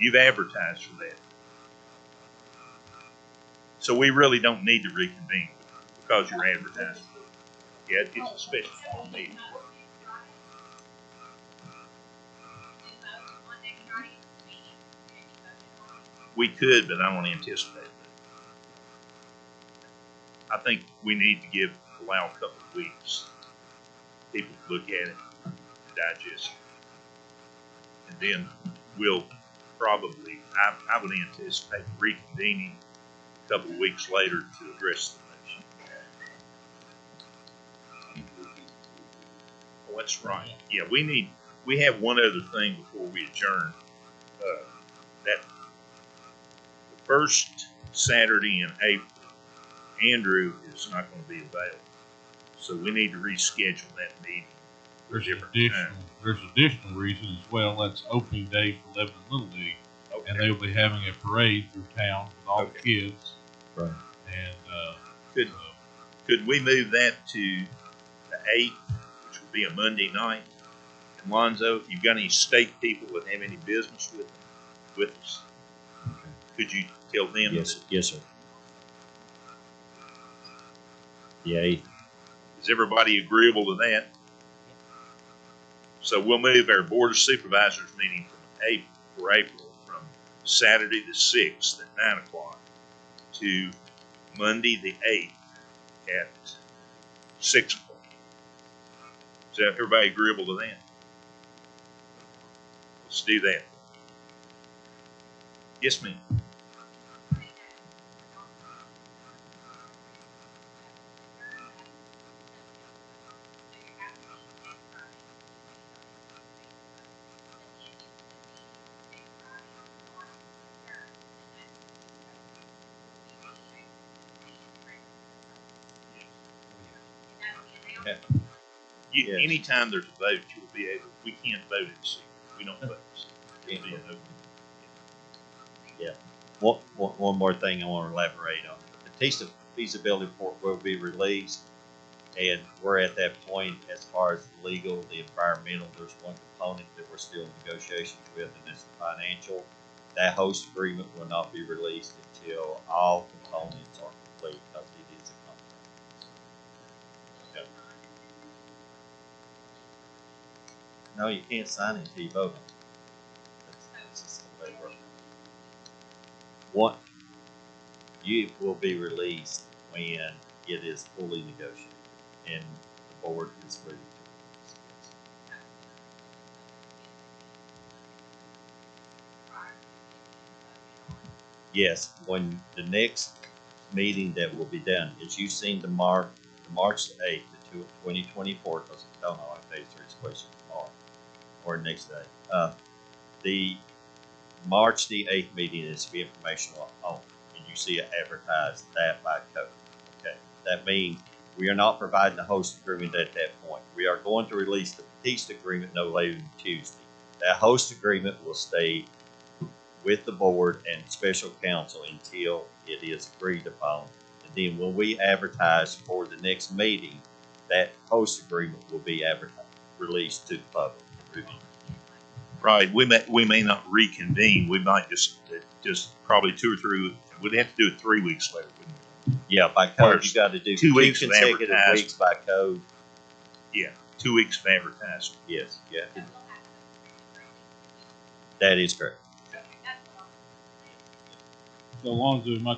You've advertised for that. So we really don't need to reconvene because you're advertising. Yeah, it's a special meeting. We could, but I don't anticipate that. I think we need to allow a couple of weeks. People to look at it, digest it. And then we'll probably, I would anticipate reconvening a couple of weeks later to address the motion. Oh, that's right. Yeah, we have one other thing before we adjourn. That the first Saturday in April, Andrew is not going to be available. So we need to reschedule that meeting. There's additional reasons as well. That's opening day for Lebanon Little League. Okay. And they'll be having a parade through town with all the kids. Right. And could we move that to the 8th, which would be a Monday night? And Lonzo, if you've got any state people that have any business with us, could you tell them? Yes, sir. The 8th. Is everybody agreeable to that? So we'll move our Board of Supervisors meeting from April for April from Saturday the 6th at 9 o'clock to Monday the 8th at 6 o'clock. Is that everybody agreeable to that? Let's do that. Yes, ma'am. Anytime there's a vote, you'll be able. We can't vote in secret. We don't vote in secret. It'll be an open. Yeah. One more thing I want to elaborate on. The feasibility report will be released, and we're at that point as far as the legal, the environmental. There's one component that we're still in negotiations with, and it's the financial. That host agreement will not be released until all components are complete, because it is a contract. Okay. No, you can't sign it until you vote on it. That's just the way it works. What you will be released when it is fully negotiated and the board is ready to release. Yes, when the next meeting that will be done is you seen the March 8th, 2024, because I don't know if I answer this question tomorrow or next day. The March the 8th meeting is to be informational only, and you see it advertised that by code. Okay, that means we are not providing the host agreement at that point. We are going to release the petition agreement no later than Tuesday. That host agreement will stay with the board and special counsel until it is agreed upon. And then when we advertise for the next meeting, that host agreement will be released to the public review. Right. We may not reconvene. We might just probably 2 or 3. We'd have to do it 3 weeks later, wouldn't we? Yeah, by code you got to do 2 weeks consecutive weeks by code. Yeah, 2 weeks of advertising. Yes, yeah. That is correct. So Alonzo, am I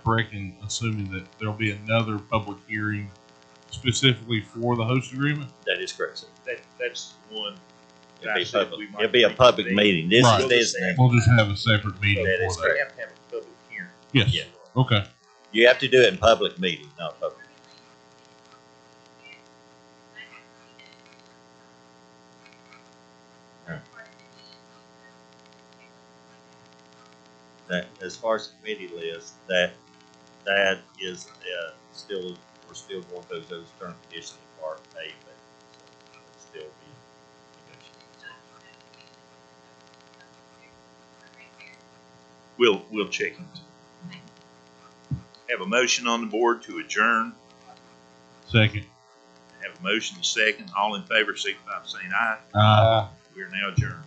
correct in assuming that there'll be another public hearing specifically for the host agreement? That is correct, sir. That's one. It'll be a public meeting. This right. is business. We'll just have a separate meeting that for is that. We have to have a public hearing. Yes. Yeah. Okay. You have to do it in public meeting, not public. That, as far as the committee list, that is still, we're still going through those term conditions in part A, but so it'll still be negotiated. We'll check it. Have a motion on the board to adjourn. Second. Have a motion second. All in favor, signify by saying aye. Aye. We are now adjourned.